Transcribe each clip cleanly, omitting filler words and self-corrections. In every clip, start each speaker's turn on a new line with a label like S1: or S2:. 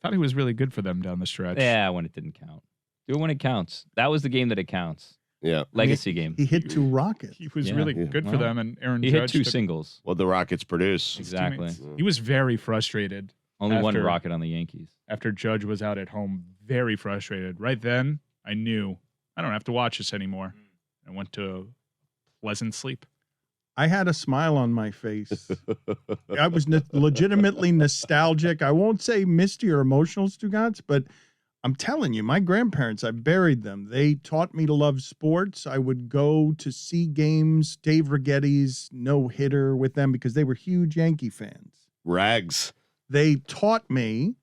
S1: thought he was really good for them down the stretch.
S2: Yeah, when it didn't count. Do it when it counts. That was the game that it counts.
S3: Yeah.
S2: Legacy game.
S4: He hit 2 rockets.
S1: He was really good for them, and Aaron
S2: He
S1: Judge
S2: hit 2 singles.
S3: What the Rockets produce.
S2: Exactly.
S1: He was very frustrated.
S2: Only one rocket on the Yankees.
S1: After Judge was out at home, very frustrated. Right then, I knew I don't have to watch this anymore. I went to pleasant sleep.
S4: I had a smile on my face. I was legitimately nostalgic. I won't say misty or emotional, Stugotz, but I'm telling you, my grandparents, I buried them. They taught me to love sports. I would go to see games, Dave Righetti's no-hitter with them because they were huge Yankee fans.
S3: Rags.
S4: They taught me.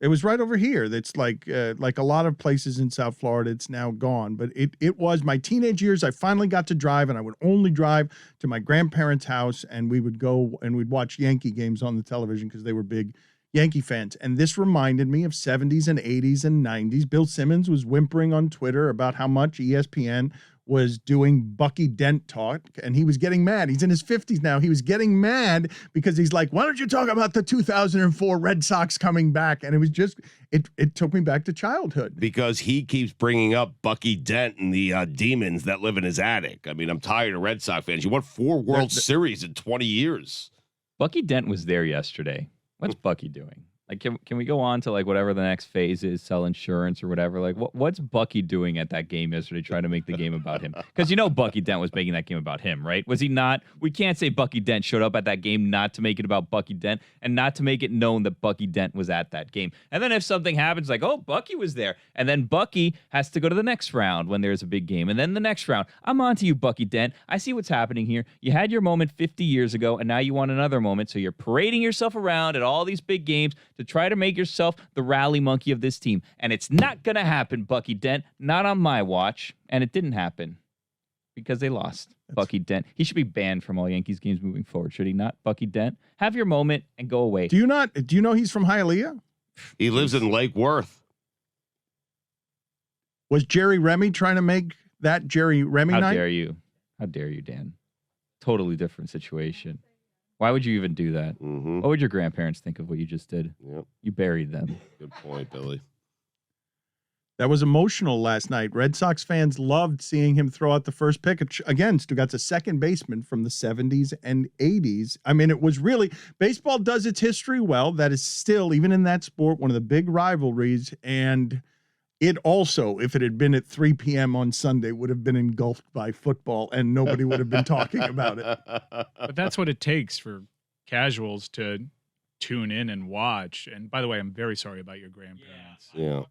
S4: It was right over here. That's like a lot of places in South Florida. It's now gone, but it was my teenage years. I finally got to drive, and I would only drive to my grandparents' house, and we would go and we'd watch Yankee games on the television because they were big Yankee fans. And this reminded me of 70s and 80s and 90s. Bill Simmons was whimpering on Twitter about how much ESPN was doing Bucky Dent talk, and he was getting mad. He's in his 50s now. He was getting mad because he's like, why don't you talk about the 2004 Red Sox coming back? And it was just, it took me back to childhood.
S3: Because he keeps bringing up Bucky Dent and the demons that live in his attic. I mean, I'm tired of Red Sox fans. You won 4 World Series in 20 years.
S2: Bucky Dent was there yesterday. What's Bucky doing? Like, can we go on to like whatever the next phase is, sell insurance or whatever? Like, what's Bucky doing at that game yesterday, trying to make the game about him? Because you know Bucky Dent was making that game about him, right? Was he not? We can't say Bucky Dent showed up at that game not to make it about Bucky Dent and not to make it known that Bucky Dent was at that game. And then if something happens, like, oh, Bucky was there, and then Bucky has to go to the next round when there's a big game, and then the next round. I'm on to you, Bucky Dent. I see what's happening here. You had your moment 50 years ago, and now you want another moment. So you're parading yourself around at all these big games to try to make yourself the rally monkey of this team. And it's not going to happen, Bucky Dent. Not on my watch. And it didn't happen because they lost. Bucky Dent. He should be banned from all Yankees games moving forward, should he not? Bucky Dent. Have your moment and go away.
S4: Do you know he's from Hialeah?
S3: He lives in Lake Worth.
S4: Was Jerry Remy trying to make that Jerry Remy night?
S2: How dare you? How dare you, Dan? Totally different situation. Why would you even do that?
S3: Mm-hmm.
S2: What would your grandparents think of what you just did?
S3: Yep.
S2: You buried them.
S3: Good point, Billy.
S4: That was emotional last night. Red Sox fans loved seeing him throw out the first pitch. Again, Stugotz, a second baseman from the 70s and 80s. I mean, it was really, baseball does its history well. That is still, even in that sport, one of the big rivalries. And it also, if it had been at 3 p.m. on Sunday, would have been engulfed by football, and nobody would have been talking about it.
S1: But that's what it takes for casuals to tune in and watch. And by the way, I'm very sorry about your grandparents.
S3: Yeah.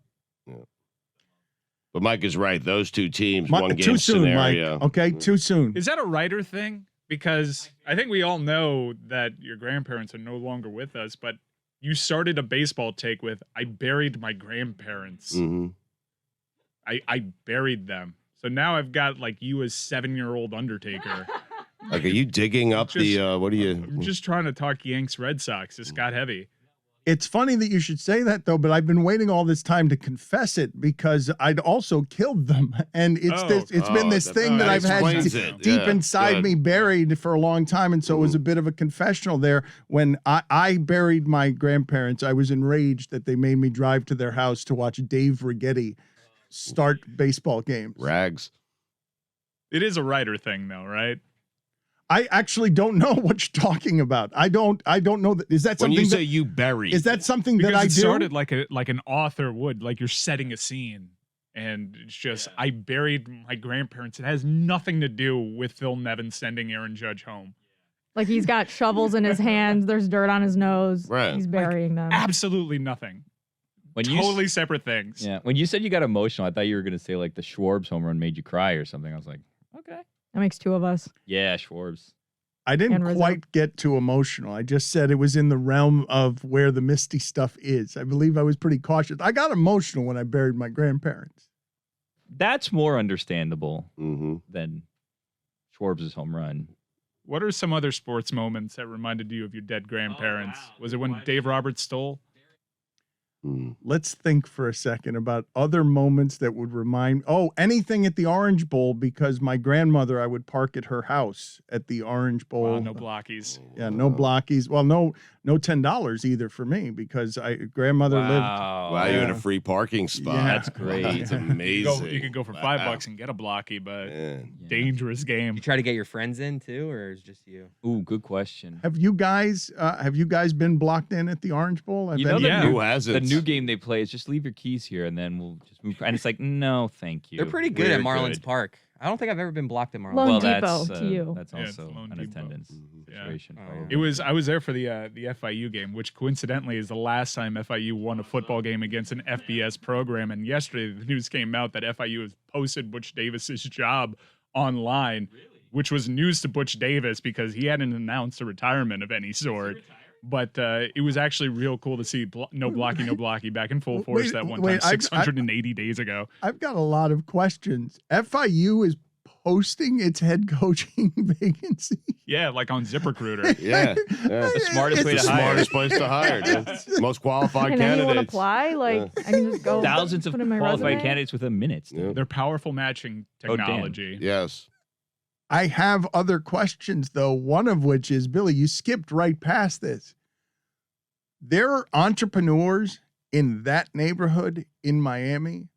S3: But Mike is right. Those two teams, one game
S4: too soon,
S3: scenario.
S4: Mike. Okay, too soon.
S1: Is that a writer thing? Because I think we all know that your grandparents are no longer with us, but you started a baseball take with, I buried my grandparents.
S3: Mm-hmm.
S1: I buried them. So now I've got like you as 7-year-old Undertaker.
S3: Like, are you digging up what are you?
S1: I'm just trying to talk Yanks Red Sox. This got heavy.
S4: It's funny that you should say that, though, but I've been waiting all this time to confess it because I'd also killed them. And it's been this thing that I've had deep inside me buried for a long time. And so it was a bit of a confessional there. When I buried my grandparents, I was enraged that they made me drive to their house to watch Dave Righetti start baseball games.
S3: Rags.
S1: It is a writer thing, though, right?
S4: I actually don't know what you're talking about. I don't know that. Is that something
S3: when you say you buried?
S4: Is that something that I do?
S1: It started like an author would, like you're setting a scene, and it's just I buried my grandparents. It has nothing to do with Phil Nevin sending Aaron Judge home.
S5: Like he's got shovels in his hands. There's dirt on his nose.
S3: Right.
S5: He's burying them.
S1: Absolutely nothing. Totally separate things.
S2: Yeah. When you said you got emotional, I thought you were going to say like the Schwartz home run made you cry or something. I was like, okay.
S5: That makes 2 of us.
S2: Yeah, Schwartz.
S4: I didn't quite get too emotional. I just said it was in the realm of where the misty stuff is. I believe I was pretty cautious. I got emotional when I buried my grandparents.
S2: That's more understandable than Schwartz's home run.
S1: What are some other sports moments that reminded you of your dead grandparents? Was it when Dave Roberts stole?
S4: Let's think for a second about other moments that would remind. Oh, anything at the Orange Bowl, because my grandmother, I would park at her house at the Orange Bowl.
S1: Wow, no blockies.
S4: Yeah, no blockies. Well, no $10 either for me because grandmother lived.
S3: Wow, you're in a free parking spot.
S4: Yeah.
S2: That's great.
S3: It's amazing.
S1: You could go for $5 and get a blocky, but
S3: Man.
S1: dangerous game.
S6: You try to get your friends in too, or is it just you?
S2: Ooh, good question.
S4: Have you guys been blocked in at the Orange Bowl? Have
S2: You know
S4: any-
S2: the
S3: Who hasn't?
S2: The new game they play is just leave your keys here and then we'll just move. And it's like, no, thank you.
S6: They're pretty good
S2: We're
S6: at Marlins
S2: good.
S6: Park. I don't think I've ever been blocked at Marlins.
S5: Lone
S2: Well,
S5: Depot
S2: that's
S5: to you.
S2: That's
S1: Yeah, it's
S2: also
S1: Lone
S2: an
S1: Depot.
S2: attendance
S1: Yeah.
S2: situation.
S6: Oh.
S1: I was there for the FIU game, which coincidentally is the last time FIU won a football game against an FBS program. And yesterday the news came out that FIU has posted Butch Davis's job online, which was news to Butch Davis because he hadn't announced a retirement of any sort. But it was actually real cool to see no blocky back in full force
S4: Wait,
S1: that one
S4: wait,
S1: time,
S4: I-
S1: 680 days ago.
S4: I've got a lot of questions. FIU is posting its head coaching vacancy.
S1: Yeah, like on ZipRecruiter.
S3: Yeah.
S2: The smartest way
S3: It's
S2: to
S3: the
S2: hire.
S3: smartest place to hire. dude. Most qualified
S5: Can anyone
S3: candidates.
S5: apply? Like, I can just go.
S2: Thousands of
S5: put in my
S2: qualified
S5: resume?
S2: candidates within minutes.
S3: Yeah.
S1: They're powerful matching
S2: Oh, damn.
S1: technology.
S3: Yes.
S4: I have other questions, though, one of which is, Billy, you skipped right past this. There are entrepreneurs in that neighborhood in Miami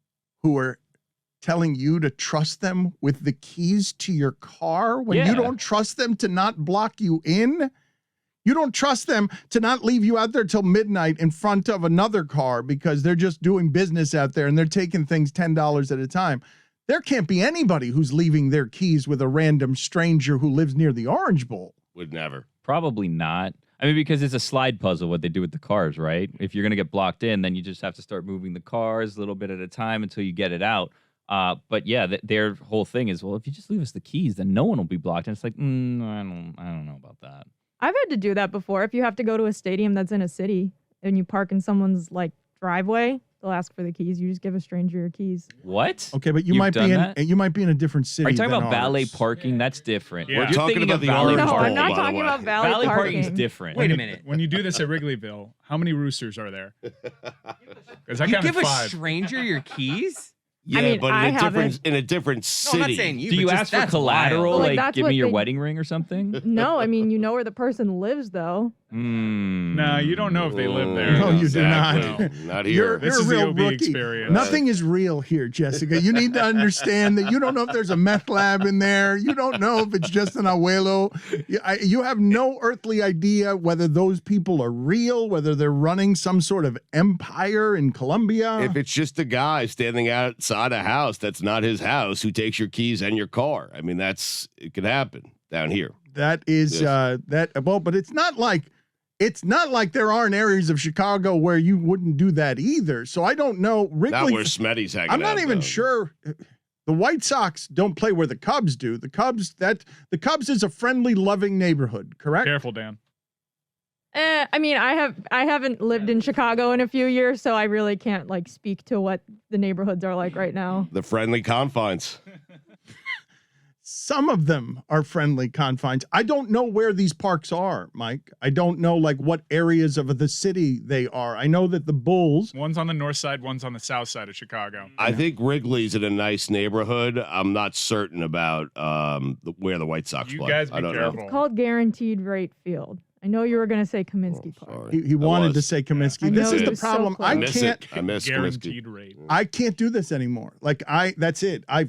S4: who are telling you to trust them with the keys to your car when you
S2: Yeah.
S4: don't trust them to not block you in. You don't trust them to not leave you out there till midnight in front of another car because they're just doing business out there and they're taking things $10 at a time. There can't be anybody who's leaving their keys with a random stranger who lives near the Orange Bowl.
S3: Would never.
S2: Probably not. I mean, because it's a slide puzzle, what they do with the cars, right? If you're going to get blocked in, then you just have to start moving the cars a little bit at a time until you get it out. But yeah, their whole thing is, well, if you just leave us the keys, then no one will be blocked. And it's like, I don't know about that.
S5: I've had to do that before. If you have to go to a stadium that's in a city and you park in someone's like driveway, they'll ask for the keys. You just give a stranger your keys.
S2: What?
S4: Okay, but you
S2: You've
S4: might
S2: done
S4: be in a different city.
S2: Are you talking
S4: than
S2: about valet
S4: ours.
S2: parking? That's different.
S1: Yeah.
S3: We're
S2: You're
S3: talking
S2: thinking
S3: about
S2: of
S3: the
S2: valet
S3: Orange
S5: No,
S3: Bowl,
S5: I'm not
S3: by the
S5: talking
S3: way.
S5: about valet,
S2: Valet parking is
S5: parking.
S2: different.
S6: Wait a minute.
S1: When you do this at Wrigleyville, how many roosters are there? Because I
S6: You
S1: counted
S6: give a
S1: 5.
S6: stranger your keys?
S3: Yeah,
S5: mean,
S3: but
S5: I
S3: in a different
S5: haven't-
S3: in a different
S6: No,
S3: city.
S6: I'm not saying you.
S2: Do
S6: but
S2: you
S6: just
S2: ask for
S6: that's
S2: collateral?
S6: wild.
S5: Like,
S2: Like,
S5: that's
S2: give
S5: what
S2: me your
S5: they-
S2: wedding ring or something?
S5: No, I mean, you know where the person lives, though.
S1: No, you don't know if they live there.
S4: No, you do not.
S3: Exactly. Not here.
S4: You're
S1: This
S4: a
S1: is the
S4: real
S1: OB
S4: rookie.
S1: experience.
S4: Nothing is real here, Jessica. You need to understand that you don't know if there's a meth lab in there. You don't know if it's just an abuelo. You have no earthly idea whether those people are real, whether they're running some sort of empire in Colombia.
S3: If it's just a guy standing outside a house that's not his house who takes your keys and your car, I mean, it could happen down here.
S4: That is
S3: Yes.
S4: but it's not like there aren't areas of Chicago where you wouldn't do that either. So I don't know.
S3: Not
S4: Wrigley,
S3: where Smetty's hanging
S4: I'm not
S3: out,
S4: even
S3: though.
S4: sure. The White Sox don't play where the Cubs do. The Cubs is a friendly, loving neighborhood, correct?
S1: Careful, Dan.
S5: I mean, I haven't lived in Chicago in a few years, so I really can't like speak to what the neighborhoods are like right now.
S3: The friendly confines.
S4: Some of them are friendly confines. I don't know where these parks are, Mike. I don't know like what areas of the city they are. I know that the Bulls.
S1: One's on the north side, one's on the south side of Chicago.
S3: I think Wrigley's in a nice neighborhood. I'm not certain about where the White Sox
S1: You
S3: play.
S1: guys
S3: I
S1: be
S3: don't
S1: careful.
S3: know.
S5: It's called Guaranteed Rate Field. I know you were going to say Kaminsky Park.
S3: Sorry.
S4: He wanted
S3: was.
S4: to say Kaminsky.
S5: I
S4: This
S5: know
S4: is
S5: it
S4: the
S5: was so
S4: problem.
S5: close.
S3: I
S4: I
S3: miss
S4: can't.
S3: it. I miss Comiskey.
S1: Guaranteed rate.
S4: I can't do this anymore. Like that's it. I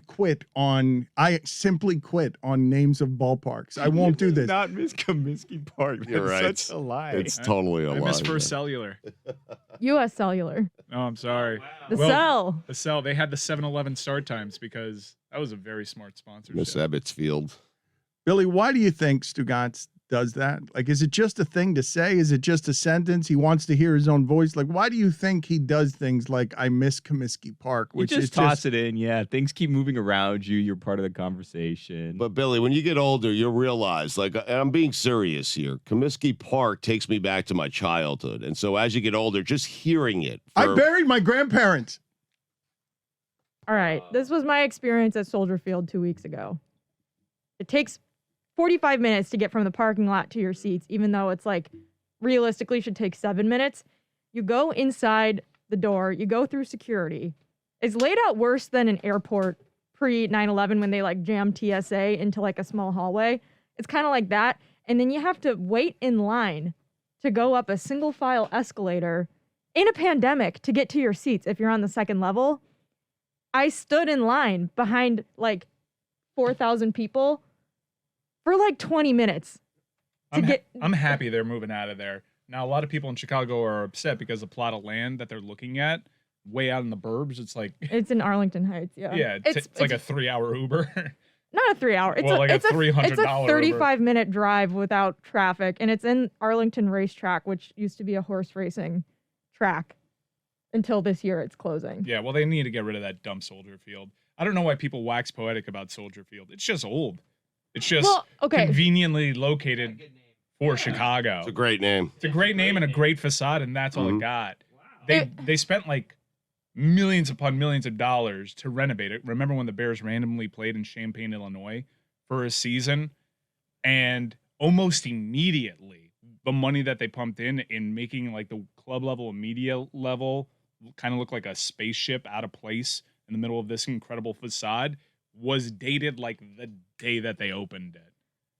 S4: simply quit on names of ballparks. I won't do this.
S2: Not Miss Comiskey Park.
S3: You're right.
S2: Such a lie.
S3: It's totally a
S1: I
S3: lie.
S1: miss First Cellular.
S5: U.S. Cellular.
S1: Oh, I'm sorry.
S5: The
S1: Well,
S5: Cell.
S1: The Cell. They had the 7-Eleven start times because that was a very smart sponsorship.
S3: Miss Ebbets Field.
S4: Billy, why do you think Stugotz does that? Like, is it just a thing to say? Is it just a sentence? He wants to hear his own voice. Like, why do you think he does things like "I miss Comiskey Park"?
S2: You
S4: Which
S2: just
S4: is
S2: toss it in. Yeah, things keep moving around you. You're part of the conversation.
S3: But Billy, when you get older, you'll realize, like, and I'm being serious here. Comiskey Park takes me back to my childhood, and so as you get older, just hearing it.
S4: I buried my grandparents.
S5: All right. This was my experience at Soldier Field 2 weeks ago. It takes 45 minutes to get from the parking lot to your seats, even though it's like realistically should take 7 minutes. You go inside the door, you go through security. It's laid out worse than an airport pre 9/11 when they like jammed TSA into like a small hallway. It's kind of like that. And then you have to wait in line to go up a single file escalator in a pandemic to get to your seats if you're on the second level. I stood in line behind like 4,000 people for like 20 minutes
S1: I'm happy they're moving out of there. Now, a lot of people in Chicago are upset because the plot of land that they're looking at way out in the burbs. It's like,
S5: It's in Arlington Heights, yeah.
S1: yeah, it's like a 3-hour Uber.
S5: Not a 3 hour. It's
S1: Well, like a
S5: it's
S1: $300
S5: It's a 35-minute drive without traffic, and it's in Arlington Racetrack, which used to be a horse racing track until this year it's closing.
S1: Yeah, well, they need to get rid of that dumb Soldier Field. I don't know why people wax poetic about Soldier Field. It's just old. It's just
S5: Well, okay.
S1: conveniently located for Chicago.
S3: It's a great name.
S1: It's a great name and a great facade, and that's all it
S3: Mhm.
S1: got. They spent like millions upon millions of dollars to renovate it. Remember when the Bears randomly played in Champaign, Illinois for a season? And almost immediately, the money that they pumped in making like the club level and media level kind of look like a spaceship out of place in the middle of this incredible facade was dated like the day that they opened it.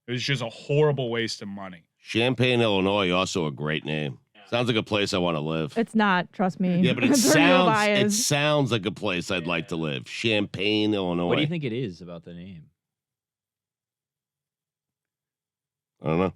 S1: It was just a horrible waste of money.
S3: Champaign, Illinois, also a great name. Sounds like a place I want to live.
S5: It's not, trust me.
S3: Yeah, but it
S5: That's where
S3: sounds
S5: Novi
S3: it
S5: is.
S3: sounds like a place I'd like to live. Champaign, Illinois.
S2: What do you think it is about the name?
S3: I don't know.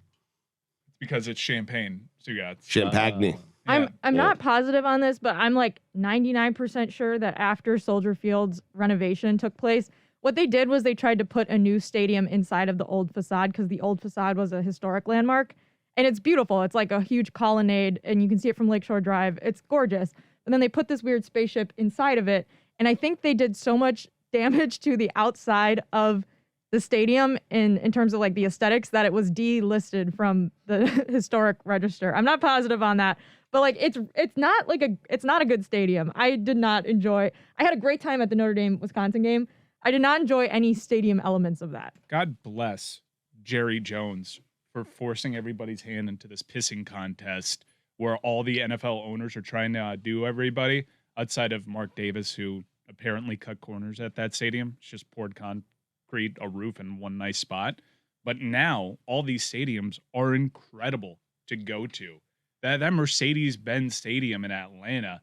S1: Because it's champagne, Stugotz.
S3: Champagne.
S5: I'm
S1: Yeah.
S5: not positive on this, but I'm like 99% sure that after Soldier Field's renovation took place, what they did was they tried to put a new stadium inside of the old facade because the old facade was a historic landmark. And it's beautiful. It's like a huge colonnade, and you can see it from Lakeshore Drive. It's gorgeous. And then they put this weird spaceship inside of it. And I think they did so much damage to the outside of the stadium in terms of like the aesthetics that it was delisted from the historic register. I'm not positive on that, but like it's not a good stadium. I did not enjoy. I had a great time at the Notre Dame Wisconsin game. I did not enjoy any stadium elements of that.
S1: God bless Jerry Jones for forcing everybody's hand into this pissing contest where all the NFL owners are trying to outdo everybody outside of Mark Davis, who apparently cut corners at that stadium. It's just poured concrete, a roof, and one nice spot. But now all these stadiums are incredible to go to. That Mercedes-Benz Stadium in Atlanta,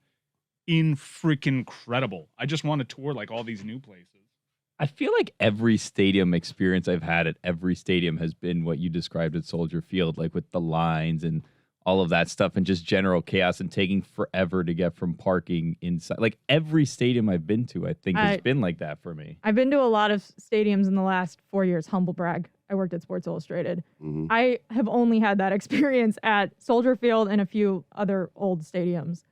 S1: freaking incredible. I just want to tour like all these new places.
S2: I feel like every stadium experience I've had at every stadium has been what you described at Soldier Field, like with the lines and all of that stuff and just general chaos and taking forever to get from parking inside. Like every stadium I've been to, I think has been like that for me.
S5: I've been to a lot of stadiums in the last 4 years. Humble brag. I worked at Sports Illustrated.
S3: Mhm.
S5: I have only had that experience at Soldier Field and a few other old stadiums.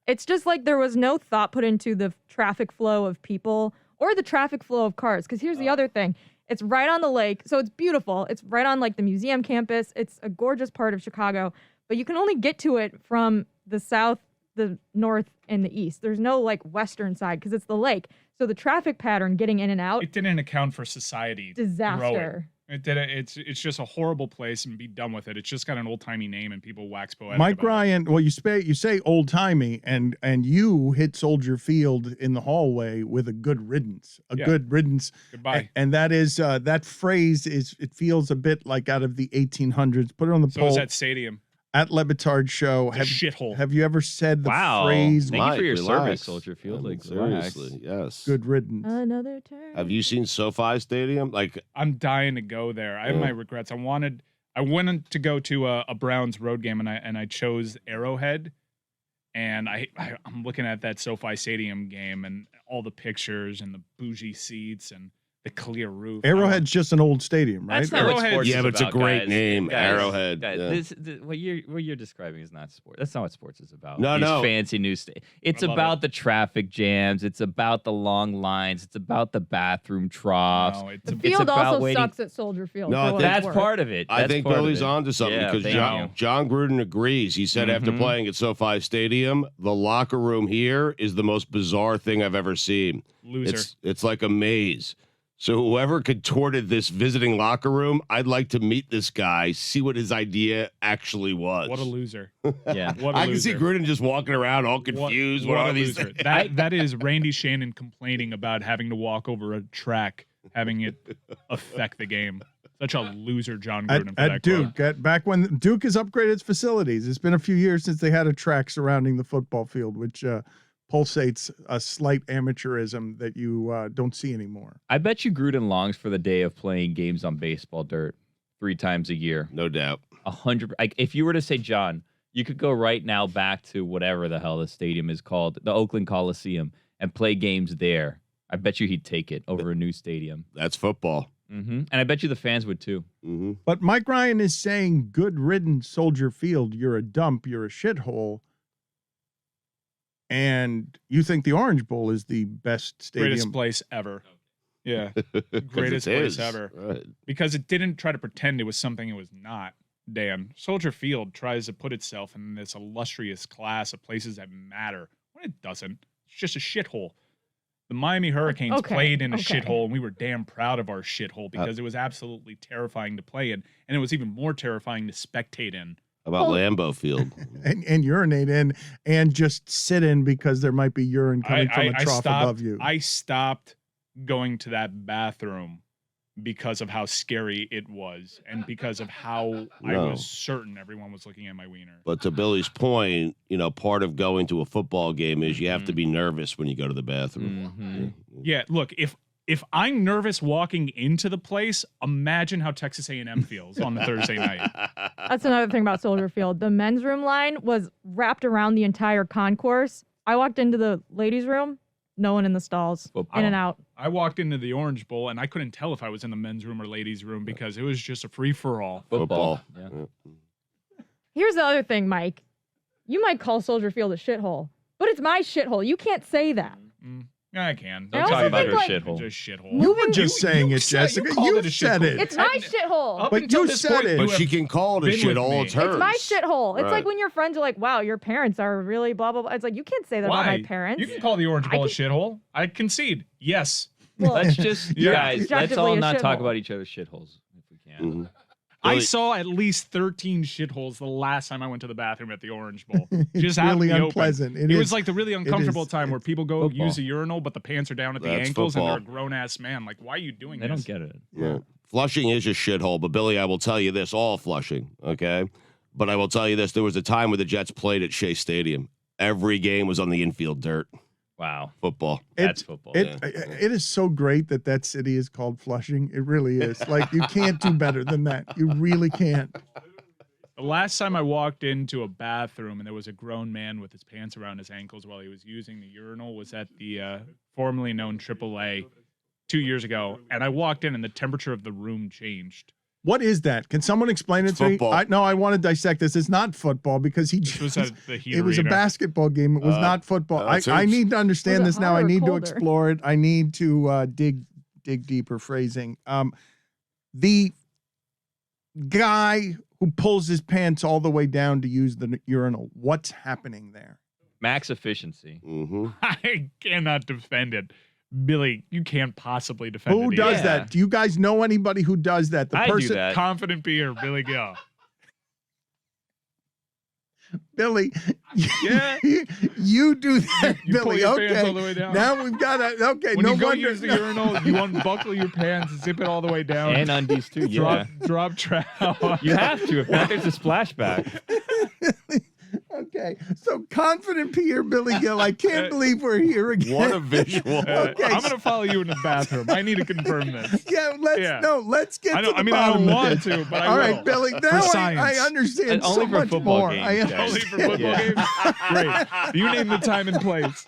S5: It's just like there was no thought put into the traffic flow of people or the traffic flow of cars. Because here's the other thing. It's right on the lake, so it's beautiful. It's right on like the museum campus. It's a gorgeous part of Chicago, but you can only get to it from the south, the north, and the east. There's no like western side because it's the lake. So the traffic pattern getting in and out,
S1: It didn't account for society.
S5: disaster.
S1: growing. It did. It's just a horrible place, and be done with it. It's just got an old timey name, and people wax poetic.
S4: Mike
S1: about it.
S4: Ryan, well, you say old timey, and you hit Soldier Field in the hallway with a good riddance,
S1: Yeah.
S4: good riddance.
S1: Goodbye.
S4: And that is that phrase is it feels a bit like out of the 1800s. Put it on the
S1: So is
S4: poll
S1: that stadium.
S4: at Le Batard show.
S1: It's a shithole.
S4: Have you ever said the
S2: Wow.
S4: phrase
S2: Thank you for your
S3: Mike,
S2: service,
S3: relax.
S2: Soldier Field.
S3: I mean,
S2: Like, relax.
S3: seriously, yes.
S4: good riddance?
S5: Another turn.
S3: Have you seen SoFi Stadium? Like,
S1: I'm dying to go there. I have
S3: Yeah.
S1: my regrets. I wanted to go to a Browns road game, and I chose Arrowhead. And I'm looking at that SoFi Stadium game and all the pictures and the bougie seats and the clear roof.
S4: Arrowhead's just an old stadium, right?
S2: That's not what
S1: Arrowhead-
S2: sports
S3: yeah,
S2: is
S3: but it's a
S2: about,
S3: great
S2: guys.
S3: name,
S2: Guys,
S3: Arrowhead.
S2: guys,
S3: Yeah.
S2: what you're describing is not sport. That's not what sports is about.
S3: No,
S2: These
S3: no.
S2: fancy new It's
S1: I love
S2: about the traffic jams. It's about the long lines. It's about the bathroom troughs.
S1: No, it's
S5: The
S1: a,
S5: field
S2: about
S5: also
S2: waiting-
S5: sucks at Soldier Field.
S3: No,
S5: for
S3: I
S5: what
S3: think-
S5: it's
S2: That's
S5: worth.
S2: part of it.
S3: I
S2: That's
S3: think
S2: part of
S3: Billy's
S2: it.
S3: onto something
S2: Yeah,
S3: because
S2: thank
S1: John-
S2: you.
S3: John Gruden agrees. He said after
S2: Mhm.
S3: playing at SoFi Stadium, the locker room here is the most bizarre thing I've ever seen.
S1: loser.
S3: It's like a maze. So whoever contorted this visiting locker room, I'd like to meet this guy, see what his idea actually was.
S1: What a loser.
S2: Yeah.
S1: What a
S3: I can
S1: loser.
S3: see Gruden just walking around all confused. What are these
S1: loser.
S3: things?
S1: That is Randy Shannon complaining about having to walk over a track, having it affect the game. Such a loser, John Gruden. for
S4: At
S1: that
S4: Duke,
S1: quote.
S4: back when Duke has upgraded its facilities. It's been a few years since they had a track surrounding the football field, which pulsates a slight amateurism that you don't see anymore.
S2: I bet you Gruden longs for the day of playing games on baseball dirt 3 times a year.
S3: No doubt.
S2: 100. Like, if you were to say, John, you could go right now back to whatever the hell the stadium is called, the Oakland Coliseum, and play games there. I bet you he'd take it over a new stadium.
S3: That's football.
S2: And I bet you the fans would too.
S3: Mm-hmm.
S4: But Mike Ryan is saying, good riddance, Soldier Field. You're a dump. You're a shithole. And you think the Orange Bowl is the best stadium?
S1: Greatest place ever. Yeah. Greatest
S3: it
S1: place
S3: is.
S1: ever.
S3: Right.
S1: Because it didn't try to pretend it was something it was not, Dan. Soldier Field tries to put itself in this illustrious class of places that matter when it doesn't. It's just a shithole. The Miami Hurricanes
S5: Okay,
S1: played in a
S5: okay.
S1: shithole, and we were damn proud of our shithole because it was absolutely terrifying to play in, and it was even more terrifying to spectate in.
S3: How about
S5: Well-
S3: Lambeau Field?
S4: and urinate in and just sit in because there might be urine coming from a trough above you.
S1: I stopped going to that bathroom because of how scary it was and because of how I
S3: No.
S1: was certain everyone was looking at my wiener.
S3: But to Billy's point, part of going to a football game is you have to be nervous when you go to the bathroom.
S2: Mhm.
S1: Yeah, look, if I'm nervous walking into the place, imagine how Texas A&M feels on the Thursday night.
S5: That's another thing about Soldier Field. The men's room line was wrapped around the entire concourse. I walked into the ladies' room, no one in the stalls,
S2: Football.
S5: in and out.
S1: I walked into the Orange Bowl, and I couldn't tell if I was in the men's room or ladies' room because it was just a free-for-all.
S2: Football.
S3: Football.
S2: Yeah.
S5: Here's the other thing, Mike. You might call Soldier Field a shithole, but it's my shithole. You can't say that.
S1: Yeah, I can.
S5: I
S2: Don't
S5: also
S2: talk about
S5: think,
S2: her
S5: like-
S2: shithole.
S1: Just shithole.
S4: You were just saying it,
S1: said-
S4: Jessica.
S1: called
S4: You
S1: it a
S4: said
S1: shithole.
S4: it.
S5: It's my
S1: I-
S5: shithole.
S1: Up
S4: But
S1: until
S4: you
S1: this
S4: said
S1: point,
S4: it.
S1: you
S3: But
S1: have
S3: she can call it a
S1: been
S3: shit
S1: with
S3: all.
S1: me.
S3: It's hers.
S5: It's my shithole. It's
S3: Right.
S5: like when your friends are like, wow, your parents are really blah, blah, blah. It's like, you can't say that about
S1: Why?
S5: my parents.
S1: You can call the Orange
S5: I
S1: Bowl a
S5: can-
S1: shithole. I concede. Yes.
S5: Well,
S2: Let's just,
S1: Yeah.
S2: guys, let's
S5: Objectively
S2: all
S5: a
S2: not talk
S5: shithole.
S2: about each other's shitholes if we can.
S3: Mhm.
S1: I
S3: Billy-
S1: saw at least 13 shitholes the last time I went to the bathroom at the Orange Bowl.
S4: It's
S1: Just out in
S4: really
S1: the open.
S4: unpleasant.
S1: It was like the really uncomfortable
S4: is.
S1: time where people go
S2: Football.
S1: use a urinal, but the pants are down at the
S3: That's
S1: ankles and they're a
S3: football.
S1: grown ass man. Like, why are you doing
S2: They
S1: this?
S2: don't get it.
S3: Yeah. Flushing is a shithole, but Billy, I will tell you this: all Flushing, okay? But I will tell you this: there was a time where the Jets played at Shea Stadium. Every game was on the infield dirt.
S2: Wow.
S3: Football.
S2: That's football.
S4: It is so great that city is called Flushing. It really is. Like, you can't do better than that. You really can't.
S1: The last time I walked into a bathroom and there was a grown man with his pants around his ankles while he was using the urinal was at the formerly known AAA 2 years ago. And I walked in and the temperature of the room changed.
S4: What is that? Can someone explain it
S3: It's
S4: to
S3: football.
S4: me? No, I want to dissect this. It's not football because he
S1: This was
S4: just,
S1: at the heat
S4: it was a
S1: arena.
S4: basketball game. It was not football.
S3: it's
S4: I
S3: hoops.
S4: need to understand
S5: Was it
S4: this now. I
S5: hotter or
S4: need to
S5: colder?
S4: explore it. I need to dig deeper phrasing. The guy who pulls his pants all the way down to use the urinal. What's happening there?
S2: Max efficiency.
S3: Mm-hmm.
S1: I cannot defend it. Billy, you can't possibly defend
S4: Who
S1: it.
S4: does
S2: Yeah.
S4: that? Do you guys know anybody who does that? The
S2: I do
S4: person,
S2: that.
S1: Confident Peter, Billy Gill.
S4: Billy.
S1: Yeah.
S4: you do that,
S1: You pull
S4: Billy.
S1: your
S4: Okay.
S1: pants all the way down.
S4: Now we've got to. Okay.
S1: When
S4: no
S1: you go
S4: wonder.
S1: use the urinal, you unbuckle your pants, zip it all the way down,
S2: And undies too. Yeah.
S1: drop trowel.
S2: You have to. If not, there's a splashback.
S4: Okay, so confident Pierre Billy Gill. I can't believe we're here again.
S3: What a visual.
S4: Okay.
S1: I'm gonna follow you in the bathroom. I need to confirm this.
S4: Yeah, let's get
S1: I
S4: to
S1: don't.
S4: the
S1: I mean, I
S4: bottom
S1: don't
S4: of
S1: want
S4: this.
S1: to, but I
S4: All
S1: will.
S4: right, Billy. Now I
S1: science.
S4: understand
S2: And
S4: so
S2: only for
S4: much
S2: football
S4: more.
S2: games,
S4: I
S2: guys.
S1: Only
S4: understand.
S1: for football
S2: Yeah.
S1: games. Great. You name the time and place.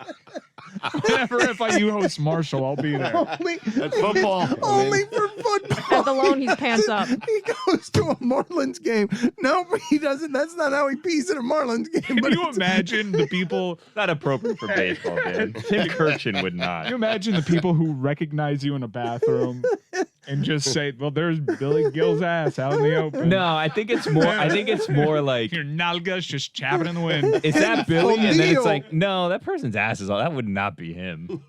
S1: Whenever FIU hosts Marshall, I'll be there.
S4: Only,
S3: That's football. I mean-
S4: only for football.
S5: At the loan, he's pants up.
S4: He goes to a Marlins game. No, he doesn't. That's not how he pees at a Marlins game.
S1: Can
S4: but
S1: you
S4: it's-
S1: imagine the people?
S2: Not appropriate for baseball, man. Tim Kirchin would not.
S1: Can you imagine the people who recognize you in a bathroom and just say, "Well, there's Billy Gill's ass out in the open."
S2: No, I think it's more like,
S1: Your nalga's just chapping in the wind.
S2: is that Billy? And then it's
S4: O'Neal.
S2: like, no, that person's ass is all. That would not be him.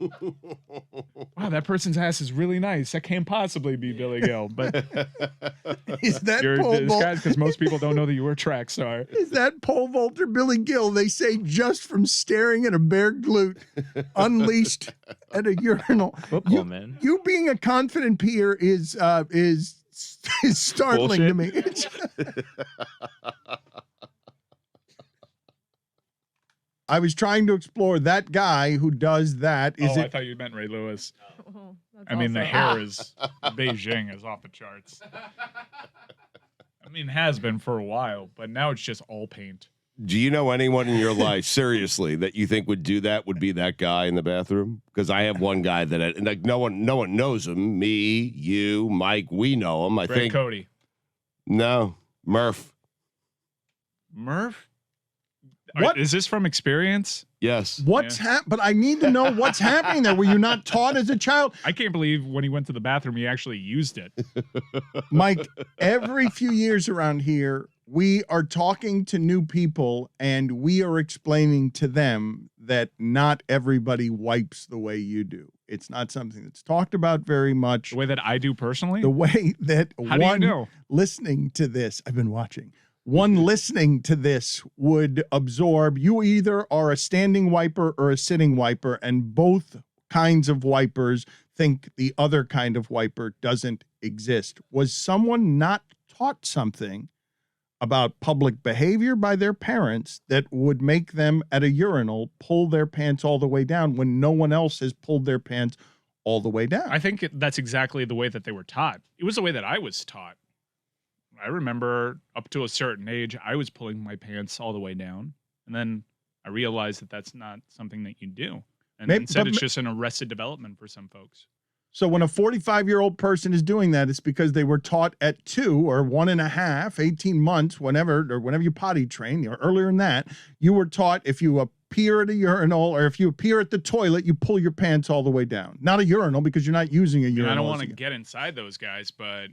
S1: Wow, that person's ass is really nice. That can't possibly be Billy Gill, but
S4: Is that
S1: you're
S4: pole vault?
S1: disguised because most people don't know that you were a track star.
S4: Is that pole vaulter Billy Gill? They say just from staring at a bare glute unleashed at a urinal.
S2: Football, man.
S4: You being a confident peer is startling to me. I was trying to explore that guy who does that. Is
S1: I
S4: it?
S1: thought you meant Ray Lewis.
S5: Oh, that's
S1: I mean, the
S5: also-
S1: hair is Beijing is off the charts. I mean, has been for a while, but now it's just all paint.
S3: Do you know anyone in your life, seriously, that you think would do that? Would be that guy in the bathroom? Because I have one guy that, and like no one knows him. Me, you, Mike, we know him. I
S1: Greg
S3: think
S1: Cody.
S3: no, Murph.
S1: Murph?
S4: What?
S1: Is this from experience?
S3: Yes.
S4: What's But I need to know what's happening there. Were you not taught as a child?
S1: I can't believe when he went to the bathroom, he actually used it.
S4: Mike, every few years around here, we are talking to new people and we are explaining to them that not everybody wipes the way you do. It's not something that's talked about very much.
S1: The way that I do personally.
S4: The way that
S1: How do you know?
S4: listening to this, I've been watching. One listening to this would absorb. You either are a standing wiper or a sitting wiper, and both kinds of wipers think the other kind of wiper doesn't exist. Was someone not taught something about public behavior by their parents that would make them at a urinal pull their pants all the way down when no one else has pulled their pants all the way down?
S1: I think that's exactly the way that they were taught. It was the way that I was taught. I remember up to a certain age, I was pulling my pants all the way down. And then I realized that that's not something that you do. And
S4: Maybe-
S1: instead,
S4: but
S1: it's
S4: ma-
S1: just an arrested development for some folks.
S4: So when a 45-year-old person is doing that, it's because they were taught at 2 or 1.5, 18 months, whenever you potty train, or earlier than that, you were taught if you appear at a urinal or if you appear at the toilet, you pull your pants all the way down. Not a urinal because you're not using a
S1: And
S4: urinal.
S1: I don't want
S4: as
S1: to
S4: a-
S1: get inside those guys, but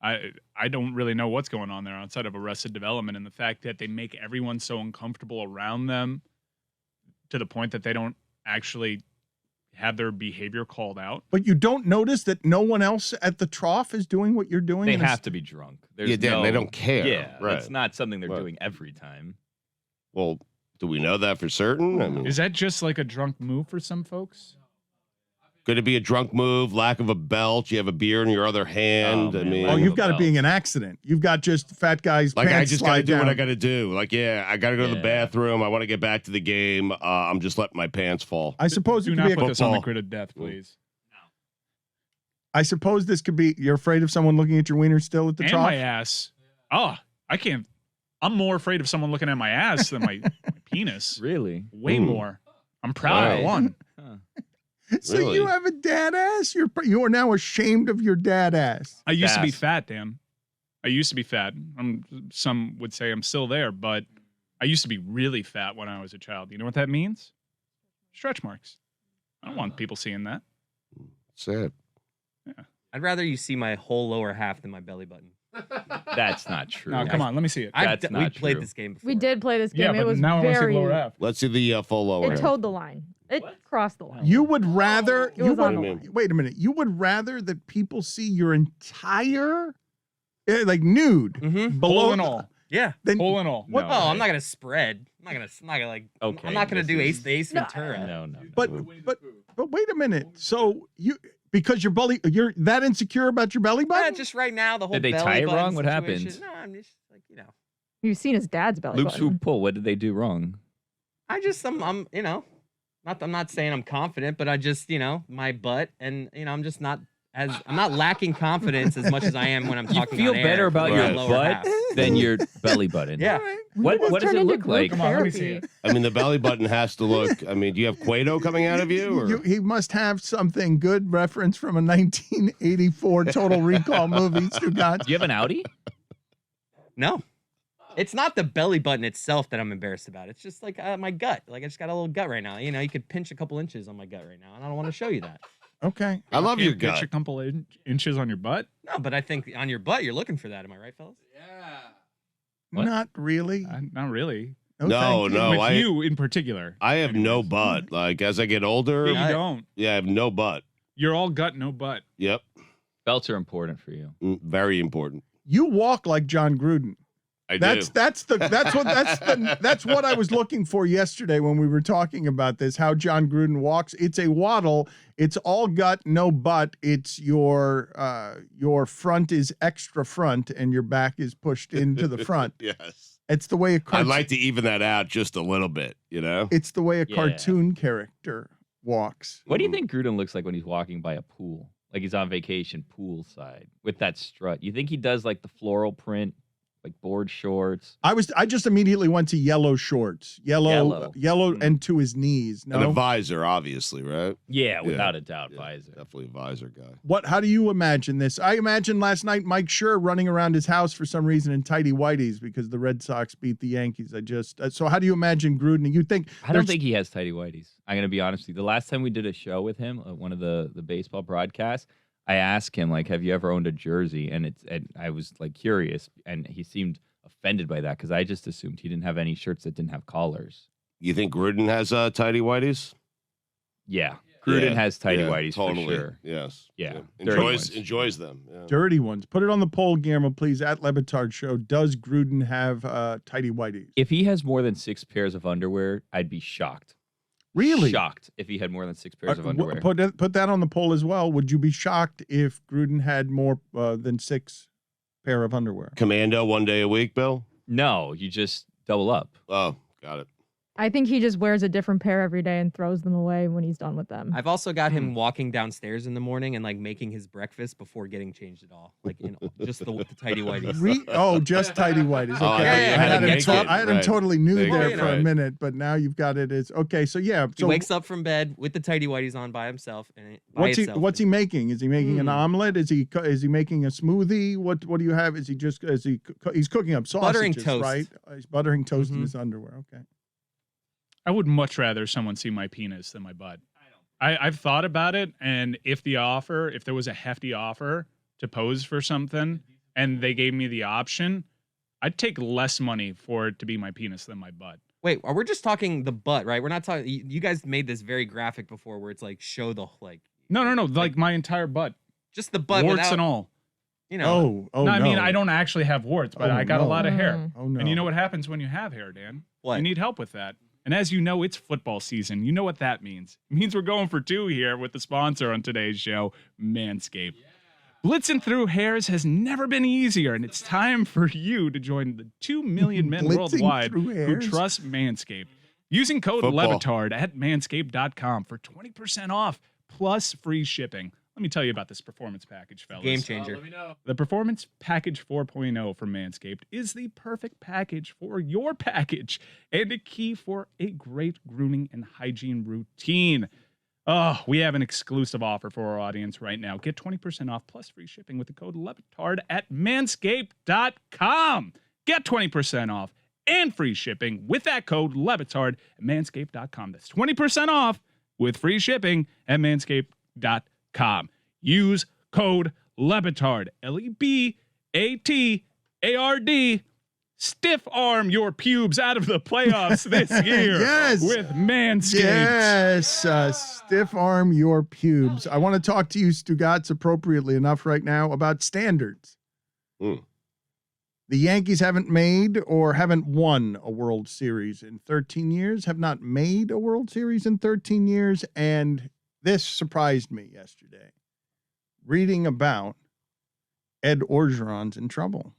S1: I don't really know what's going on there outside of arrested development and the fact that they make everyone so uncomfortable around them to the point that they don't actually have their behavior called out.
S4: But you don't notice that no one else at the trough is doing what you're doing?
S2: They
S4: in a-
S2: have to be drunk. There's
S3: Yeah, Dan,
S2: no,
S3: they don't care.
S2: Yeah,
S3: Right.
S2: it's not something they're
S3: Right.
S2: doing every time.
S3: Well, do we know that for certain? I mean,
S1: Is that just like a drunk move for some folks?
S3: could it be a drunk move, lack of a belt? You have a beer in your other hand.
S2: Oh,
S3: I
S2: man,
S3: mean,
S4: Oh,
S2: lack
S4: you've
S2: of
S4: got
S2: a
S4: it being
S2: belt.
S4: an accident. You've got just fat guys
S3: like I
S4: pants
S3: just got to
S4: slide
S3: do what I
S4: down.
S3: got to do. Like, yeah, I got to go to the
S2: Yeah.
S3: bathroom. I want to get back to the game. I'm just letting my pants fall.
S4: I suppose it
S1: Do
S4: could
S1: not
S4: be
S1: put this on the
S3: football.
S1: grid of death, please.
S4: I suppose this could be, you're afraid of someone looking at your wiener still at the
S1: And
S4: trough?
S1: my ass. Oh, I can't. I'm more afraid of someone looking at my ass than my penis.
S2: Really?
S1: Way
S3: Hmm.
S1: more. I'm proud
S3: Wow.
S1: of one.
S2: Huh.
S4: So
S3: Really?
S4: you have a dad ass? You are now ashamed of your dad ass.
S1: I used to be
S2: Fast.
S1: fat, Dan. I used to be fat. Some would say I'm still there, but I used to be really fat when I was a child. You know what that means? Stretch marks. I don't want people seeing that.
S3: Sad.
S6: I'd rather you see my whole lower half than my belly button.
S2: That's not true.
S1: No, come on, let me see it.
S2: That's
S6: we
S2: not
S6: played
S2: true.
S6: this game before.
S5: We did play this game.
S1: Yeah,
S5: it
S1: but
S5: was
S1: now I want to see
S5: very.
S1: the lower half.
S3: Let's see the full lower.
S5: It
S3: half.
S5: towed the line. It crossed the line.
S4: You would rather,
S5: It was on the
S3: line.
S4: wait a minute. You would rather that people see your entire, like nude,
S6: Mm-hmm.
S4: below
S1: Hole and all.
S6: Yeah.
S4: Then,
S1: Hole and all.
S2: No.
S6: Oh, I'm not gonna spread. I'm not gonna like.
S2: Okay,
S6: I'm not gonna
S2: this
S6: do
S2: is-
S6: Ace Ventura.
S2: No.
S4: but wait a minute. So because you're that insecure about your belly button?
S6: Just right now, the whole
S2: Did they
S6: belly
S2: tie it
S6: button
S2: wrong? What
S6: situation-
S2: happened?
S6: No, I'm just like
S5: You've seen his dad's belly
S2: Loops who
S5: button.
S2: pull. What did they do wrong?
S6: I'm I'm not saying I'm confident, but I just my butt and I'm just not I'm not lacking confidence as much as I am when I'm
S2: You
S6: talking.
S2: feel
S6: on air
S2: better
S6: for
S2: about
S6: my
S2: your
S6: lower
S2: butt
S6: half.
S2: than your belly button.
S6: Yeah.
S4: All right.
S2: What
S5: This
S2: does
S5: turned
S2: it
S5: into
S2: look
S5: group
S2: like?
S1: Come on, let me see
S5: therapy.
S1: it.
S3: I mean, the belly button has to look. I mean, do you have Cueto coming out of you? Or?
S4: He must have something good reference from a 1984 Total Recall movie, Stugotz.
S2: Do you have an Audi?
S6: No, it's not the belly button itself that I'm embarrassed about. It's just like my gut. Like I just got a little gut right now. You could pinch a couple inches on my gut right now, and I don't want to show you that.
S4: Okay.
S3: I love your
S1: Can't pitch
S3: gut.
S1: a couple inches on your butt.
S6: No, but I think on your butt, you're looking for that. Am I right, fellas?
S1: What?
S4: Not really.
S1: Not really.
S3: No,
S4: thank you.
S3: no.
S1: With you in particular.
S3: I have no
S1: Anyways.
S3: butt. Like as I get older,
S1: You
S6: I-
S1: don't.
S3: yeah, I have no butt.
S1: You're all gut, no butt.
S3: Yep,
S2: Belts are important for you.
S3: very important.
S4: You walk like John Gruden.
S3: I
S4: That's
S3: do.
S4: that's what I was looking for yesterday when we were talking about this. How John Gruden walks. It's a waddle. It's all gut, no butt. It's your front is extra front and your back is pushed into the front.
S3: Yes.
S4: It's the way a
S3: I'd
S4: cartoon.
S3: like to even that out just a little bit. You know.
S4: It's the way a
S2: Yeah.
S4: cartoon character walks.
S2: What do you think Gruden looks like when he's walking by a pool? Like he's on vacation poolside with that strut. You think he does like the floral print, like board shorts?
S4: I just immediately went to yellow shorts, yellow,
S2: Mm.
S4: and to his knees.
S3: An
S4: No,
S3: advisor, obviously, right?
S2: Yeah, without a doubt,
S3: Yeah,
S2: visor.
S3: Definitely a visor guy.
S4: what? How do you imagine this? I imagine last night Mike Schur running around his house for some reason in tighty whities because the Red Sox beat the Yankees. So how do you imagine Gruden? You think
S2: I don't think he has tighty whities. I'm gonna be honest with you. The last time we did a show with him, one of the baseball broadcasts, I asked him like, "Have you ever owned a jersey?" And I was like curious, and he seemed offended by that because I just assumed he didn't have any shirts that didn't have collars.
S3: You think Gruden has tighty whities?
S2: Yeah, Gruden
S3: Yeah,
S2: has tighty
S3: yeah,
S2: whities
S3: totally.
S2: for sure.
S3: Yes.
S2: Yeah, dirty
S3: Enjoys
S2: ones.
S3: enjoys them. Yeah.
S4: dirty ones? Put it on the poll, Guillermo, please. At Lebitard Show, does Gruden have tighty whities?
S2: If he has more than 6 pairs of underwear, I'd be shocked.
S4: Really?
S2: Shocked if he had more than 6 pairs of
S4: W-
S2: underwear.
S4: Put that on the poll as well. Would you be shocked if Gruden had more than 6 pair of underwear?
S3: Commando 1 day a week, Bill.
S2: No, you just double up.
S3: Oh, got it.
S5: I think he just wears a different pair every day and throws them away when he's done with them.
S6: I've also got him walking downstairs in the morning and like making his breakfast before getting changed at all, like in just the tidy whities.
S4: Just tidy whities. Okay,
S3: Oh, I thought you
S4: I
S3: had
S4: had
S3: him
S4: him,
S3: naked.
S4: I had him
S3: Right.
S4: totally nude
S3: Naked,
S4: there for a
S3: right.
S4: minute, but now you've got it as okay. So yeah,
S6: He
S4: so
S6: wakes up from bed with the tidy whities on by himself, and
S4: what's he making? Is he making an omelet? Is he making a smoothie? What do you have? Is he he's cooking up sausages,
S6: Buttering toast.
S4: right? He's buttering toast in
S6: Mhm.
S4: his underwear. Okay.
S1: I would much rather someone see my penis than my butt. I've thought about it, and if there was a hefty offer to pose for something, and they gave me the option, I'd take less money for it to be my penis than my butt.
S6: Wait, we're just talking the butt, right? We're not talking. You guys made this very graphic before, where it's like show the like.
S1: No, like my entire butt,
S6: Just the butt,
S1: warts
S6: without,
S1: and all.
S6: You know.
S4: Oh
S1: no,
S4: no.
S1: I mean I don't actually have warts, but
S4: Oh,
S1: I got a
S4: no.
S1: lot of hair.
S5: Mm.
S4: Oh no.
S1: And you know what happens when you have hair, Dan?
S6: What?
S1: You need help with that. And as you know, it's football season. You know what that means. It means we're going for 2 here with the sponsor on today's show, Manscaped. Blitzing through hairs has never been easier, and it's time for you to join the 2 million men
S4: Blitzing
S1: worldwide
S4: through
S1: who
S4: hairs?
S1: trust Manscaped. Using code
S3: Football.
S1: Levitard at manscaped.com for 20% off plus free shipping. Let me tell you about this performance package, fellas.
S6: Game changer.
S1: The Performance Package 4.0 from Manscaped is the perfect package for your package and a key for a great grooming and hygiene routine. Oh, we have an exclusive offer for our audience right now. Get 20% off plus free shipping with the code LEVITARD at manscaped.com. Get 20% off and free shipping with that code LEVITARD at manscaped.com. That's 20% off with free shipping at manscaped.com. Use code LEBATARD, LEBATARD. Stiff arm your pubes out of the playoffs this year
S4: Yes.
S1: with Manscaped.
S4: Yes, stiff arm your pubes. I want to talk to you, Stugotz, appropriately enough right now about standards.
S3: Mm.
S4: The Yankees haven't made or haven't won a World Series in 13 years, have not made a World Series in 13 years, and this surprised me yesterday. Reading about Ed Orgeron's in trouble.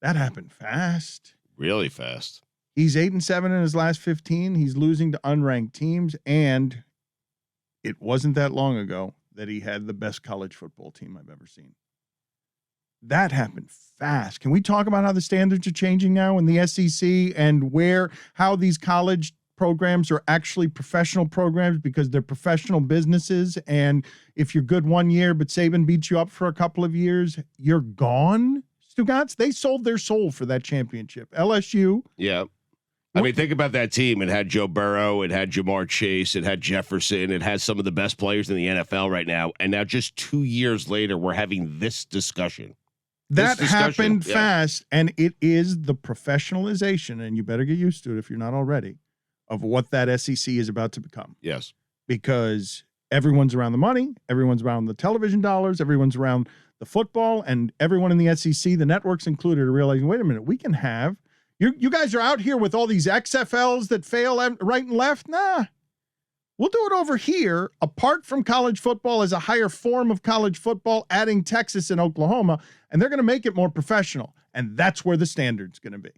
S4: That happened fast.
S3: Really fast.
S4: He's 8-7 in his last 15. He's losing to unranked teams, and it wasn't that long ago that he had the best college football team I've ever seen. That happened fast. Can we talk about how the standards are changing now in the SEC and how these college programs are actually professional programs because they're professional businesses, and if you're good 1 year but Saban beats you up for a couple of years, you're gone? Stugotz, they sold their soul for that championship. LSU,
S3: Yeah. I mean, think about that team. It had Joe Burrow. It had Jamar Chase. It had Jefferson. It has some of the best players in the NFL right now. And now just 2 years later, we're having this discussion.
S4: That happened fast, and it is the professionalization, and you better get used to it if you're not already, of what that SEC is about to become.
S3: Yes.
S4: Because everyone's around the money, everyone's around the television dollars, everyone's around the football, and everyone in the SEC, the networks included, are realizing, wait a minute, we can have you guys are out here with all these XFLs that fail right and left. Nah, we'll do it over here, apart from college football, as a higher form of college football, adding Texas and Oklahoma, and they're going to make it more professional, and that's where the standard's going to be.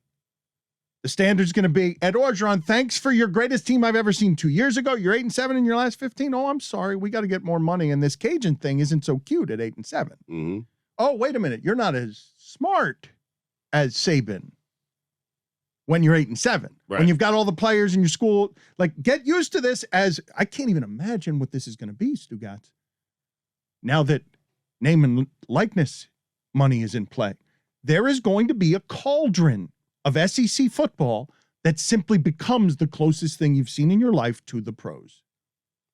S4: The standard's going to be, Ed Orgeron, thanks for your greatest team I've ever seen 2 years ago. You're 8-7 in your last 15. Oh, I'm sorry. We got to get more money. And this Cajun thing isn't so cute at 8-7.
S3: Mm-hmm.
S4: Oh, wait a minute. You're not as smart as Saban when you're 8-7.
S3: Right.
S4: When you've got all the players in your school. Like, get used to this as I can't even imagine what this is going to be, Stugotz. Now that name and likeness money is in play, there is going to be a cauldron of SEC football that simply becomes the closest thing you've seen in your life to the pros.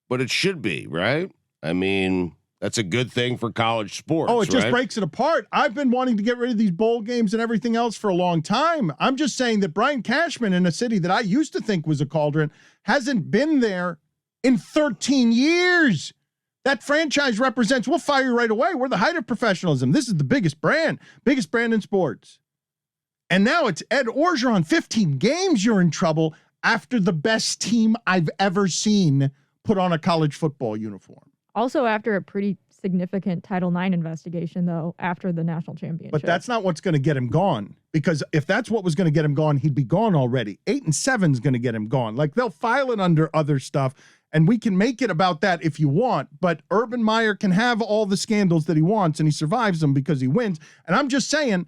S3: But it should be, right? I mean, that's a good thing for college sports.
S4: Oh, it just
S3: right?
S4: breaks it apart. I've been wanting to get rid of these bowl games and everything else for a long time. I'm just saying that Brian Cashman, in a city that I used to think was a cauldron, hasn't been there in 13 years. That franchise represents, we'll fire you right away. We're the height of professionalism. This is the biggest brand in sports. And now it's Ed Orgeron, 15 games, you're in trouble after the best team I've ever seen put on a college football uniform.
S5: Also after a pretty significant Title IX investigation, though, after the national championship.
S4: But that's not what's going to get him gone, because if that's what was going to get him gone, he'd be gone already. 8-7 is going to get him gone. Like, they'll file it under other stuff, and we can make it about that if you want, but Urban Meyer can have all the scandals that he wants, and he survives them because he wins. And I'm just saying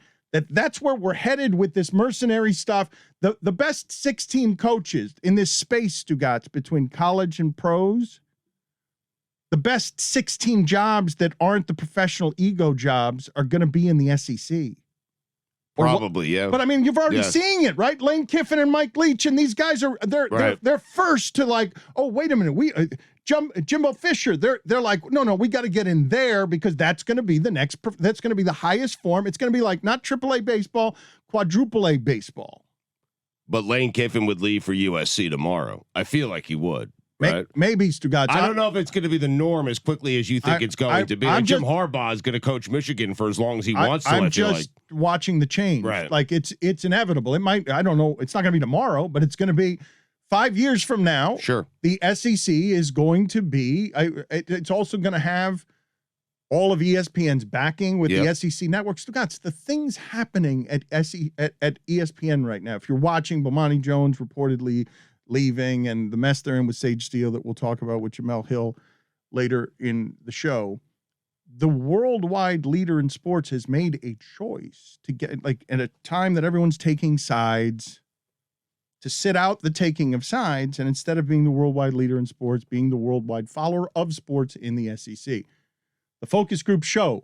S4: that's where we're headed with this mercenary stuff. The best 16 coaches in this space, Stugotz, between college and pros, the best 16 jobs that aren't the professional ego jobs are going to be in the SEC.
S3: Probably, yeah.
S4: But I mean, you've already seen it, right? Lane Kiffin and Mike Leach, and these guys are they're first to like, oh, wait a minute, Jimbo Fisher, they're like, no, we got to get in there because that's going to be the next. That's going to be the highest form. It's going to be like not AAA baseball, quadruple A baseball.
S3: But Lane Kiffin would leave for USC tomorrow. I feel like he would. Right?
S4: Maybe, Stugotz.
S3: I don't know if it's going to be the norm as quickly as you think it's going to be. Like Jim Harbaugh is going to coach Michigan for as long as he wants to.
S4: I'm just watching the change.
S3: Right.
S4: Like it's inevitable. It might. I don't know. It's not going to be tomorrow, but it's going to be 5 years from now.
S3: Sure.
S4: The SEC is going to be. It's also going to have all of ESPN's backing with the SEC network. Stugotz, the things happening at ESPN right now. If you're watching, Bomani Jones reportedly leaving, and the mess they're in with Sage Steele that we'll talk about with Jamel Hill later in the show. The worldwide leader in sports has made a choice to get, like, at a time that everyone's taking sides, to sit out the taking of sides, and instead of being the worldwide leader in sports, being the worldwide follower of sports in the SEC. The focus group show,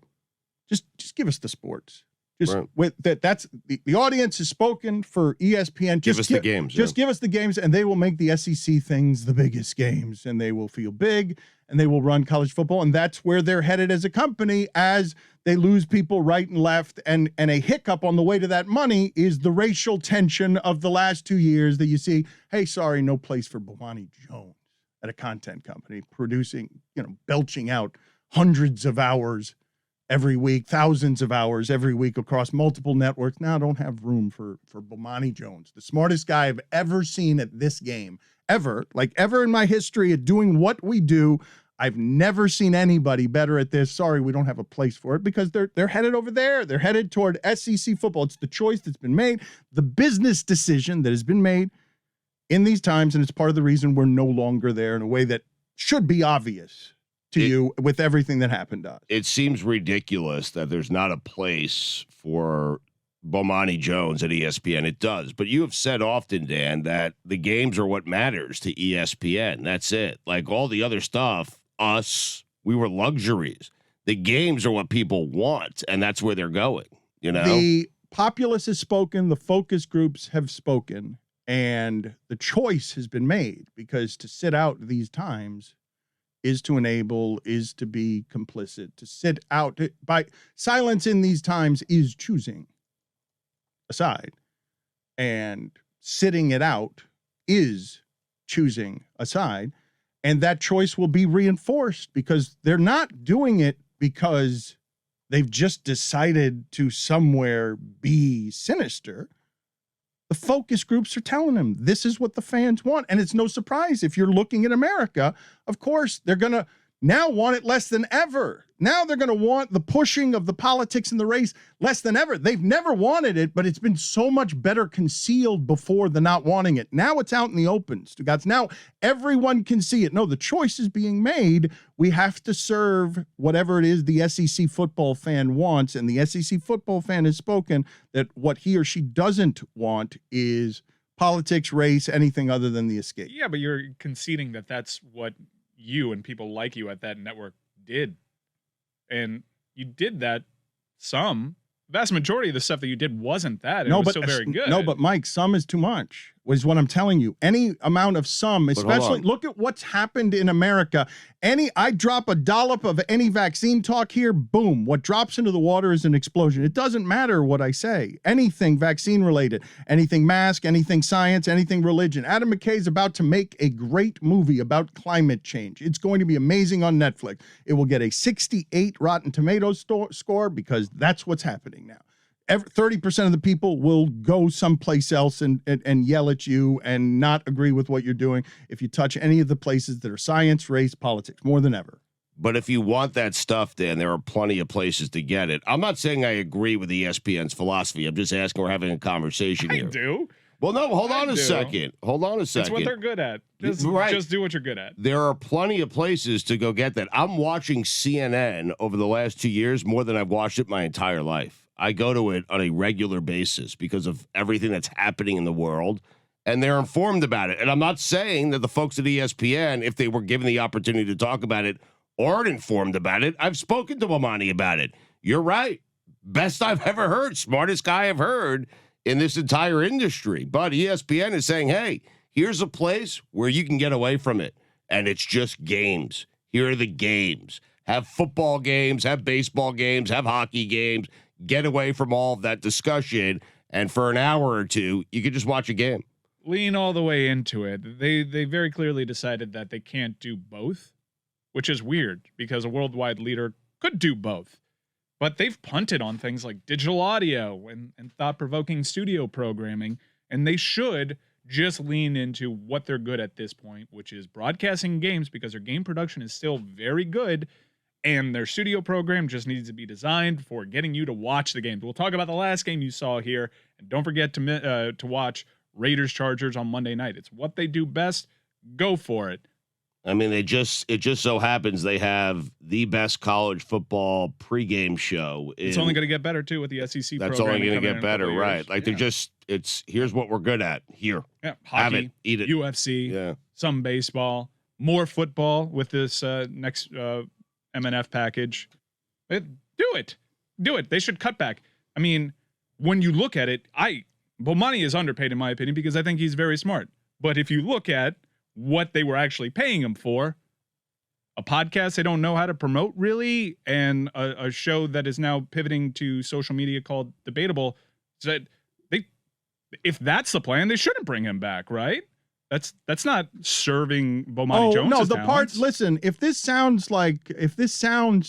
S4: just give us the sports. Just with that's the audience has spoken for ESPN.
S3: Give us the games.
S4: Just give us the games, and they will make the SEC things the biggest games, and they will feel big, and they will run college football, and that's where they're headed as a company as they lose people right and left, and a hiccup on the way to that money is the racial tension of the last 2 years that you see. Hey, sorry, no place for Bomani Jones at a content company producing, belching out hundreds of hours every week, thousands of hours every week across multiple networks. Now I don't have room for Bomani Jones, the smartest guy I've ever seen at this game, ever in my history at doing what we do. I've never seen anybody better at this. Sorry, we don't have a place for it because they're headed over there. They're headed toward SEC football. It's the choice that's been made, the business decision that has been made in these times, and it's part of the reason we're no longer there in a way that should be obvious to you with everything that happened to us.
S3: It seems ridiculous that there's not a place for Bomani Jones at ESPN. It does. But you have said often, Dan, that the games are what matters to ESPN. That's it. Like all the other stuff, we were luxuries. The games are what people want, and that's where they're going,
S4: The populace has spoken, the focus groups have spoken, And the choice has been made, because to sit out these times is to enable, is to be complicit. To sit out by silence in these times is choosing a side, and sitting it out is choosing a side. And that choice will be reinforced, because they're not doing it because they've just decided to somewhere be sinister. The focus groups are telling them this is what the fans want. And it's no surprise, if you're looking at America, of course, they're going to now want it less than ever. Now they're going to want the pushing of the politics in the race less than ever. They've never wanted it, but it's been so much better concealed before the not wanting it. Now it's out in the open, Stugotz. Now everyone can see it. No, the choice is being made. We have to serve whatever it is the SEC football fan wants, and the SEC football fan has spoken that what he or she doesn't want is politics, race, anything other than the escape.
S1: Yeah, but you're conceding that that's what you and people like you at that network did. And you did that some. Vast majority of the stuff that you did wasn't that. It was still very good.
S4: No, but Mike, some is too much, is what I'm telling you. Any amount of some, especially look at what's happened in America. I drop a dollop of any vaccine talk here, boom. What drops into the water is an explosion. It doesn't matter what I say. Anything vaccine related, anything mask, anything science, anything religion. Adam McKay's about to make a great movie about climate change. It's going to be amazing on Netflix. It will get a 68 Rotten Tomatoes score, because that's what's happening now. 30% of the people will go someplace else and yell at you and not agree with what you're doing if you touch any of the places that are science, race, politics, more than ever.
S3: But if you want that stuff, Dan, there are plenty of places to get it. I'm not saying I agree with ESPN's philosophy. I'm just asking, we're having a conversation here.
S1: I do.
S3: Well, no, hold on a second.
S1: That's what they're good at. Just do what you're good at.
S3: There are plenty of places to go get that. I'm watching CNN over the last 2 years more than I've watched it my entire life. I go to it on a regular basis because of everything that's happening in the world, and they're informed about it. And I'm not saying that the folks at ESPN, if they were given the opportunity to talk about it, aren't informed about it. I've spoken to Bomani about it. You're right. Best I've ever heard. Smartest guy I've heard in this entire industry. But ESPN is saying, hey, here's a place where you can get away from it, and it's just games. Here are the games. Have football games, have baseball games, have hockey games. Get away from all of that discussion, and for an hour or two, you could just watch a game.
S1: Lean all the way into it. They very clearly decided that they can't do both, which is weird because a worldwide leader could do both. But they've punted on things like digital audio and thought-provoking studio programming, and they should just lean into what they're good at this point, which is broadcasting games, because their game production is still very good. And their studio program just needs to be designed for getting you to watch the games. We'll talk about the last game you saw here. And don't forget to watch Raiders-Chargers on Monday night. It's what they do best. Go for it.
S3: I mean, it just so happens they have the best college football pregame show.
S1: It's only going to get better, too, with the SEC program.
S3: That's only going to get better, right. Like, they're just, here's what we're good at. Here.
S1: Yeah, hockey,
S3: have it, eat it.
S1: UFC, some baseball, more football with this next MNF package. Do it. They should cut back. I mean, when you look at it, Bomani is underpaid in my opinion because I think he's very smart. But if you look at what they were actually paying him for, a podcast they don't know how to promote really, and a show that is now pivoting to social media called Debatable, said if that's the plan, they shouldn't bring him back, right? That's not serving Bomani Jones.
S4: No, the part. Listen, if this sounds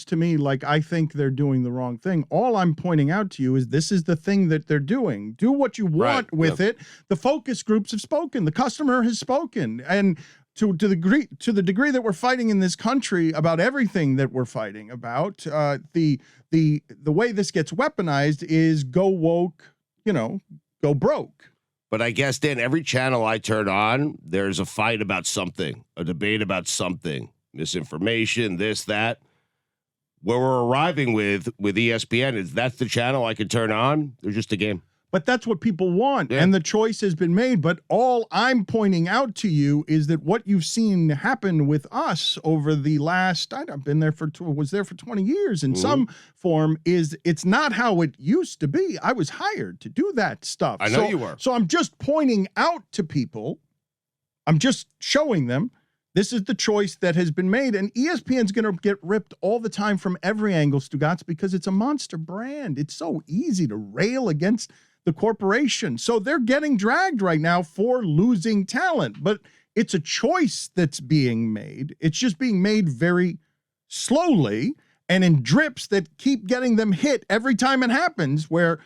S4: to me like I think they're doing the wrong thing, all I'm pointing out to you is this is the thing that they're doing. Do what you want with it. The focus groups have spoken. The customer has spoken, and to the degree that we're fighting in this country about everything that we're fighting about, the way this gets weaponized is go woke, go broke.
S3: But I guess, Dan, every channel I turn on, there's a fight about something, a debate about something, misinformation, this, that. Where we're arriving with ESPN is that's the channel I can turn on. They're just a game.
S4: But that's what people want,
S3: Yeah.
S4: and the choice has been made. But all I'm pointing out to you is that what you've seen happen with us over the last, I've been there was there for 20 years in some form, is it's not how it used to be. I was hired to do that stuff.
S3: I know you were.
S4: So I'm just pointing out to people, I'm just showing them, this is the choice that has been made. And ESPN's going to get ripped all the time from every angle, Stugotz, because it's a monster brand. It's so easy to rail against the corporation. So they're getting dragged right now for losing talent, but it's a choice that's being made. It's just being made very slowly and in drips that keep getting them hit every time it happens, where,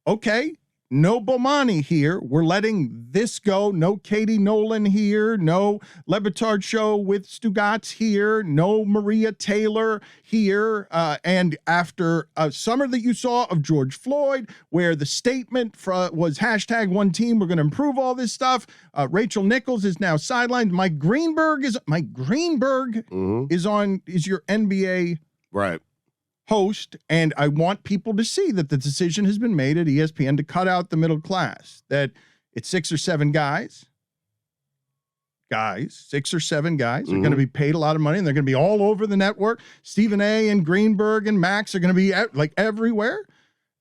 S4: okay, no Bomani here. We're letting this go. No Katie Nolan here. No Le Batard show with Stugotz here. No Maria Taylor here. And after a summer that you saw of George Floyd, where the statement was #one team, we're going to improve all this stuff. Rachel Nichols is now sidelined. Mike Greenberg is your NBA
S3: Right.
S4: host, and I want people to see that the decision has been made at ESPN to cut out the middle class, that it's 6 or 7 guys, 6 or 7 guys are going to be paid a lot of money, and they're going to be all over the network. Stephen A. and Greenberg and Max are going to be like everywhere,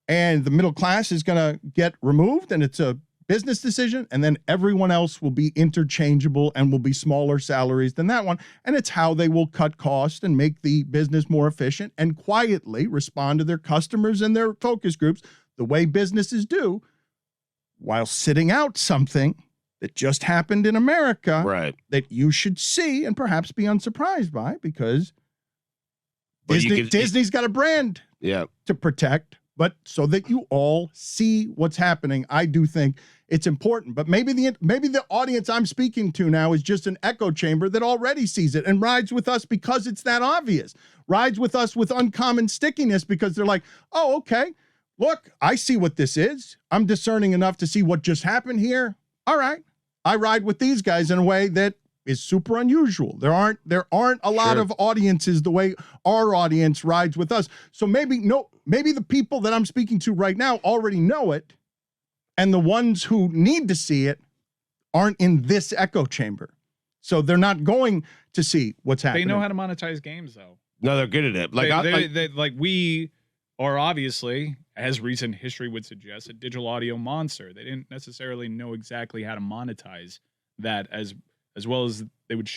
S4: and the middle class is going to get removed, and it's a business decision, and then everyone else will be interchangeable and will be smaller salaries than that one. And it's how they will cut costs and make the business more efficient and quietly respond to their customers and their focus groups the way businesses do, while sitting out something that just happened in America
S3: Right.
S4: that you should see and perhaps be unsurprised by, because
S3: But you
S4: Disney's got a brand
S3: Yeah.
S4: to protect, but so that you all see what's happening, I do think it's important. But maybe the audience I'm speaking to now is just an echo chamber that already sees it and rides with us because it's that obvious. Rides with us with uncommon stickiness because they're like, oh, okay, look, I see what this is. I'm discerning enough to see what just happened here. All right, I ride with these guys in a way that is super unusual. There aren't a lot of audiences the way our audience rides with us. So maybe the people that I'm speaking to right now already know it, and the ones who need to see it aren't in this echo chamber. So they're not going to see what's happening.
S1: They know how to monetize games, though.
S3: No, they're good at it.
S1: We are obviously, as recent history would suggest, a digital audio monster. They didn't necessarily know exactly how to monetize that as well as they would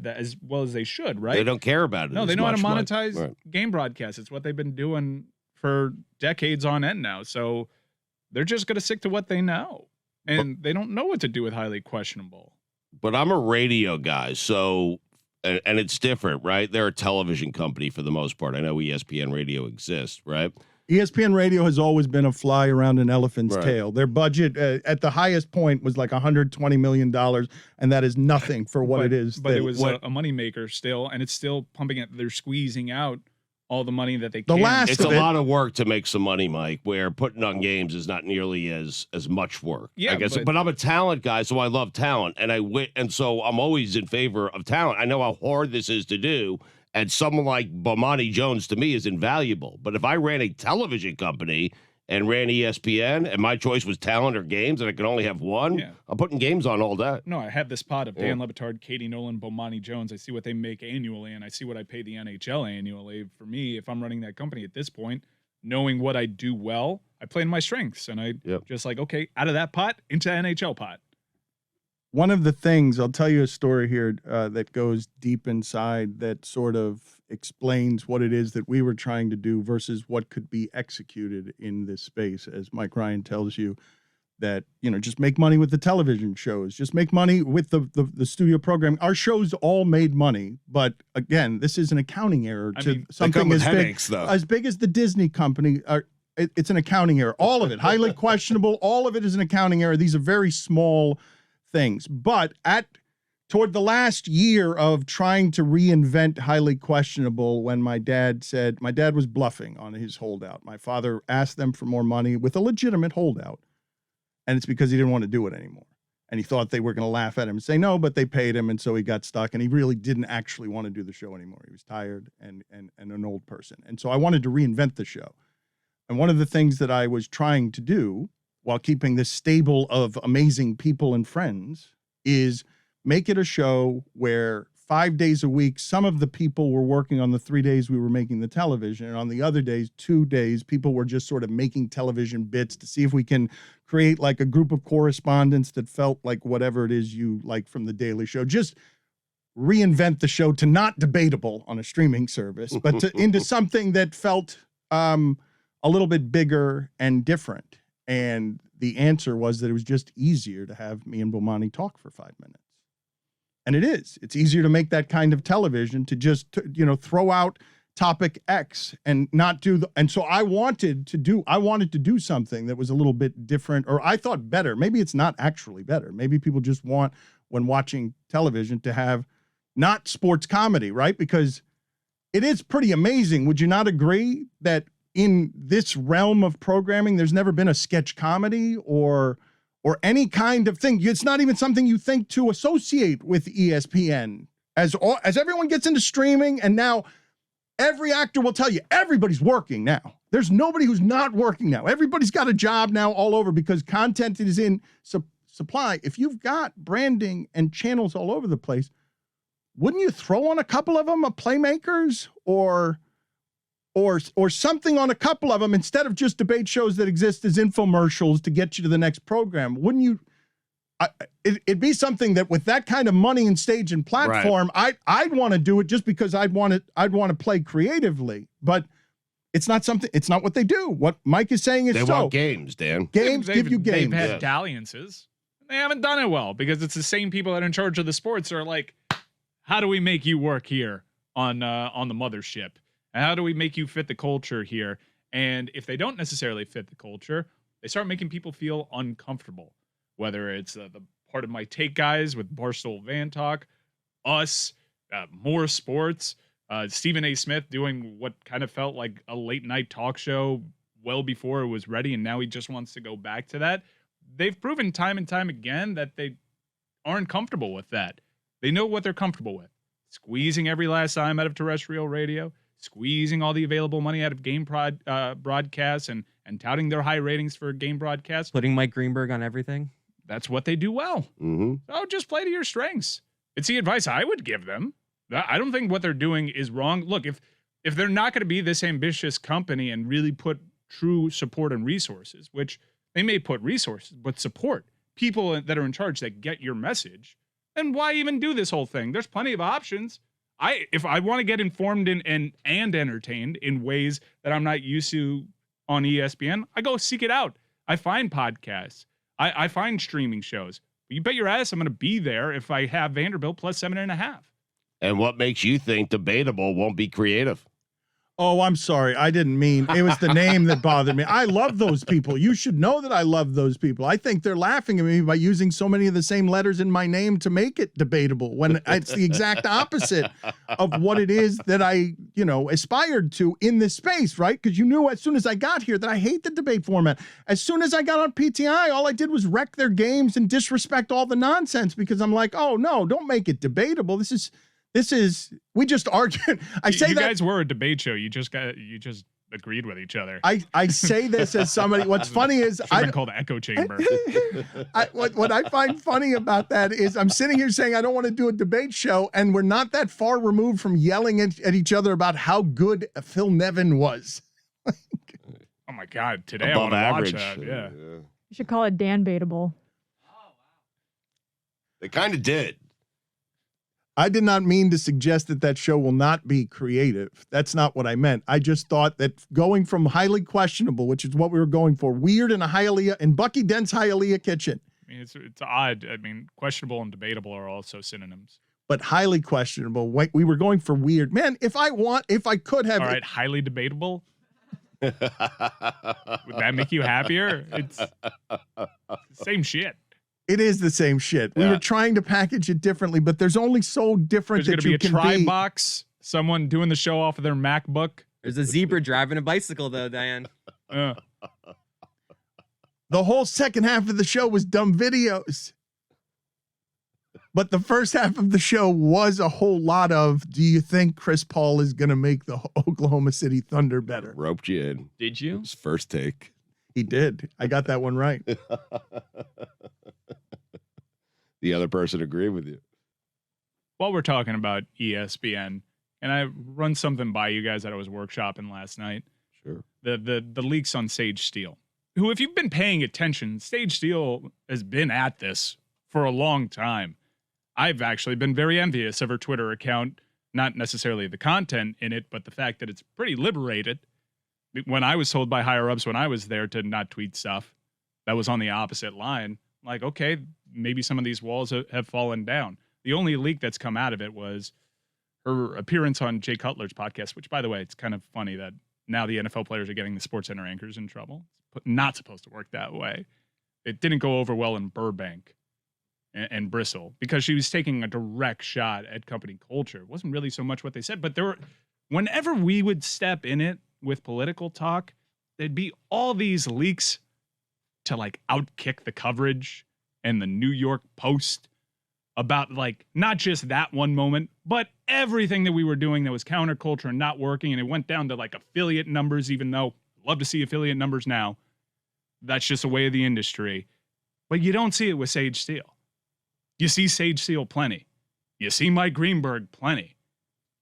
S1: as well as they should, right?
S3: They don't care about it.
S1: No,
S3: as
S1: they know how to
S3: much,
S1: monetize
S3: Right.
S1: game broadcasts. It's what they've been doing for decades on end now. So they're just going to stick to what they know, and they don't know what to do with highly questionable.
S3: But I'm a radio guy, so and it's different, right? They're a television company for the most part. I know ESPN Radio exists, right?
S4: ESPN Radio has always been a fly around an elephant's
S3: Right.
S4: tail. Their budget at the highest point was like $120 million, and that is nothing for what it is.
S1: But it was a moneymaker still, and it's still pumping it. They're squeezing out all the money that they can.
S3: It's a lot of work to make some money, Mike, where putting on games is not nearly as much work.
S1: Yeah,
S3: I guess. But I'm a talent guy, so I love talent, and so I'm always in favor of talent. I know how hard this is to do, and someone like Bomani Jones to me is invaluable. But if I ran a television company and ran ESPN, and my choice was talent or games, and I could only have one, I'm putting games on all day.
S1: No, I have this pot of Dan Le Batard, Katie Nolan, Bomani Jones. I see what they make annually, and I see what I pay the NHL annually. For me, if I'm running that company at this point, knowing what I do well, I play in my strengths, and I just like, okay, out of that pot into NHL pot.
S4: One of the things, I'll tell you a story here that goes deep inside that sort of explains what it is that we were trying to do versus what could be executed in this space. As Mike Ryan tells you, that, just make money with the television shows, just make money with the studio program. Our shows all made money, but again, this is an accounting error to something as big as the Disney company. It's an accounting error. All of it, highly questionable. All of it is an accounting error. These are very small things, but toward the last year of trying to reinvent highly questionable, when my dad was bluffing on his holdout. My father asked them for more money with a legitimate holdout, and it's because he didn't want to do it anymore, and he thought they were going to laugh at him and say no, but they paid him, and so he got stuck, and he really didn't actually want to do the show anymore. He was tired and an old person, and so I wanted to reinvent the show. And one of the things that I was trying to do while keeping this stable of amazing people and friends, is make it a show where 5 days a week, some of the people were working on the 3 days we were making the television, and on the other days, 2 days, people were just sort of making television bits to see if we can create like a group of correspondents that felt like whatever it is you like from the Daily Show. Just reinvent the show to not debatable on a streaming service, but into something that felt a little bit bigger and different. And the answer was that it was just easier to have me and Bomani talk for 5 minutes. And it is. It's easier to make that kind of television, to just, throw out topic X and not do and so I wanted to do something that was a little bit different, or I thought better. Maybe it's not actually better. Maybe people just want, when watching television, to have not sports comedy, right? Because it is pretty amazing. Would you not agree that in this realm of programming, there's never been a sketch comedy or any kind of thing? It's not even something you think to associate with ESPN. As everyone gets into streaming, and now every actor will tell you everybody's working now. There's nobody who's not working now. Everybody's got a job now all over because content is in supply. If you've got branding and channels all over the place, wouldn't you throw on a couple of them, playmakers or something on a couple of them, instead of just debate shows that exist as infomercials to get you to the next program? Wouldn't you? It'd be something that, with that kind of money and stage and platform, right, I'd want to do it just because I'd want to play creatively. But it's not something. It's not what they do. What Mike is saying is
S3: they want games, Dan.
S4: Games give you games.
S1: They've had dalliances. They haven't done it well because it's the same people that are in charge of the sports are like, how do we make you work here on the mothership? And how do we make you fit the culture here? And if they don't necessarily fit the culture, they start making people feel uncomfortable. Whether it's the Part of My Take guys with Barstool Van Talk, us, more sports, Stephen A. Smith doing what kind of felt like a late night talk show well before it was ready, and now he just wants to go back to that. They've proven time and time again that they aren't comfortable with that. They know what they're comfortable with. Squeezing every last dime out of terrestrial radio, squeezing all the available money out of game broadcasts, and touting their high ratings for game broadcasts.
S6: Putting Mike Greenberg on everything.
S1: That's what they do well.
S3: Mm-hmm.
S1: So just play to your strengths. It's the advice I would give them. I don't think what they're doing is wrong. Look, if they're not going to be this ambitious company and really put true support and resources, which they may put resources, but support people that are in charge that get your message, then why even do this whole thing? There's plenty of options. If I want to get informed and entertained in ways that I'm not used to on ESPN, I go seek it out. I find podcasts. I find streaming shows. You bet your ass I'm going to be there if I have Vanderbilt plus 7.5.
S3: And what makes you think debatable won't be creative?
S4: Oh, I'm sorry. I didn't mean, it was the name that bothered me. I love those people. You should know that I love those people. I think they're laughing at me by using so many of the same letters in my name to make it debatable, when it's the exact opposite of what it is that I, aspired to in this space, right? Because you knew as soon as I got here that I hate the debate format. As soon as I got on PTI, all I did was wreck their games and disrespect all the nonsense, because I'm like, oh no, don't make it debatable. This is we just argued. You
S1: guys were a debate show. You just agreed with each other.
S4: I say this as somebody. What's funny is
S1: I've been called an echo chamber.
S4: What I find funny about that is I'm sitting here saying I don't want to do a debate show, and we're not that far removed from yelling at each other about how good Phil Nevin was.
S1: Oh my God! Today
S3: Above
S1: I want to
S3: average.
S1: watch that. Yeah.
S5: You should call it Dan Baitable.
S3: They kind of did.
S4: I did not mean to suggest that show will not be creative. That's not what I meant. I just thought that going from highly questionable, which is what we were going for, weird in a Hialeah, in Bucky Dent's Hialeah kitchen.
S1: I mean, it's odd. I mean, questionable and debatable are also synonyms.
S4: But highly questionable. We were going for weird. Man, if I could have.
S1: All right, highly debatable. Would that make you happier? It's the same shit.
S4: It is the same shit. We were trying to package it differently, but there's only so different
S1: that you can be. There's going to be a
S4: be.
S1: box, someone doing the show off of their MacBook.
S6: There's a zebra driving a bicycle, though, Diane.
S4: The whole second half of the show was dumb videos. But the first half of the show was a whole lot of, do you think Chris Paul is going to make the Oklahoma City Thunder better?
S3: Roped you in.
S2: Did you?
S3: It was first take.
S4: He did. I got that one right.
S3: The other person agreed with you.
S1: While we're talking about ESPN, and I run something by you guys that I was workshopping last night.
S3: Sure.
S1: The leaks on Sage Steele, who, if you've been paying attention, Sage Steele has been at this for a long time. I've actually been very envious of her Twitter account, not necessarily the content in it, but the fact that it's pretty liberated. When I was told by higher-ups when I was there to not tweet stuff that was on the opposite line, like, okay, maybe some of these walls have fallen down. The only leak that's come out of it was her appearance on Jay Cutler's podcast, which, by the way, it's kind of funny that now the NFL players are getting the SportsCenter anchors in trouble. It's not supposed to work that way. It didn't go over well in Burbank and Bristol because she was taking a direct shot at company culture. It wasn't really so much what they said, but whenever we would step in it with political talk, there'd be all these leaks to like outkick the coverage and the New York Post about like not just that one moment, but everything that we were doing that was counterculture and not working. And it went down to like affiliate numbers, even though I'd love to see affiliate numbers now. That's just a way of the industry. But you don't see it with Sage Steele. You see Sage Steele plenty. You see Mike Greenberg plenty.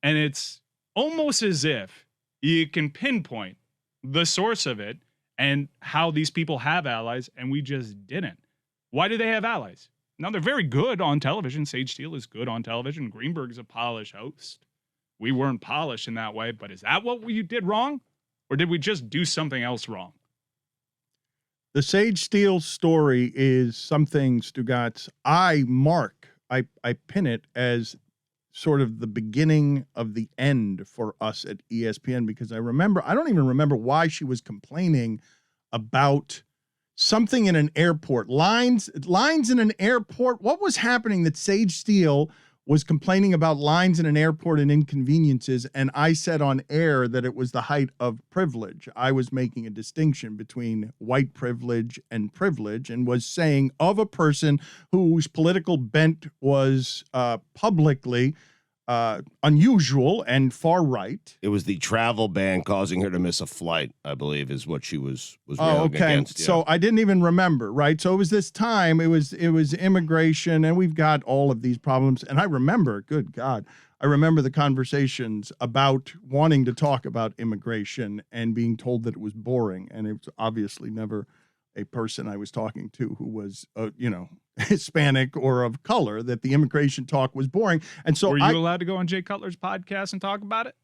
S1: And it's almost as if you can pinpoint the source of it and how these people have allies, and we just didn't. Why do they have allies? Now, they're very good on television. Sage Steele is good on television. Greenberg's a polished host. We weren't polished in that way, but is that what we did wrong? Or did we just do something else wrong?
S4: The Sage Steele story is something, Stugotz, I pin it as sort of the beginning of the end for us at ESPN, because I don't even remember why she was complaining about something in an airport. Lines in an airport. What was happening that Sage Steele was complaining about lines in an airport and inconveniences, and I said on air that it was the height of privilege. I was making a distinction between white privilege and was saying of a person whose political bent was publicly unusual and far right.
S3: It was the travel ban causing her to miss a flight, I believe, is what she was railing against. Yeah.
S4: So I didn't even remember, right? So it was this time, it was immigration, and we've got all of these problems. And I remember, good God, I remember the conversations about wanting to talk about immigration and being told that it was boring. And it was obviously never a person I was talking to who was, Hispanic or of color, that the immigration talk was boring. And so
S1: were you allowed to go on Jay Cutler's podcast and talk about it?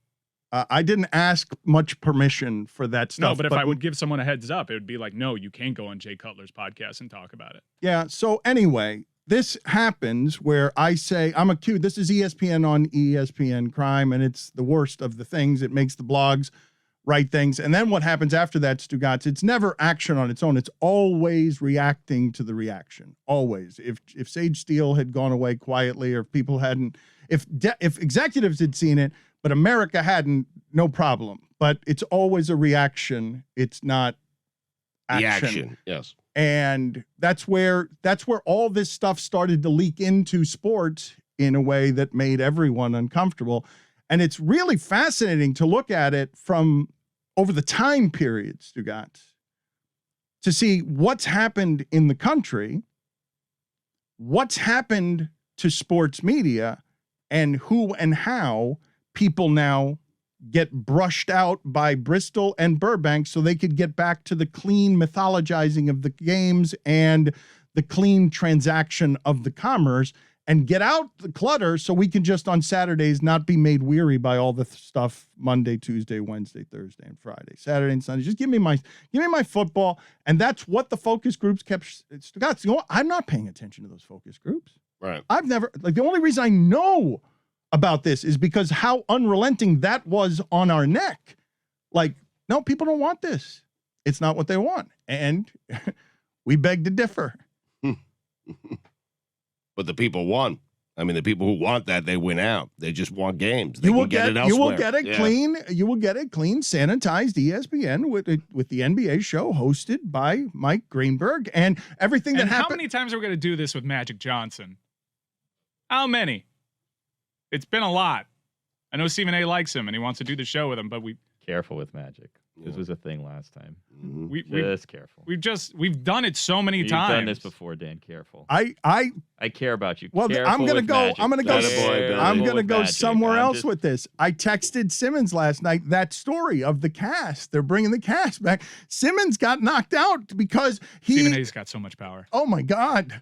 S4: I didn't ask much permission for that stuff.
S1: No, but if I would give someone a heads up, it would be like, no, you can't go on Jay Cutler's podcast and talk about it.
S4: Yeah. So anyway, this happens where I say, I'm accused. This is ESPN on ESPN crime, and it's the worst of the things. It makes the blogs write things. And then what happens after that, Stugotz, it's never action on its own. It's always reacting to the reaction. Always. If Sage Steele had gone away quietly, or if people hadn't, if executives had seen it, but America hadn't, no problem. But it's always a reaction. It's not action.
S3: The action, yes.
S4: And that's where all this stuff started to leak into sports in a way that made everyone uncomfortable. And it's really fascinating to look at it from over the time period, Stugotz, to see what's happened in the country, what's happened to sports media, and who and how people now get brushed out by Bristol and Burbank so they could get back to the clean mythologizing of the games and the clean transaction of the commerce, and get out the clutter so we can just on Saturdays not be made weary by all the stuff Monday, Tuesday, Wednesday, Thursday, and Friday, Saturday and Sunday. Just give me my football. And that's what the focus groups kept. Stugotz, you know what? I'm not paying attention to those focus groups.
S3: Right.
S4: I've never, the only reason I know about this is because how unrelenting that was on our neck. Like, no, people don't want this. It's not what they want. And we beg to differ.
S3: But the people won. I mean, the people who want that, they win out. They just want games. They
S4: you will
S3: can get it elsewhere.
S4: You will get it clean. You will get it clean, sanitized ESPN with the NBA show hosted by Mike Greenberg and everything that happened.
S1: How many times are we going to do this with Magic Johnson? How many? It's been a lot. I know Stephen A. likes him and he wants to do the show with him, but we
S2: Careful with Magic. This was a thing last time.
S3: Mhm.
S2: Just careful.
S1: We've done it so many
S2: You've
S1: times.
S2: done this before, Dan. Careful.
S4: I
S2: care about you.
S4: well,
S2: Careful
S4: I'm gonna
S2: with
S4: go.
S2: Magic.
S4: I'm gonna go.
S3: Attaboy, Billy.
S4: I'm
S2: Careful
S4: gonna
S2: with
S4: go
S2: Magic.
S4: somewhere
S2: I'm
S4: else
S2: just-
S4: with this. I texted Simmons last night that story of the cast. They're bringing the cast back. Simmons got knocked out because
S1: Stephen
S4: he.
S1: A's got so much power.
S4: Oh my God.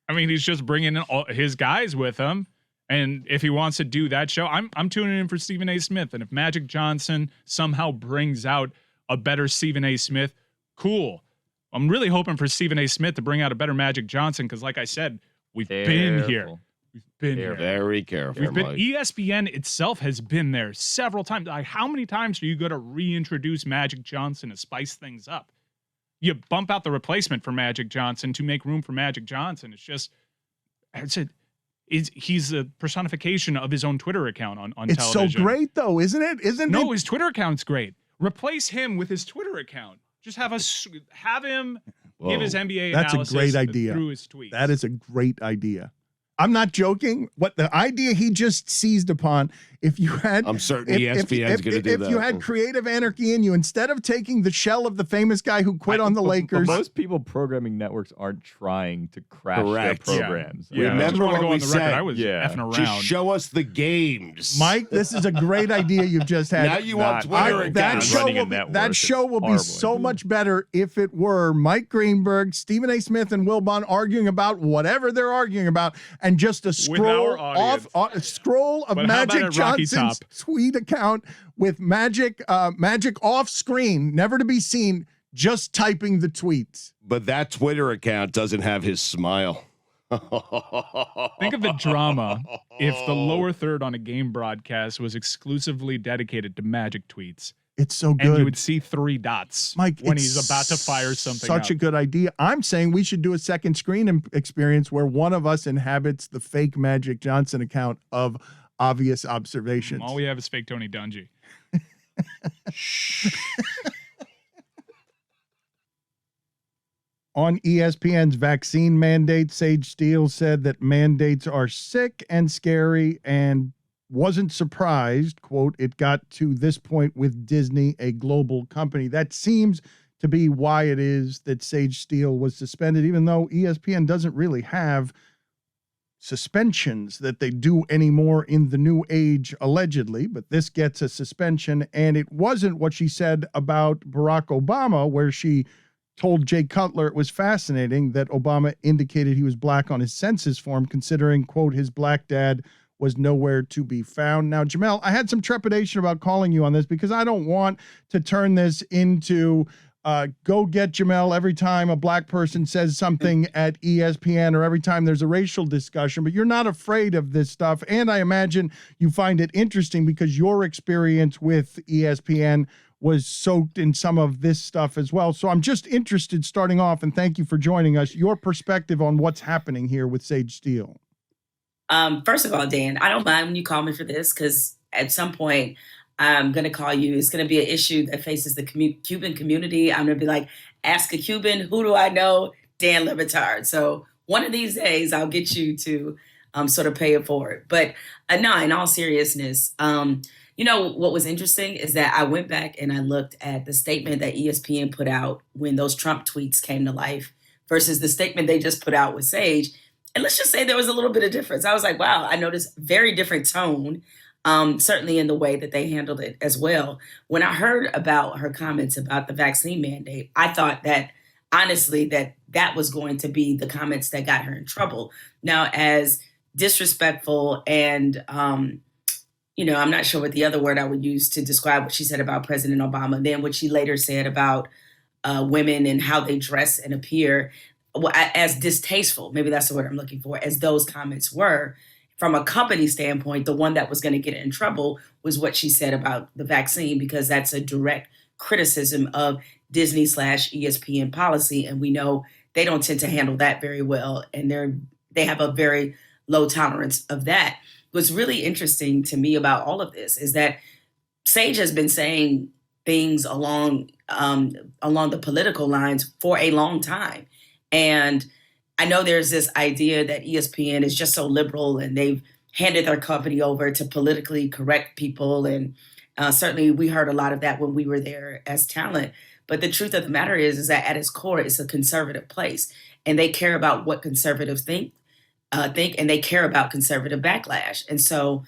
S1: I mean, he's just bringing in all his guys with him. And if he wants to do that show, I'm tuning in for Stephen A. Smith. And if Magic Johnson somehow brings out a better Stephen A. Smith, cool. I'm really hoping for Stephen A. Smith to bring out a better Magic Johnson because, like I said, we've been here.
S2: Careful.
S1: We've been here.
S3: Very careful.
S1: We've been.
S3: Mike.
S1: ESPN itself has been there several times. Like, how many times are you going to reintroduce Magic Johnson to spice things up? You bump out the replacement for Magic Johnson to make room for Magic Johnson. He's a personification of his own Twitter account on
S4: It's
S1: television.
S4: so great though, isn't it?
S1: No, his Twitter account's great. Replace him with his Twitter account. Just have him give his NBA
S4: That's a
S1: analysis
S4: great idea.
S1: through his tweets.
S4: That is a great idea. I'm not joking. What the idea he just seized upon, if you had
S3: I'm certain ESPN's going to do that.
S4: If you had creative anarchy in you, instead of taking the shell of the famous guy who quit on the
S2: But
S4: Lakers.
S2: most people programming networks aren't trying to crash
S3: Correct.
S2: their
S3: Yeah.
S2: programs.
S1: Yeah, I
S3: Remember
S1: just wanna
S3: what
S1: go
S3: we
S1: on the record.
S3: said.
S1: I was
S2: Yeah.
S1: effing around.
S3: Just show us the games.
S4: Mike, this is a great idea you've just had.
S3: Now you want
S2: Not
S3: Twitter
S2: running
S4: that
S3: accounts.
S4: show
S2: running a
S4: will be,
S2: network.
S4: that show will be
S2: It's
S4: so
S2: horrible.
S4: much better if it were Mike Greenberg, Stephen A. Smith, and Wilbon arguing about whatever they're arguing about, and just a scroll
S1: audience.
S4: off a scroll of
S1: But how about
S4: Magic
S1: at Rocky
S4: Johnson's
S1: Top?
S4: tweet account with Magic off screen, never to be seen, just typing the tweets.
S3: But that Twitter account doesn't have his smile.
S1: Think of the drama if the lower third on a game broadcast was exclusively dedicated to Magic tweets.
S4: It's so
S1: And
S4: good.
S1: you would see 3 dots
S4: Mike,
S1: when
S4: it's
S1: he's about to fire something
S4: Such a
S1: up.
S4: good idea. I'm saying we should do a second screen experience where one of us inhabits the fake Magic Johnson account of obvious observations.
S1: All we have is fake Tony Dungy.
S4: On ESPN's vaccine mandate, Sage Steele said that mandates are sick and scary and wasn't surprised, quote, it got to this point with Disney, a global company. That seems to be why it is that Sage Steele was suspended, even though ESPN doesn't really have suspensions that they do anymore in the new age, allegedly. But this gets a suspension, and it wasn't what she said about Barack Obama, where she told Jay Cutler it was fascinating that Obama indicated he was black on his census form, considering, quote, his black dad was nowhere to be found. Now, Jamel, I had some trepidation about calling you on this because I don't want to turn this into go get Jamel every time a black person says something at ESPN or every time there's a racial discussion, but you're not afraid of this stuff. And I imagine you find it interesting because your experience with ESPN was soaked in some of this stuff as well. So I'm just interested, starting off, and thank you for joining us, your perspective on what's happening here with Sage Steele.
S7: First of all, Dan, I don't mind when you call me for this because at some point I'm going to call you. It's going to be an issue that faces the Cuban community. I'm going to be like, ask a Cuban, who do I know? Dan Le Batard. So one of these days I'll get you to sort of pay it forward. But no, in all seriousness, you know, what was interesting is that I went back and I looked at the statement that ESPN put out when those Trump tweets came to life versus the statement they just put out with Sage. And let's just say there was a little bit of difference. I was like, wow, I noticed very different tone, certainly in the way that they handled it as well. When I heard about her comments about the vaccine mandate, I thought that, honestly, that was going to be the comments that got her in trouble. Now, as disrespectful and, you know, I'm not sure what the other word I would use to describe what she said about President Obama, then what she later said about women and how they dress and appear, as distasteful, maybe that's the word I'm looking for, as those comments were, from a company standpoint, the one that was going to get in trouble was what she said about the vaccine, because that's a direct criticism of Disney/ESPN policy. And we know they don't tend to handle that very well. And they have a very low tolerance of that. What's really interesting to me about all of this is that Sage has been saying things along the political lines for a long time. And I know there's this idea that ESPN is just so liberal and they've handed their company over to politically correct people. And Certainly, we heard a lot of that when we were there as talent. But the truth of the matter is that at its core, it's a conservative place, and they care about what conservatives think, and they care about conservative backlash. And so,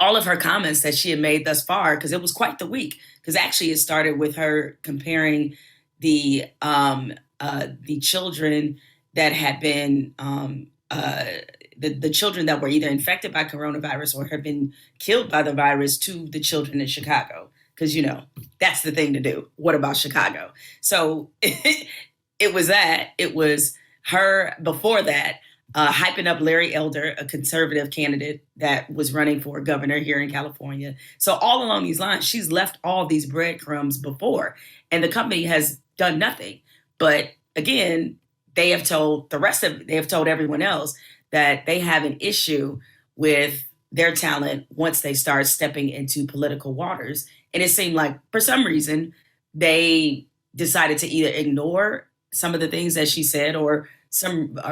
S7: all of her comments that she had made thus far, because it was quite the week, because actually it started with her comparing the children that had been the children that were either infected by coronavirus or had been killed by the virus to the children in Chicago. Because, that's the thing to do. What about Chicago? So it was that. It was her before that hyping up Larry Elder, a conservative candidate that was running for governor here in California. So all along these lines, she's left all these breadcrumbs before, and the company has done nothing. But again, they have told everyone else that they have an issue with their talent once they start stepping into political waters. And it seemed like for some reason they decided to either ignore some of the things that she said or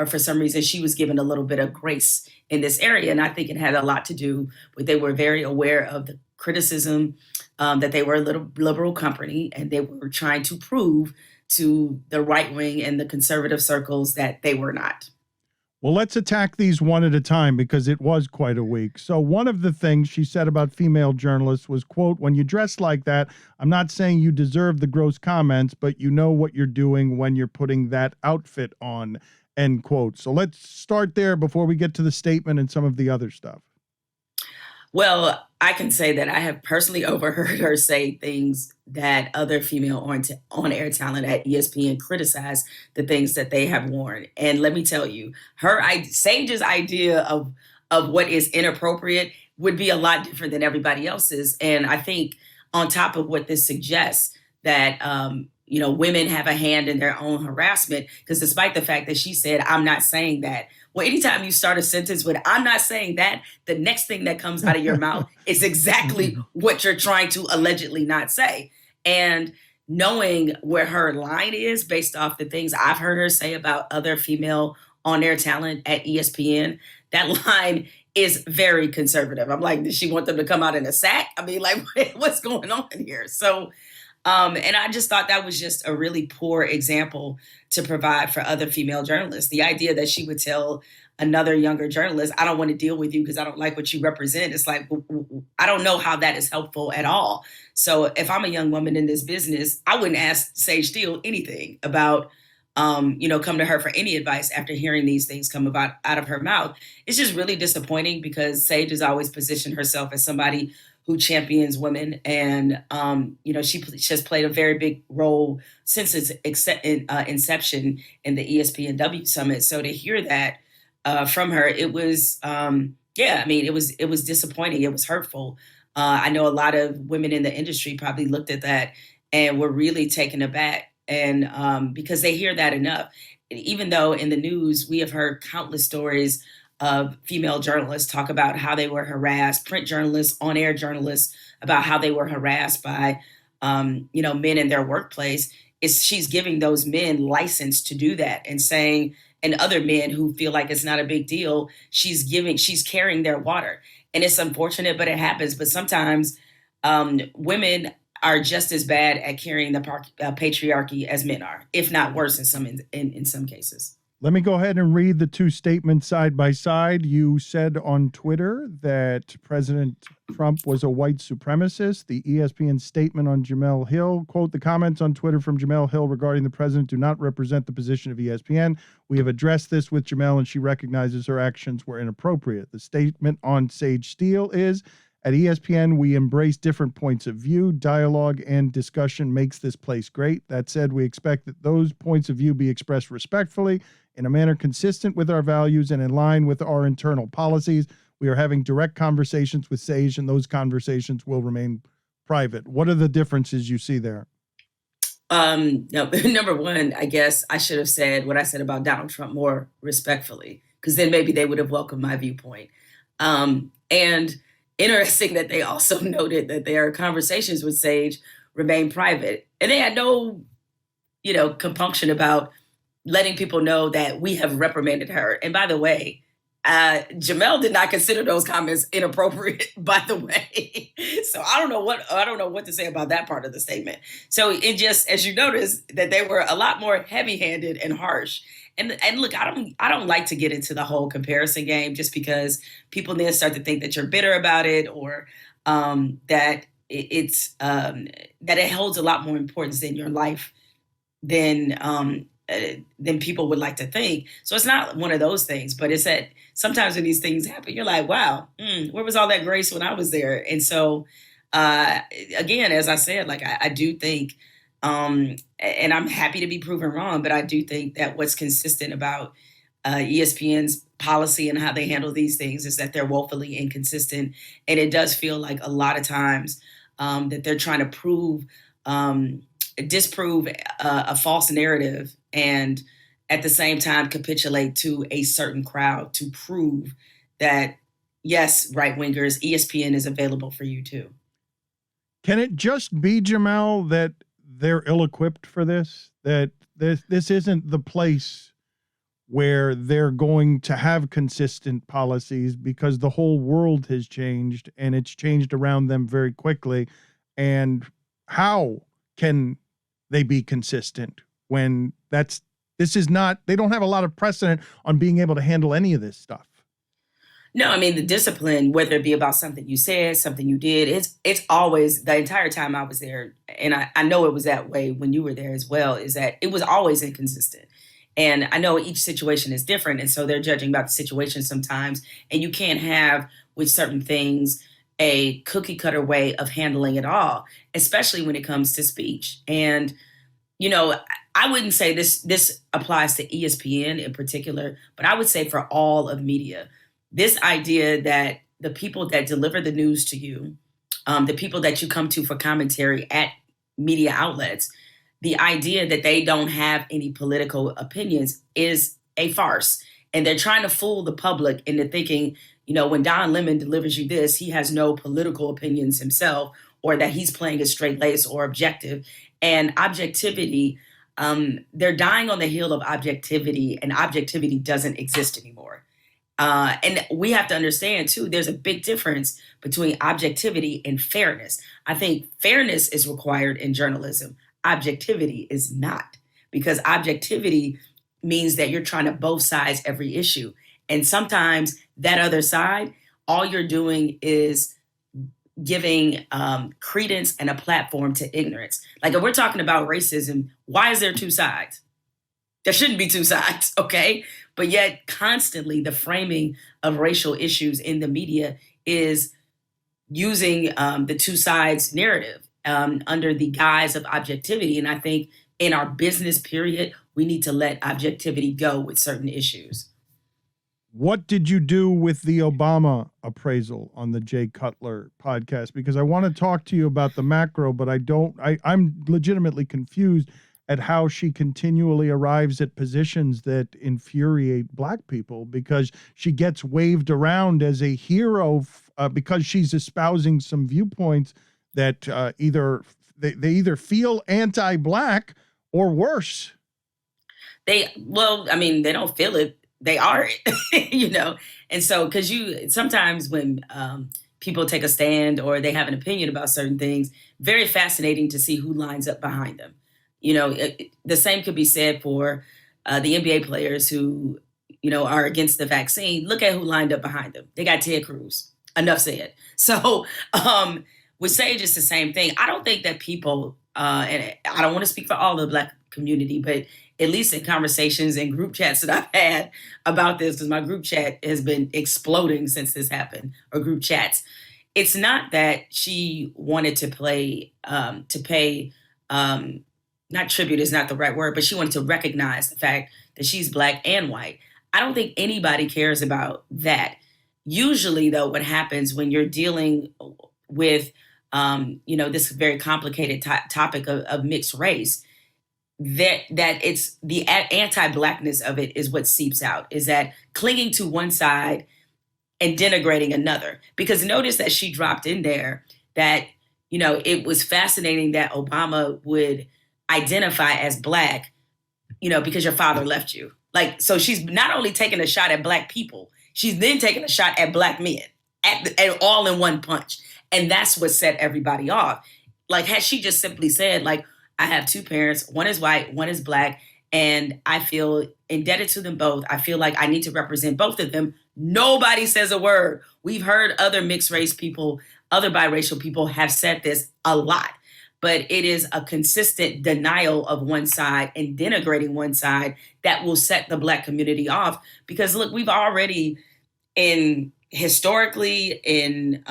S7: for some reason she was given a little bit of grace in this area. And I think it had a lot to do with they were very aware of the criticism that they were a little liberal company, and they were trying to prove to the right wing and the conservative circles that they were not.
S4: Well, let's attack these one at a time because it was quite a week. So one of the things she said about female journalists was, quote, "When you dress like that, I'm not saying you deserve the gross comments, but you know what you're doing when you're putting that outfit on," end quote. So let's start there before we get to the statement and some of the other stuff.
S7: Well, I can say that I have personally overheard her say things that other female on-air talent at ESPN criticize the things that they have worn. And let me tell you, Sage's idea of what is inappropriate would be a lot different than everybody else's. And I think on top of what this suggests, that women have a hand in their own harassment, because despite the fact that she said, "I'm not saying that." Well, anytime you start a sentence with "I'm not saying that," the next thing that comes out of your mouth is exactly what you're trying to allegedly not say. And knowing where her line is based off the things I've heard her say about other female on-air talent at ESPN, that line is very conservative. I'm like, does she want them to come out in a sack? I mean, like, what's going on here? So, and I just thought that was just a really poor example to provide for other female journalists. The idea that she would tell another younger journalist, "I don't want to deal with you because I don't like what you represent." It's like, I don't know how that is helpful at all. So if I'm a young woman in this business, I wouldn't ask Sage Steele anything about, come to her for any advice after hearing these things come out of her mouth. It's just really disappointing because Sage has always positioned herself as somebody who champions women. And, she has played a very big role since its inception in the ESPNW Summit. So to hear that from her, it was, it was disappointing. It was hurtful. I know a lot of women in the industry probably looked at that and were really taken aback. And because they hear that enough, even though in the news, we have heard countless stories of female journalists talk about how they were harassed, print journalists, on-air journalists, about how they were harassed by, men in their workplace. She's giving those men license to do that and saying, and other men who feel like it's not a big deal, she's carrying their water. And it's unfortunate, but it happens. But sometimes women are just as bad at carrying the patriarchy as men are, if not worse in some cases.
S4: Let me go ahead and read the two statements side by side. You said on Twitter that President Trump was a white supremacist. The ESPN statement on Jemele Hill, quote, "The comments on Twitter from Jemele Hill regarding the president do not represent the position of ESPN. We have addressed this with Jemele and she recognizes her actions were inappropriate." The statement on Sage Steele is, "At ESPN, we embrace different points of view. Dialogue and discussion makes this place great. That said, we expect that those points of view be expressed respectfully in a manner consistent with our values and in line with our internal policies. We are having direct conversations with Sage, and those conversations will remain private." What are the differences you see there?
S7: No, number one, I guess I should have said what I said about Donald Trump more respectfully, because then maybe they would have welcomed my viewpoint. And interesting that they also noted that their conversations with Sage remain private. And they had no, compunction about letting people know that we have reprimanded her. And by the way, Jamel did not consider those comments inappropriate, by the way. So I don't know what to say about that part of the statement. So it just, as you notice, that they were a lot more heavy-handed and harsh. And look, I don't like to get into the whole comparison game, just because people then start to think that you're bitter about it, or that it holds a lot more importance in your life than people would like to think. So it's not one of those things, but it's that sometimes when these things happen, you're like, wow, where was all that grace when I was there? And so, again, as I said, like, I do think, and I'm happy to be proven wrong, but I do think that what's consistent about ESPN's policy and how they handle these things is that they're woefully inconsistent. And it does feel like a lot of times that they're trying to disprove a false narrative, and at the same time capitulate to a certain crowd to prove that, yes, right-wingers, ESPN is available for you too.
S4: Can it just be, Jamel, that they're ill-equipped for this? That this isn't the place where they're going to have consistent policies, because the whole world has changed, and it's changed around them very quickly. And how can they be consistent when they don't have a lot of precedent on being able to handle any of this stuff?
S7: No, I mean, the discipline, whether it be about something you said, something you did, it's always, the entire time I was there, and I know it was that way when you were there as well, is that it was always inconsistent. And I know each situation is different, and so they're judging about the situation sometimes, and you can't have, with certain things, a cookie cutter way of handling it all, especially when it comes to speech. And, you know, I wouldn't say this applies to ESPN in particular, but I would say for all of media, this idea that the people that deliver the news to you, the people that you come to for commentary at media outlets, the idea that they don't have any political opinions is a farce. And they're trying to fool the public into thinking, you know, when Don Lemon delivers you this, he has no political opinions himself, or that he's playing it straight lace or objective. And objectivity, they're dying on the hill of objectivity, and objectivity doesn't exist anymore. And we have to understand, too, there's a big difference between objectivity and fairness. I think fairness is required in journalism. Objectivity is not, because objectivity means that you're trying to both sides every issue. And sometimes that other side, all you're doing is giving credence and a platform to ignorance. Like, if we're talking about racism, why is there two sides? There shouldn't be two sides, okay? But yet constantly the framing of racial issues in the media is using the two sides narrative under the guise of objectivity. And I think in our business period, we need to let objectivity go with certain issues.
S4: What did you do with the Obama appraisal on the Jay Cutler podcast? Because I want to talk to you about the macro, but I'm legitimately confused at how she continually arrives at positions that infuriate Black people, because she gets waved around as a hero because she's espousing some viewpoints that they either feel anti-Black or worse.
S7: They don't feel it. They are it, you know? And so, because sometimes when people take a stand or they have an opinion about certain things, very fascinating to see who lines up behind them. You know, the same could be said for the NBA players who, you know, are against the vaccine. Look at who lined up behind them. They got Ted Cruz. Enough said. So with Sage, it's the same thing. I don't think that people, and I don't want to speak for all of the Black community, but at least in conversations and group chats that I've had about this, because my group chat has been exploding since this happened, or group chats. It's not that she wanted to pay, not tribute is not the right word, but she wanted to recognize the fact that she's Black and white. I don't think anybody cares about that. Usually, though, what happens when you're dealing with, this very complicated topic of mixed race, that it's the anti-Blackness of it is what seeps out, is that clinging to one side and denigrating another. Because notice that she dropped in there that, you know, it was fascinating that Obama would identify as Black, you know, because your father left you. Like, so she's not only taking a shot at Black people, She's then taking a shot at black men at all in one punch. And that's what set everybody off. Like, had she just simply said, like, I have two parents, one is white, one is black, and I feel indebted to them both. I feel like I need to represent both of them. Nobody says a word. We've heard other mixed race people, other biracial people have said this a lot, but it is a consistent denial of one side and denigrating one side that will set the black community off. Because look, we've already historically even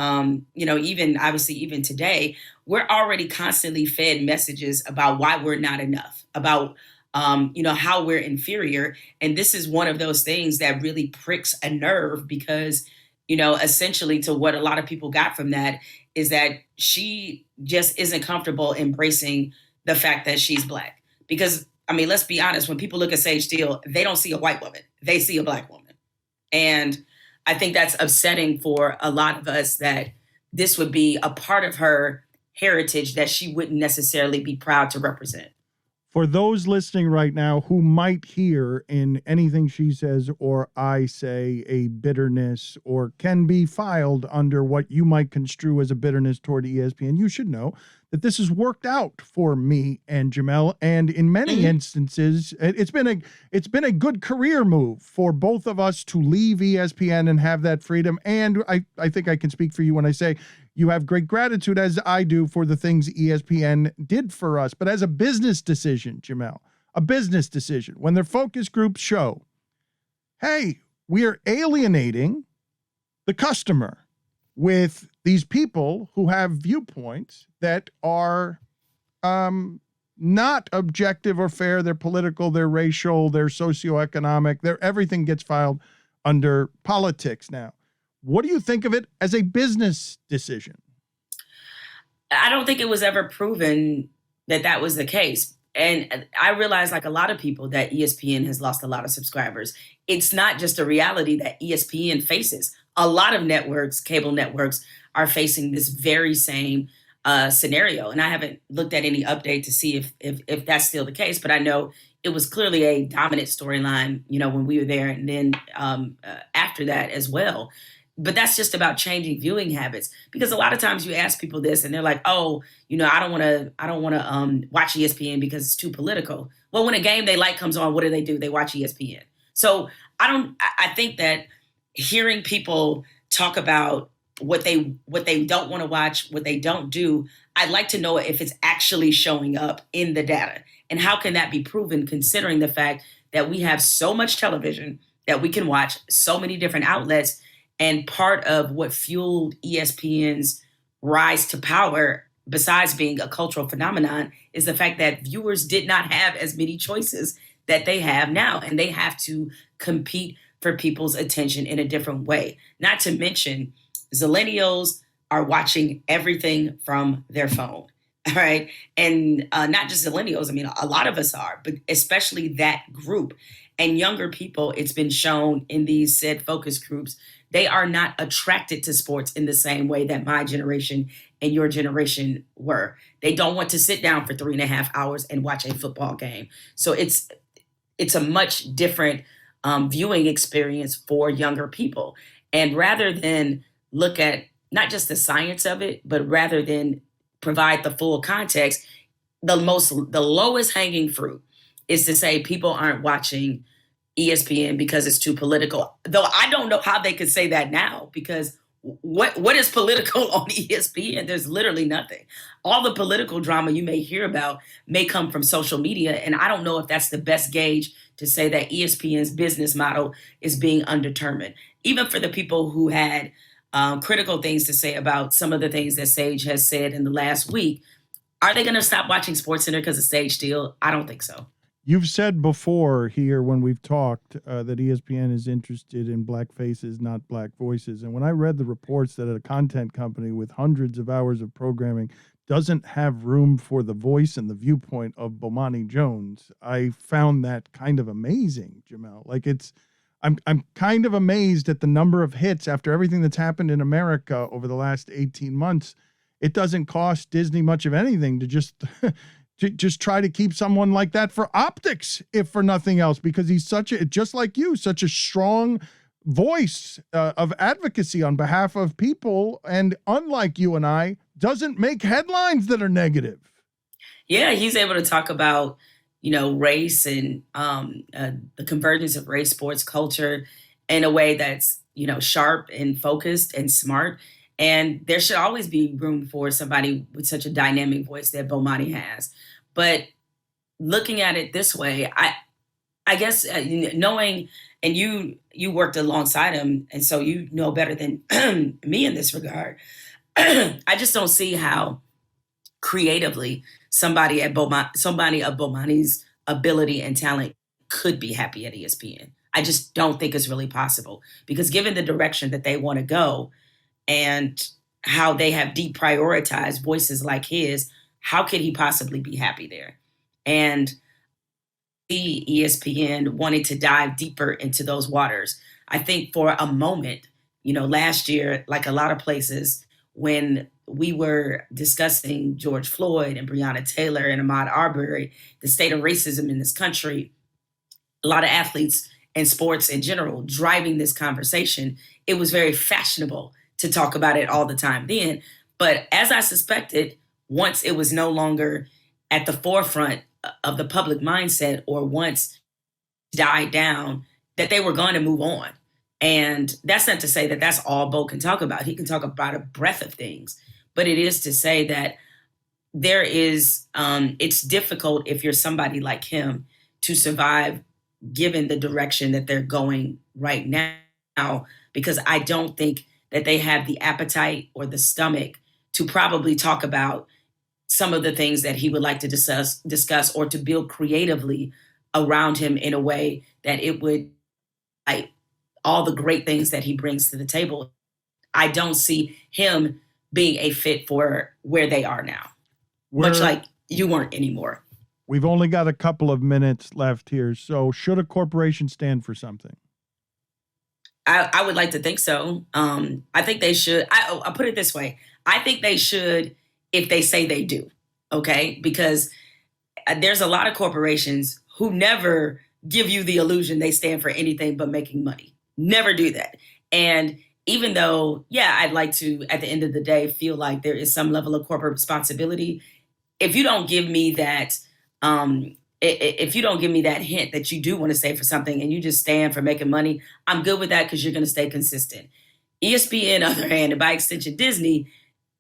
S7: obviously even today, we're already constantly fed messages about why we're not enough, about how we're inferior. And this is one of those things that really pricks a nerve because, essentially to what a lot of people got from that is that she just isn't comfortable embracing the fact that she's black. Because, let's be honest, when people look at Sage Steele, they don't see a white woman. They see a black woman. And I think that's upsetting for a lot of us that this would be a part of her heritage that she wouldn't necessarily be proud to represent.
S4: For those listening right now who might hear in anything she says or I say a bitterness or can be filed under what you might construe as a bitterness toward ESPN, you should know that this has worked out for me and Jamel. And in many instances, it's been a good career move for both of us to leave ESPN and have that freedom. And I think I can speak for you when I say you have great gratitude, as I do, for the things ESPN did for us. But as a business decision, Jamel, a business decision, when their focus groups show, hey, we are alienating the customer with these people who have viewpoints that are not objective or fair. They're political, they're racial, they're socioeconomic, everything gets filed under politics now. What do you think of it as a business decision?
S7: I don't think it was ever proven that that was the case. And I realize, like a lot of people, that ESPN has lost a lot of subscribers. It's not just a reality that ESPN faces. A lot of networks, cable networks, are facing this very same scenario. And I haven't looked at any update to see if that's still the case, but I know it was clearly a dominant storyline, when we were there, and then after that as well. But that's just about changing viewing habits, because a lot of times you ask people this and they're like, oh, I don't want to watch ESPN because it's too political. Well, when a game they like comes on, what do? They watch ESPN. So I think that hearing people talk about what they don't want to watch, what they don't do, I'd like to know if it's actually showing up in the data. And how can that be proven, considering the fact that we have so much television that we can watch, so many different outlets. And part of what fueled ESPN's rise to power, besides being a cultural phenomenon, is the fact that viewers did not have as many choices that they have now. And they have to compete for people's attention in a different way. Not to mention, Zillennials are watching everything from their phone. All right. And not just Zillennials. A lot of us are, but especially that group. And younger people, it's been shown in these said focus groups, they are not attracted to sports in the same way that my generation and your generation were. They don't want to sit down for 3.5 hours and watch a football game. So it's a much different viewing experience for younger people. And rather than look at not just the science of it, but rather than provide the full context, the lowest hanging fruit is to say people aren't watching ESPN because it's too political. Though I don't know how they could say that now, because what is political on ESPN? There's literally nothing. All the political drama you may hear about may come from social media, and I don't know if that's the best gauge to say that ESPN's business model is being undetermined. Even for the people who had critical things to say about some of the things that Sage has said in the last week, are they going to stop watching SportsCenter because of Sage Steele? I don't think so.
S4: You've said before here when we've talked that ESPN is interested in black faces, not black voices. And when I read the reports that a content company with hundreds of hours of programming doesn't have room for the voice and the viewpoint of Bomani Jones, I found that kind of amazing, Jamel. Like I'm kind of amazed at the number of hits after everything that's happened in America over the last 18 months. It doesn't cost Disney much of anything to just try to keep someone like that for optics, if for nothing else, because he's just like you, such a strong voice of advocacy on behalf of people, and unlike you and I, doesn't make headlines that are negative.
S7: Yeah, he's able to talk about, race and the convergence of race, sports, culture in a way that's, sharp and focused and smart. And there should always be room for somebody with such a dynamic voice that Bomani has. But looking at it this way, I guess knowing, and you worked alongside him, and so you know better than me in this regard. I just don't see how creatively somebody of Bomani's ability and talent could be happy at ESPN. I just don't think it's really possible, because given the direction that they want to go and how they have deprioritized voices like his, how could he possibly be happy there? And the ESPN wanting to dive deeper into those waters. I think for a moment, last year, like a lot of places, when we were discussing George Floyd and Breonna Taylor and Ahmaud Arbery, the state of racism in this country, a lot of athletes and sports in general driving this conversation, it was very fashionable to talk about it all the time then. But as I suspected, once it was no longer at the forefront of the public mindset, or once died down, that they were going to move on. And that's not to say that that's all Bo can talk about. He can talk about a breadth of things, but it is to say that there is, it's difficult if you're somebody like him to survive given the direction that they're going right now, because I don't think that they have the appetite or the stomach to probably talk about some of the things that he would like to discuss, or to build creatively around him in a way that it would, like, all the great things that he brings to the table. I don't see him being a fit for where they are now, much like you weren't anymore.
S4: We've only got a couple of minutes left here. So should a corporation stand for something?
S7: I would like to think so. I think they should. I'll put it this way. I think they should if they say they do, okay? Because there's a lot of corporations who never give you the illusion they stand for anything but making money. Never do that. And even though, I'd like to, at the end of the day, feel like there is some level of corporate responsibility, if you don't give me that, if you don't give me that hint that you do want to stand for something and you just stand for making money, I'm good with that, because you're going to stay consistent. ESPN, on the other hand, and by extension Disney,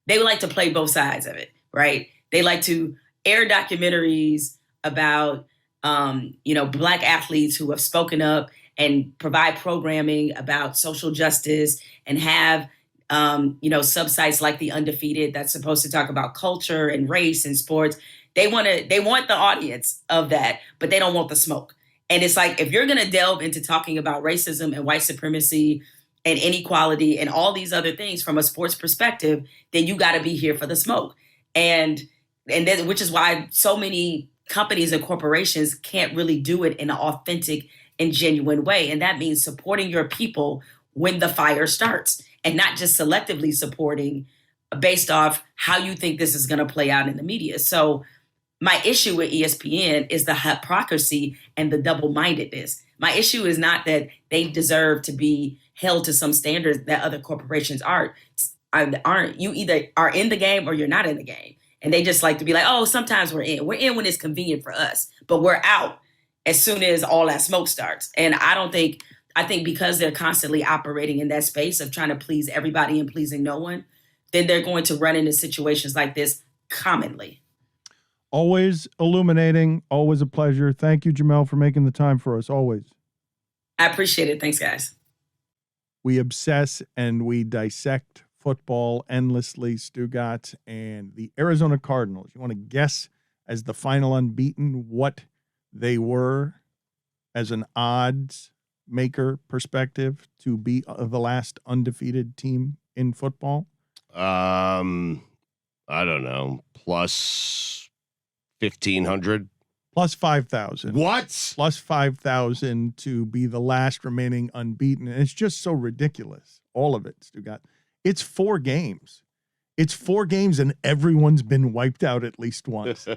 S7: they would like to play both sides of it, right? They like to air documentaries about, Black athletes who have spoken up and provide programming about social justice, and have, subsites like The Undefeated that's supposed to talk about culture and race and sports. They want the audience of that, but they don't want the smoke. And it's like, if you're going to delve into talking about racism and white supremacy and inequality and all these other things from a sports perspective, then you got to be here for the smoke. And then, which is why so many companies and corporations can't really do it in an authentic and genuine way. And that means supporting your people when the fire starts, and not just selectively supporting based off how you think this is going to play out in the media. So my issue with ESPN is the hypocrisy and the double-mindedness. My issue is not that they deserve to be held to some standards that other corporations aren't. You either are in the game or you're not in the game. And they just like to be like, oh, sometimes we're in. We're in when it's convenient for us, but we're out as soon as all that smoke starts. And I think because they're constantly operating in that space of trying to please everybody and pleasing no one, then they're going to run into situations like this commonly.
S4: Always illuminating, always a pleasure. Thank you, Jamel, for making the time for us, always.
S7: I appreciate it. Thanks, guys.
S4: We obsess and we dissect football endlessly, Stugotz, and the Arizona Cardinals. You want to guess, as the final unbeaten, what they were as an odds maker perspective to be the last undefeated team in football?
S3: I don't know, plus 1,500.
S4: Plus 5,000.
S3: What?
S4: Plus 5,000 to be the last remaining unbeaten. And it's just so ridiculous. All of it, Stugotz. It's 4 games. It's 4 games and everyone's been wiped out at least once.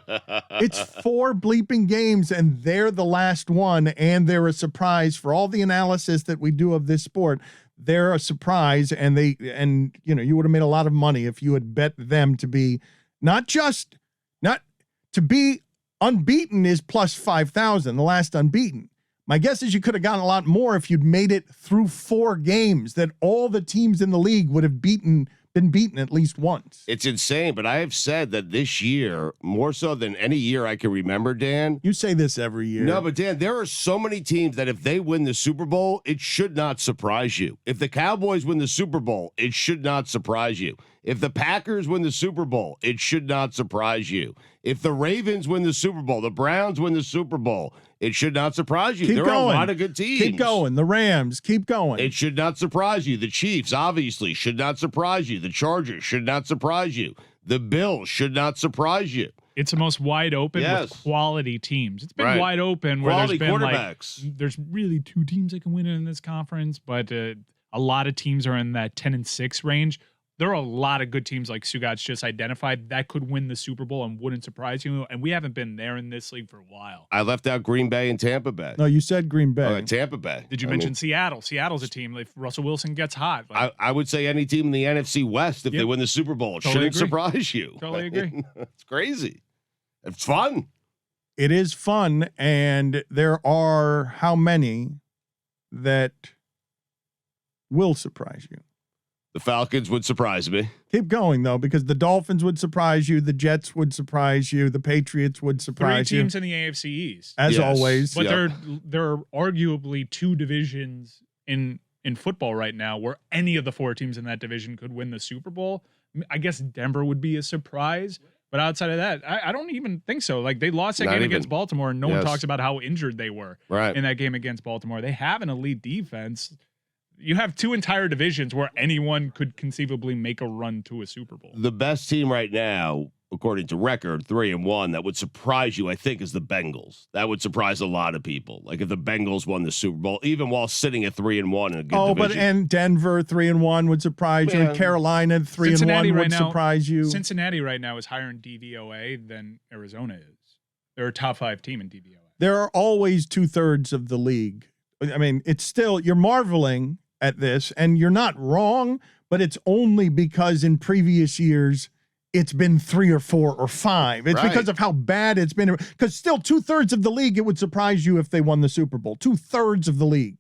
S4: It's 4 bleeping games and they're the last one, and they're a surprise for all the analysis that we do of this sport. They're a surprise, and you would have made a lot of money if you had bet them to be not to be unbeaten is plus 5,000, the last unbeaten. My guess is you could have gotten a lot more if you'd made it through 4 games, that all the teams in the league would have been beaten at least once.
S3: It's insane, but I have said that this year, more so than any year I can remember, Dan.
S4: You say this every year.
S3: No, but Dan, there are so many teams that if they win the Super Bowl, it should not surprise you. If the Cowboys win the Super Bowl, it should not surprise you. If the Packers win the Super Bowl, it should not surprise you. If the Ravens win the Super Bowl, the Browns win the Super Bowl, it should not surprise you.
S4: Keep
S3: there
S4: going.
S3: are a lot of good teams.
S4: Keep going. The Rams, keep going.
S3: It should not surprise you. The Chiefs, obviously, should not surprise you. The Chargers should not surprise you. The Bills should not surprise you.
S1: It's the most wide open with quality teams. It's been wide open where
S3: quality
S1: there's been
S3: quarterbacks.
S1: there's really 2 teams that can win it in this conference, but a lot of teams are in that 10-6 range. There are a lot of good teams like Stugotz just identified that could win the Super Bowl and wouldn't surprise you. And we haven't been there in this league for a while.
S3: I left out Green Bay and Tampa Bay.
S4: No, you said Green Bay.
S3: Oh, Tampa Bay.
S1: Did you mention Seattle? Seattle's a team. If Russell Wilson gets hot,
S3: I would say any team in the NFC West, if they win the Super Bowl, it shouldn't surprise you.
S1: Totally agree.
S3: It's crazy. It's fun.
S4: It is fun, and there are how many that will surprise you?
S3: The Falcons would surprise me.
S4: Keep going, though, because the Dolphins would surprise you. The Jets would surprise you. The Patriots would surprise
S1: 3
S4: you.
S1: teams in the AFC East.
S4: As always.
S1: But there are arguably 2 divisions in football right now where any of the 4 teams in that division could win the Super Bowl. I guess Denver would be a surprise. But outside of that, I don't even think so. Like, they lost that game against Baltimore, and no one talks about how injured they were in that game against Baltimore. They have an elite defense. You have 2 entire divisions where anyone could conceivably make a run to a Super Bowl.
S3: The best team right now, according to record, 3-1, that would surprise you, I think, is the Bengals. That would surprise a lot of people. Like if the Bengals won the Super Bowl, even while sitting at 3-1 in a good division.
S4: And Denver 3-1 would surprise you. And Carolina 3-1 would surprise you.
S1: Cincinnati right now is higher in DVOA than Arizona is. They're a top 5 team in DVOA.
S4: There are always 2/3 of the league. I mean, it's still, you're marveling at this, and you're not wrong, but it's only because in previous years it's been 3 or 4 or 5. It's because of how bad it's been. Because still 2/3 of the league, it would surprise you if they won the Super Bowl. 2/3 of the league.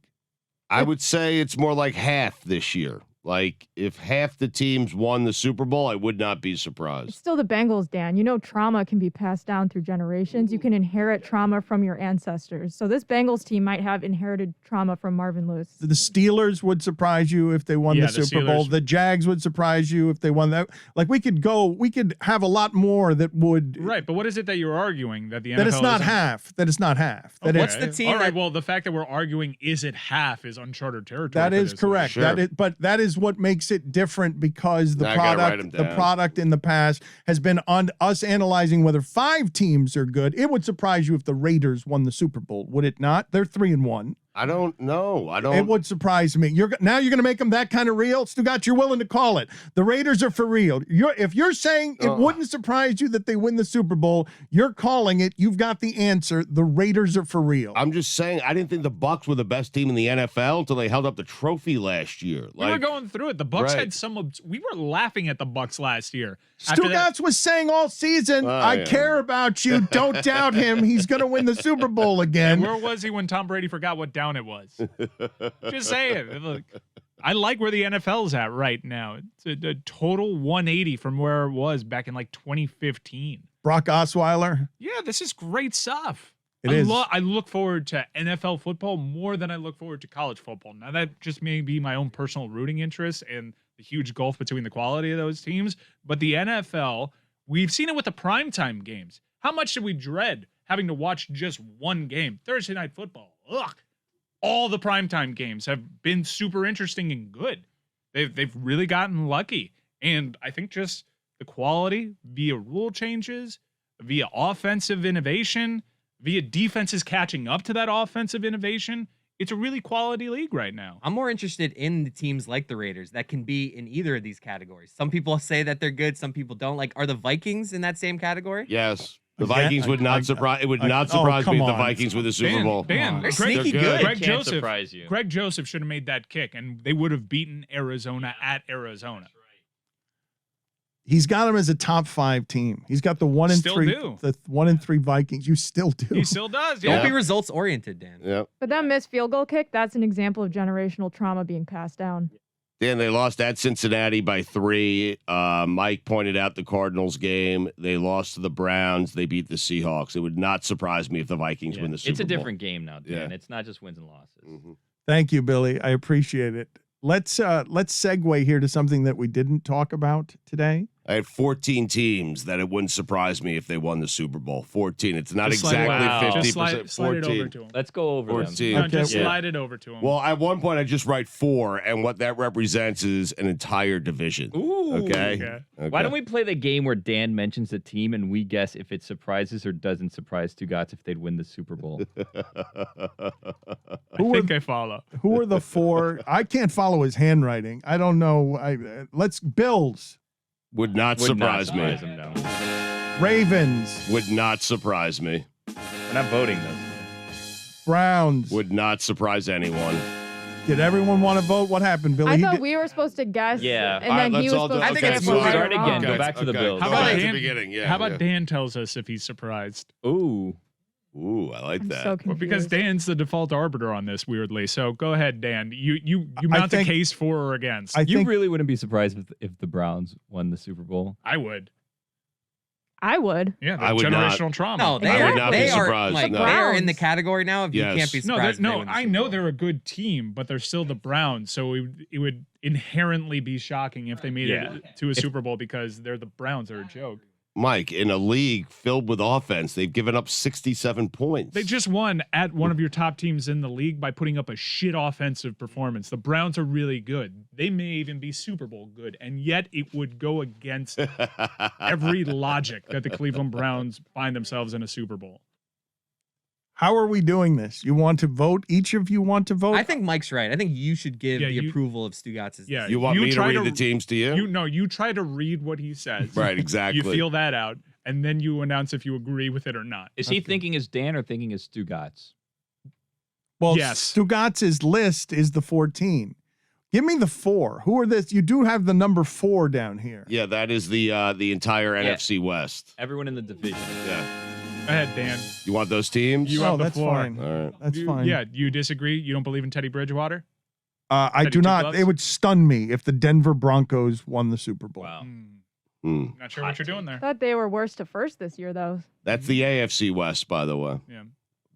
S3: I would say it's more like half this year. Like if half the teams won the Super Bowl, I would not be surprised.
S5: It's still the Bengals, Dan. You know, trauma can be passed down through generations. You can inherit trauma from your ancestors. So this Bengals team might have inherited trauma from Marvin Lewis.
S4: The Steelers would surprise you if they won the Super Bowl. The Jags would surprise you if they won that. Like we could have a lot more that would.
S1: Right, but what is it that you're arguing that the NFL
S4: that it's not half? That it's not half. That
S1: what's the team? All right, well, the fact that we're arguing is it half is uncharted territory.
S4: That is correct.
S3: Sure.
S4: That is what makes it different, because the product in the past has been on us analyzing whether 5 teams are good. It would surprise you if the Raiders won the Super Bowl, would it not? They're 3-1.
S3: I don't know.
S4: It would surprise me. Now you're going to make them that kind of real? Stugotz, you're willing to call it. The Raiders are for real. If you're saying it wouldn't surprise you that they win the Super Bowl, you're calling it. You've got the answer. The Raiders are for real.
S3: I'm just saying, I didn't think the Bucs were the best team in the NFL until they held up the trophy last year.
S1: We were going through it. The Bucs had we were laughing at the Bucs last year.
S4: Stugotz was saying all season, I care about you. Don't doubt him. He's going to win the Super Bowl again.
S1: And where was he when Tom Brady forgot what down it was? Just saying. Look, I like where the NFL's at right now. It's a total 180 from where it was back in like 2015.
S4: Brock Osweiler.
S1: Yeah, this is great stuff. I look forward to NFL football more than I look forward to college football. Now, that just may be my own personal rooting interest and the huge gulf between the quality of those teams. But the NFL, we've seen it with the primetime games. How much did we dread having to watch just one game? Thursday Night Football. Ugh. All the primetime games have been super interesting and good. They've really gotten lucky. And I think just the quality via rule changes, via offensive innovation, via defenses catching up to that offensive innovation, It's a really quality league right now.
S6: I'm more interested in the teams like the Raiders that can be in either of these categories. Some people say that they're good, some people don't. Like, are the Vikings in that same category?
S3: Yes. The
S4: Again,
S3: Vikings would not surprise. It would not surprise me
S4: come
S3: if the
S4: on.
S3: Vikings win the Super Bowl.
S1: Dan,
S6: They're
S1: Greg,
S6: sneaky good.
S1: Greg
S2: Can't
S1: Joseph,
S2: surprise you.
S1: Greg Joseph should have made that kick, and they would have beaten Arizona at Arizona.
S4: He's got him as a top 5 team. He's got the 1 and
S1: Still
S4: 3,
S1: do.
S4: the 1 and 3 Vikings. You still do.
S1: He still does.
S6: Don't
S1: Yeah.
S6: be results oriented, Dan.
S3: Yep.
S5: But that missed field goal kick, that's an example of generational trauma being passed down.
S3: Dan, they lost at Cincinnati by 3. Mike pointed out the Cardinals game. They lost to the Browns. They beat the Seahawks. It would not surprise me if the Vikings win the Super Bowl.
S2: It's a different game now, Dan.
S3: Yeah.
S2: It's not just wins and losses.
S3: Mhm.
S4: Thank you, Billy. I appreciate it. Let's segue here to something that we didn't talk about today.
S3: I had 14 teams that it wouldn't surprise me if they won the Super Bowl. 14. It's not
S1: Just slide it-
S3: exactly
S2: Wow.
S3: 50%.
S1: Just slide it over
S3: 14.
S1: to him.
S2: Let's go over them.
S3: 14.
S1: No,
S4: Okay.
S1: just
S2: Yeah.
S1: slide it over to him.
S3: Well, at one point, I just write 4, and what that represents is an entire division.
S2: Ooh.
S3: Okay?
S1: Okay.
S2: Why don't we play the game where Dan mentions a team and we guess if it surprises or doesn't surprise Stugotz if they'd win the Super Bowl?
S1: I think I follow.
S4: Who are the 4? I can't follow his handwriting. I don't know. Let's Bills,
S3: Would not
S2: Would not
S3: surprise me.
S2: surprise him, no.
S4: Ravens,
S3: Would not surprise me.
S2: We're not voting this.
S4: Browns.
S3: Would not surprise anyone.
S4: Did everyone want to vote? What happened, Billy?
S5: I
S4: He
S5: thought
S4: did-
S5: we were supposed to guess.
S2: Yeah.
S5: And
S3: All right,
S5: then he
S3: let's
S5: was
S3: all do-
S5: supposed
S3: I
S5: to
S3: think
S5: say
S3: it's
S5: if we
S3: moving.
S5: were
S2: Start
S5: wrong.
S2: again. Go back to the Bills.
S1: How
S3: Go
S1: about
S3: back to
S1: Dan-
S3: the beginning? Yeah.
S1: How about
S3: yeah.
S1: Dan tells us if he's surprised?
S2: Ooh.
S3: Ooh, I like
S5: I'm
S3: that.
S5: so
S1: Well,
S5: confused.
S1: because Dan's the default arbiter on this, weirdly. So go ahead, Dan. You mount
S4: think-
S1: a case for or against.
S4: I
S2: You
S4: think
S2: really wouldn't be surprised if the Browns won the Super Bowl.
S1: I would.
S5: I would.
S1: Yeah,
S3: I would
S1: generational
S3: not.
S1: trauma.
S6: No, they
S3: I would
S6: are.
S3: not be
S6: They are
S3: surprised,
S6: like
S3: no.
S6: they are in the
S5: Browns.
S6: category now. If
S3: Yes.
S6: you can't be
S1: No,
S6: surprised. if they win the
S1: I
S6: Super
S1: know
S6: Bowl.
S1: they're a good team, but they're still the Browns. So it would inherently be shocking if they made it to a Super Bowl because they're the Browns. They're a joke.
S3: Mike, in a league filled with offense, they've given up 67 points.
S1: They just won at one of your top teams in the league by putting up a shit offensive performance. The Browns are really good. They may even be Super Bowl good, and yet it would go against every logic that the Cleveland Browns find themselves in a Super Bowl.
S4: How are we doing this? You want to vote? Each of you want to vote?
S6: I think Mike's right. I think you should give
S1: Yeah,
S6: the
S1: you-
S6: approval of Stugotz's.
S1: Yeah,
S3: You want me to
S1: try
S3: read the teams to you?
S1: You try to read what he says.
S3: Right, exactly.
S1: You feel that out, and then you announce if you agree with it or not.
S2: Is he thinking as Dan or thinking as Stugotz?
S4: Well,
S1: Yes.
S4: Stugotz's list is the 14. Give me the 4. Who are this? You do have the number 4 down here.
S3: Yeah, that is the entire NFC West.
S2: Everyone in the division.
S3: Yeah.
S1: Go ahead, Dan.
S3: You want those teams?
S1: You
S4: Oh,
S1: have the
S4: that's
S1: floor.
S4: fine.
S3: All right.
S4: That's fine.
S1: Yeah, you disagree? You don't believe in Teddy Bridgewater?
S4: I
S1: Teddy
S4: do
S1: Two
S4: not.
S1: Gloves?
S4: It would stun me if the Denver Broncos won the Super Bowl.
S2: Wow.
S3: Hmm.
S1: Not sure what you're doing there.
S5: Thought they were worst to first this year, though.
S3: That's the AFC West, by the way.
S1: Yeah.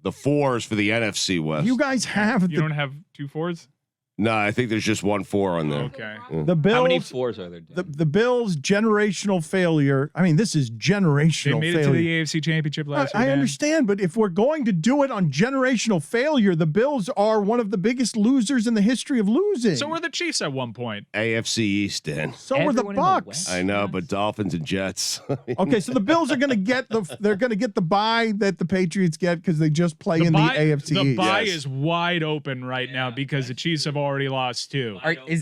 S3: The 4 is for the NFC West.
S4: You guys have
S1: You
S4: the,
S1: don't have 2 4s?
S3: No, I think there's just 1 4 on there.
S1: Okay.
S4: the Bills.
S2: How many 4s are there? Dan?
S4: the Bills' generational failure. I mean, this is
S1: They
S4: generational
S1: made it to
S4: failure.
S1: the AFC Championship last year.
S4: I
S1: Dan.
S4: understand, but if we're going to do it on generational failure, the Bills are one of the biggest losers in the history of losing.
S1: So were the Chiefs at one point.
S3: AFC East, Dan.
S4: So were the
S2: Everyone in the
S4: Bucks.
S2: West.
S3: I know, but Dolphins and Jets.
S4: Okay, so the Bills are going to get the bye that the Patriots get because they just play in
S1: bye-
S4: the AFC
S1: the
S4: East.
S1: bye
S3: Yes.
S1: is wide open right now because the Chiefs have already lost 2.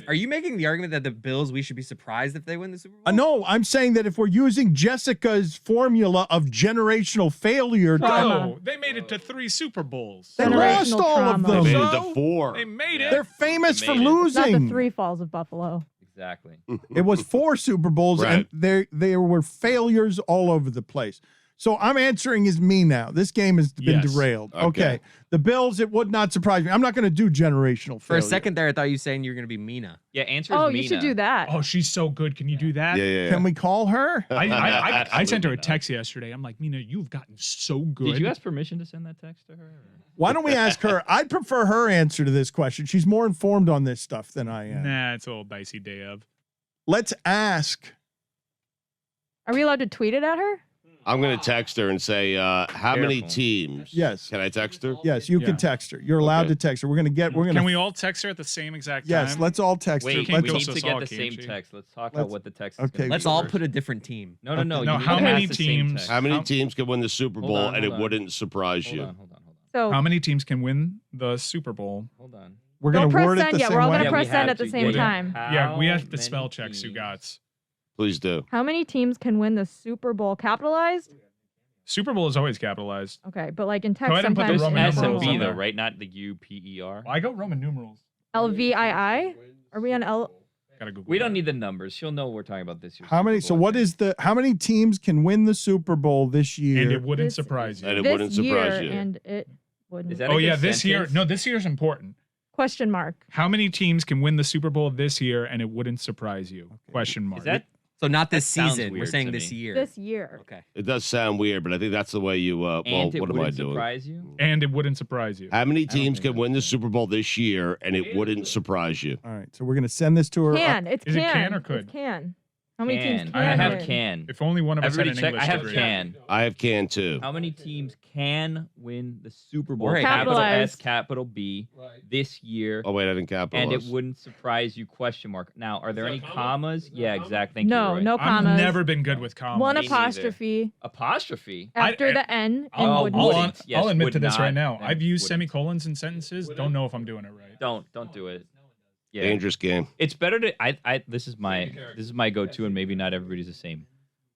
S6: Are you making the argument that the Bills we should be surprised if they win the Super Bowl?
S4: No, I'm saying that if we're using Jessica's formula of generational failure,
S1: No, they made it to 3 Super Bowls.
S4: they
S5: Generational
S4: lost all of
S5: trauma.
S3: They
S4: them.
S3: made it
S1: So,
S3: to 4.
S1: They made it.
S4: They're famous
S2: They
S4: for
S2: made it.
S5: Not the
S4: losing.
S5: 3 falls of Buffalo.
S2: Exactly.
S4: It was 4 Super Bowls,
S3: Right.
S4: and they were failures all over the place. So I'm answering as me now. This game has been
S1: Yes.
S4: derailed.
S3: Okay.
S4: Okay. The Bills, it would not surprise me. I'm not going to do generational
S6: For a
S4: failure.
S6: second there, I thought you were saying you were going to be Mina.
S2: Yeah, answer
S5: Oh,
S2: is
S5: you should
S2: Mina.
S5: do that.
S1: Oh, she's so good. Can you do that?
S3: Yeah.
S4: Can we call her?
S1: I sent her a
S2: Absolutely
S1: text yesterday. I'm like, Mina, you've gotten so good.
S2: Did you ask permission to send that text to her? or-
S4: Why don't we ask her? I'd prefer her answer to this question. She's more informed on this stuff than I am.
S1: Nah, it's a little dicey day of.
S4: Let's ask.
S5: Are we allowed to tweet it at her?
S3: I'm going to text her and say, how many
S2: Careful.
S3: teams?
S4: Yes.
S3: Can I text her?
S4: Yes, you
S1: Yeah.
S4: can text her. You're allowed
S3: Okay.
S4: to text her. We're going
S1: Can
S4: to.
S1: we all text her at the same exact time?
S4: Yes, let's all text
S2: Wait,
S4: her.
S2: we
S1: can't
S4: Let's,
S1: kill
S2: need
S1: us
S2: to get
S1: all,
S2: the
S1: can't
S2: same
S1: she?
S2: text. Let's talk
S4: Let's-
S2: about what the text is
S4: okay.
S2: gonna be
S6: Let's all
S2: first.
S6: put a different team.
S2: No.
S1: No,
S2: You
S1: how
S2: can
S1: many
S2: ask the same
S1: teams-
S2: text.
S3: How many
S1: How-
S3: teams could win the Super
S2: Hold
S3: Bowl
S2: on,
S3: and it
S2: hold on.
S3: wouldn't surprise
S2: Hold
S3: you?
S2: on.
S5: So
S1: How many teams can win the Super Bowl?
S2: Hold on.
S4: We're going
S5: don't
S4: to
S5: press
S4: word it
S5: send
S4: the
S5: yet.
S4: same
S5: We're all
S4: way.
S5: gonna
S2: Yeah,
S5: press
S2: we
S5: send
S2: have
S5: at the
S2: to.
S5: same time.
S1: Yeah, we
S2: How
S1: have to
S2: many
S1: spell check
S2: teams-
S1: Stugotz.
S3: Please do.
S5: How many teams can win the Super Bowl capitalized?
S1: Super Bowl is always capitalized.
S5: Okay, but like in
S1: Go
S5: text
S1: ahead and put the
S5: sometimes
S1: Roman
S5: it's
S1: numerals
S2: SMB
S1: on
S2: though,
S1: there.
S2: right? Not the UPER.
S1: I go Roman numerals.
S5: LVII. Are we on L?
S1: Gotta Google
S2: We don't
S1: that.
S2: need the numbers. She'll know what we're talking about this year.
S4: How many? So what is the? How many teams can win the Super Bowl this year?
S1: And it wouldn't
S5: This-
S1: surprise
S3: And
S1: you.
S3: it
S5: This
S3: wouldn't surprise
S5: year,
S3: you.
S5: and it wouldn't.
S2: Is that a
S1: Oh
S2: good
S1: yeah, this year.
S2: sentence?
S1: No, this year's important.
S5: Question mark.
S1: How many teams can win the Super Bowl this year and it wouldn't surprise you? Question mark.
S2: Is that
S6: So not this
S2: That sounds
S6: season. We're
S2: weird
S6: saying
S2: to
S6: this
S2: me.
S6: year.
S5: This year.
S6: Okay.
S3: It does sound weird, but I think that's the way you. Well,
S2: and it
S3: what am I
S2: wouldn't
S3: doing?
S2: surprise you?
S1: and it wouldn't surprise you?
S3: How many
S2: I don't
S3: teams
S2: think
S3: can win the
S2: that's
S3: Super Bowl this year and it wouldn't surprise you?
S4: All right. So we're going to send this to her.
S5: Can. It's
S1: Is
S5: can.
S1: it can or could?
S5: It's can. How many teams can
S1: I
S2: I have
S5: win?
S2: can.
S1: If only one of us
S2: Everybody
S1: had an
S2: check.
S1: English
S2: I have
S1: degree.
S2: can.
S3: I have can too.
S2: How many teams can win the Super Bowl?
S6: Right.
S2: Capital S,
S5: Capitalized.
S2: capital B, this year,
S3: Oh wait, I didn't capitalize.
S2: and it wouldn't surprise you? Question mark. Now, are there any commas? Yeah, exactly. Thank you,
S5: No,
S2: Roy.
S5: no
S1: I've
S5: commas.
S1: never been good with commas.
S5: One
S2: Me neither.
S5: apostrophe
S2: Apostrophe.
S5: after
S1: I-
S5: the N and
S1: I'll,
S5: wouldn't.
S2: wouldn't. Yes,
S1: I'll admit
S2: would
S1: to this right
S2: not,
S1: now.
S2: then
S1: I've used
S2: wouldn't.
S1: semicolons in sentences. Don't know if I'm doing it right.
S2: Don't do it. Yeah.
S3: Dangerous game.
S2: It's better to this is my go-to, and maybe not everybody's the same.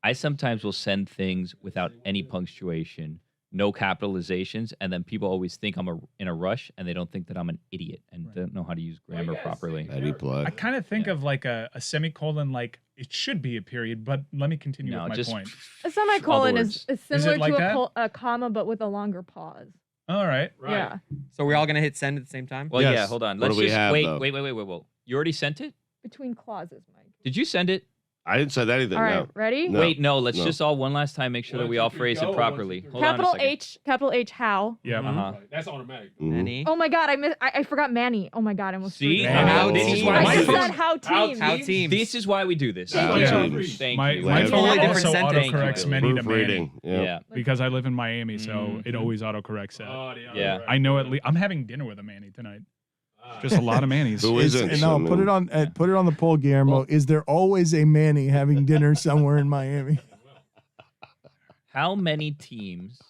S2: I sometimes will send things without any punctuation, no capitalizations, and then people always think I'm in a rush, and they don't think that I'm an idiot and don't know how to use grammar properly.
S3: Eddie play.
S1: I kind of think of like a semicolon, like it should be a period, but let me continue
S2: No,
S1: with my
S2: just
S1: point.
S5: A semicolon
S2: other
S5: is
S2: words.
S5: similar
S1: like
S5: to
S1: that?
S5: a comma, but with a longer pause.
S1: All right.
S5: Yeah.
S6: So we're all gonna hit send at the same time.
S2: Well,
S3: Yes.
S2: yeah. Hold on.
S3: What
S2: Let's
S3: do we
S2: just
S3: have,
S2: wait.
S3: though?
S2: Wait. You already sent it?
S5: Between clauses, Mike.
S2: Did you send it?
S3: I didn't say anything.
S5: All right.
S3: No.
S5: Ready?
S3: No.
S2: Wait, no. Let's
S3: no.
S2: just all one last time make sure that we all phrase it properly. Hold on a
S5: Capital
S2: second.
S5: H, how?
S1: Yeah.
S2: Uh-huh.
S8: That's automatic.
S3: Mhm.
S6: Any?
S5: Oh my God, I forgot Manny. Oh my God, I almost
S2: See?
S5: screwed it
S1: Man,
S5: up.
S6: How
S2: this is
S6: teams.
S2: why
S5: I
S2: my
S5: just
S2: phone-
S5: said how teams.
S6: How teams.
S2: This is why we do this.
S5: Thank
S3: How
S5: you.
S3: teams.
S2: Thank
S1: My
S2: you.
S1: my
S3: Totally
S1: phone
S6: different
S1: also
S6: sentence.
S1: autocorrects many to Manny
S3: Proofreading. Yeah.
S2: Yeah.
S1: because I live in Miami, so
S2: Mhm.
S1: it always autocorrects that.
S8: Oh,
S2: Yeah.
S1: I know at least I'm having dinner with a Manny tonight. Just a lot of Manny's.
S3: Who isn't?
S4: And no, put it on. Put it on the poll, Guillermo. Is there always a Manny having dinner somewhere in Miami?
S2: How many teams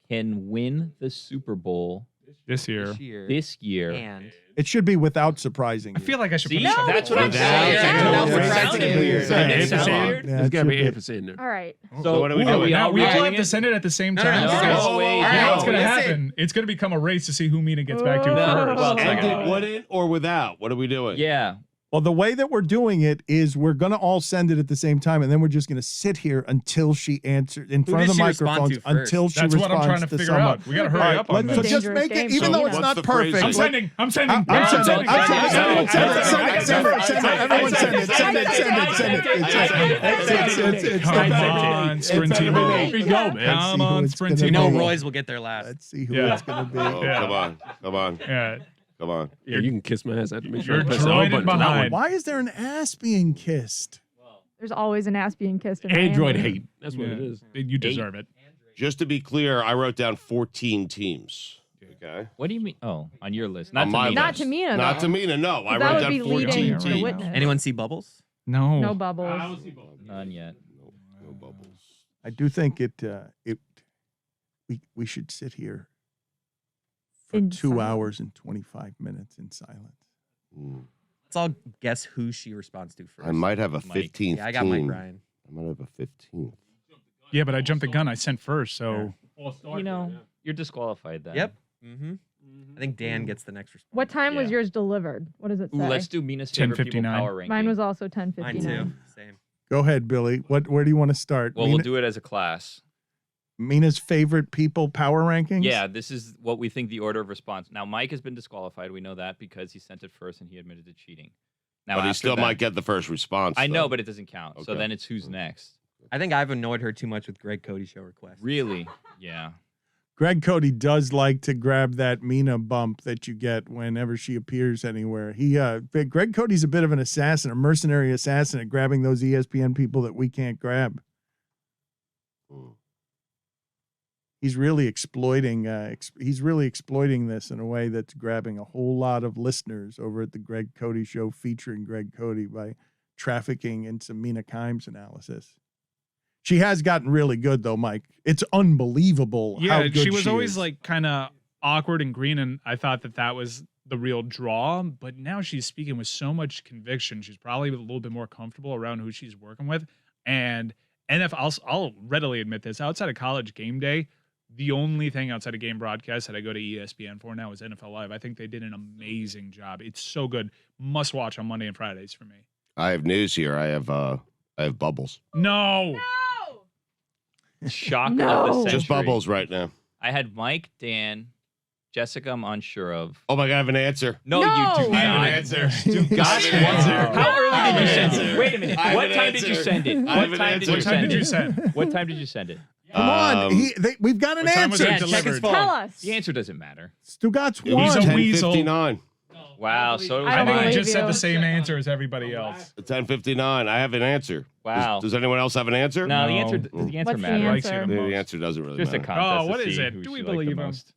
S2: can win the Super Bowl
S1: this year.
S6: This year.
S2: this year?
S6: And
S4: It should be without surprising.
S1: I feel like I should
S2: See,
S1: put
S5: No,
S2: that's what I'm
S5: it's
S2: saying.
S3: not
S2: Yeah,
S3: fair.
S2: no,
S3: It's
S2: it
S3: sounding
S2: sounded
S3: weird.
S2: weird. Didn't it
S3: It's
S2: sound
S3: not.
S2: weird?
S4: Yeah,
S8: There's
S4: it
S8: got to be
S4: should
S8: emphasis in there.
S5: All right.
S2: So
S3: what are we
S2: ooh,
S3: doing?
S1: Now we all
S2: doing
S1: have to
S2: it?
S1: send it at the same
S6: No,
S1: time.
S6: no,
S2: No,
S6: Yes.
S2: no, wait,
S1: You know
S6: All
S1: what's
S6: right,
S1: gonna
S6: listen.
S1: happen? It's gonna become a race to see who Mina gets back to
S5: Oh.
S1: first.
S2: Well,
S3: And
S2: Okay.
S3: it wouldn't or without? What are we doing?
S2: Yeah.
S4: Well, the way that we're doing it is we're going to all send it at the same time, and then we're just going to sit here until she answers in front of
S6: did
S4: the
S6: she respond
S4: microphones
S6: to first?
S4: until she
S1: That's
S4: responds
S1: what I'm trying to figure
S4: someone.
S1: out. We gotta hurry
S4: All right,
S1: up on
S4: so
S1: this.
S4: just
S5: Dangerous
S4: make it,
S5: game.
S4: even
S5: So
S4: though it's
S3: what's
S4: not
S3: the
S4: perfect.
S3: phrase?
S1: I'm
S3: Like-
S1: sending. I'm sending.
S4: I'm
S1: Yeah,
S4: sending.
S1: sending.
S4: I'm sending.
S1: Send it.
S4: Send it. Send it. Send it. Send it. Everyone send it. Send it. Send it. Send it. It's
S1: Come on, Sprint TV.
S4: Here
S1: we go, man. Come on, Sprint
S4: gonna
S6: we
S1: TV.
S6: know
S4: be.
S6: Roy's will get there last.
S4: Let's see who
S1: Yeah.
S4: it's going to be.
S3: Oh,
S1: Yeah.
S3: come on. Come on.
S1: Yeah,
S3: Come on.
S8: Yeah, you can kiss my ass. I have to make sure
S1: You're
S8: I press the home
S1: droided
S8: button for that
S1: behind.
S8: one.
S4: Why is there an ass being kissed?
S5: There's always an ass being kissed in
S8: Android
S5: Miami.
S8: hate. That's what it
S1: Yeah.
S8: is.
S1: You deserve it.
S3: Just to be clear, I wrote down 14 teams. Okay.
S2: What do you mean? Oh, on your list, not
S3: On
S2: to
S3: my
S2: me.
S5: Not
S3: list.
S5: to Mina,
S3: Not
S5: though.
S3: to Mina, no. I
S5: That
S3: wrote
S5: would
S3: down
S5: be
S3: 14
S5: leading the
S3: teams.
S5: witness.
S6: Anyone see bubbles?
S1: No.
S5: No bubbles.
S2: None yet.
S3: No bubbles.
S4: I do think we should sit here for
S5: In
S4: 2
S5: silence.
S4: hours and 25 minutes in silence.
S3: Mm.
S6: Let's all guess who she responds to first.
S3: I might have a
S2: Mike.
S3: 15th
S6: Yeah, I got
S3: team.
S6: Mike Ryan.
S3: I might have a 15th.
S1: Yeah, but I jumped the gun. I sent first, so
S2: You know, you're disqualified then.
S6: Yep. Mm-hmm. I think Dan gets the next response.
S5: What time was
S2: Yeah.
S5: yours delivered? What does it say?
S2: Ooh, let's do Mina's favorite people
S1: 10:59.
S2: power ranking.
S5: Mine was also
S6: Mine
S5: 10:59.
S6: too. Same.
S4: Go ahead, Billy. Where do you want to start?
S2: Well, we'll do it as a class.
S4: Mina's favorite people power rankings?
S2: Yeah, this is what we think the order of response. Now, Mike has been disqualified. We know that because he sent it first and he admitted to cheating. Now,
S3: But he
S2: after
S3: still
S2: that-
S3: might get the first response.
S2: I know,
S3: though.
S2: but it doesn't count. So
S3: Okay.
S2: then it's who's next.
S6: I think I've annoyed her too much with Greg Cody show requests.
S2: Really? Yeah.
S4: Greg Cody does like to grab that Mina bump that you get whenever she appears anywhere. Greg Cody's a bit of an assassin, a mercenary assassin at grabbing those ESPN people that we can't grab.
S3: Mm.
S4: He's really exploiting. He's really exploiting this in a way that's grabbing a whole lot of listeners over at the Greg Cody Show, featuring Greg Cody by trafficking in some Mina Kimes analysis. She has gotten really good though, Mike. It's unbelievable how
S1: Yeah,
S4: good
S1: she was always
S4: is.
S1: like kind of awkward and green, and I thought that was the real draw. But now she's speaking with so much conviction. She's probably a little bit more comfortable around who she's working with. And I'll readily admit this, outside of College Game Day, the only thing outside of game broadcast that I go to ESPN for now is NFL Live. I think they did an amazing job. It's so good. Must watch on Monday and Fridays for me.
S3: I have news here. I have bubbles.
S1: No.
S2: Shock
S5: No.
S2: of the century.
S3: Just bubbles right now.
S2: I had Mike, Dan, Jessica, I'm unsure of.
S3: Oh my God, I have an answer.
S2: No,
S5: No.
S2: you do
S3: I have
S2: not.
S3: an answer.
S2: Stugotz
S3: I have an
S2: won.
S3: answer.
S2: How early
S3: I have
S2: did you
S3: an
S2: send it?
S3: answer.
S2: Wait a minute.
S3: I have
S2: What
S3: an
S2: time did you
S3: answer.
S2: send it?
S3: I
S2: What
S3: have an
S2: time did
S3: answer.
S2: you
S1: What time
S2: send
S1: did you
S2: it?
S1: send?
S2: What time did you send it?
S4: Come on,
S3: Um,
S4: we've got an
S1: what time was
S4: answer.
S1: it
S6: check his
S1: delivered?
S6: phone.
S5: Tell us.
S2: The answer doesn't matter.
S4: Stugotz
S3: It was
S1: He's a
S4: won.
S1: weasel.
S3: 10:59.
S2: Wow. So
S5: I
S1: I
S5: don't
S1: think he
S5: believe
S1: just said
S5: you.
S1: the same answer as everybody else.
S3: 10:59. I have an answer.
S2: Wow.
S3: Does anyone else have an answer?
S2: No, the
S1: No.
S2: answer. Does the answer
S5: What's the
S2: matter?
S1: Likes you
S5: answer?
S1: the
S3: The
S1: most.
S3: answer doesn't really
S2: Just a
S3: matter.
S2: contest.
S1: Oh, what
S2: to
S1: is
S2: see
S1: it?
S2: who
S1: Do we
S2: she liked the
S1: believe him?
S2: most.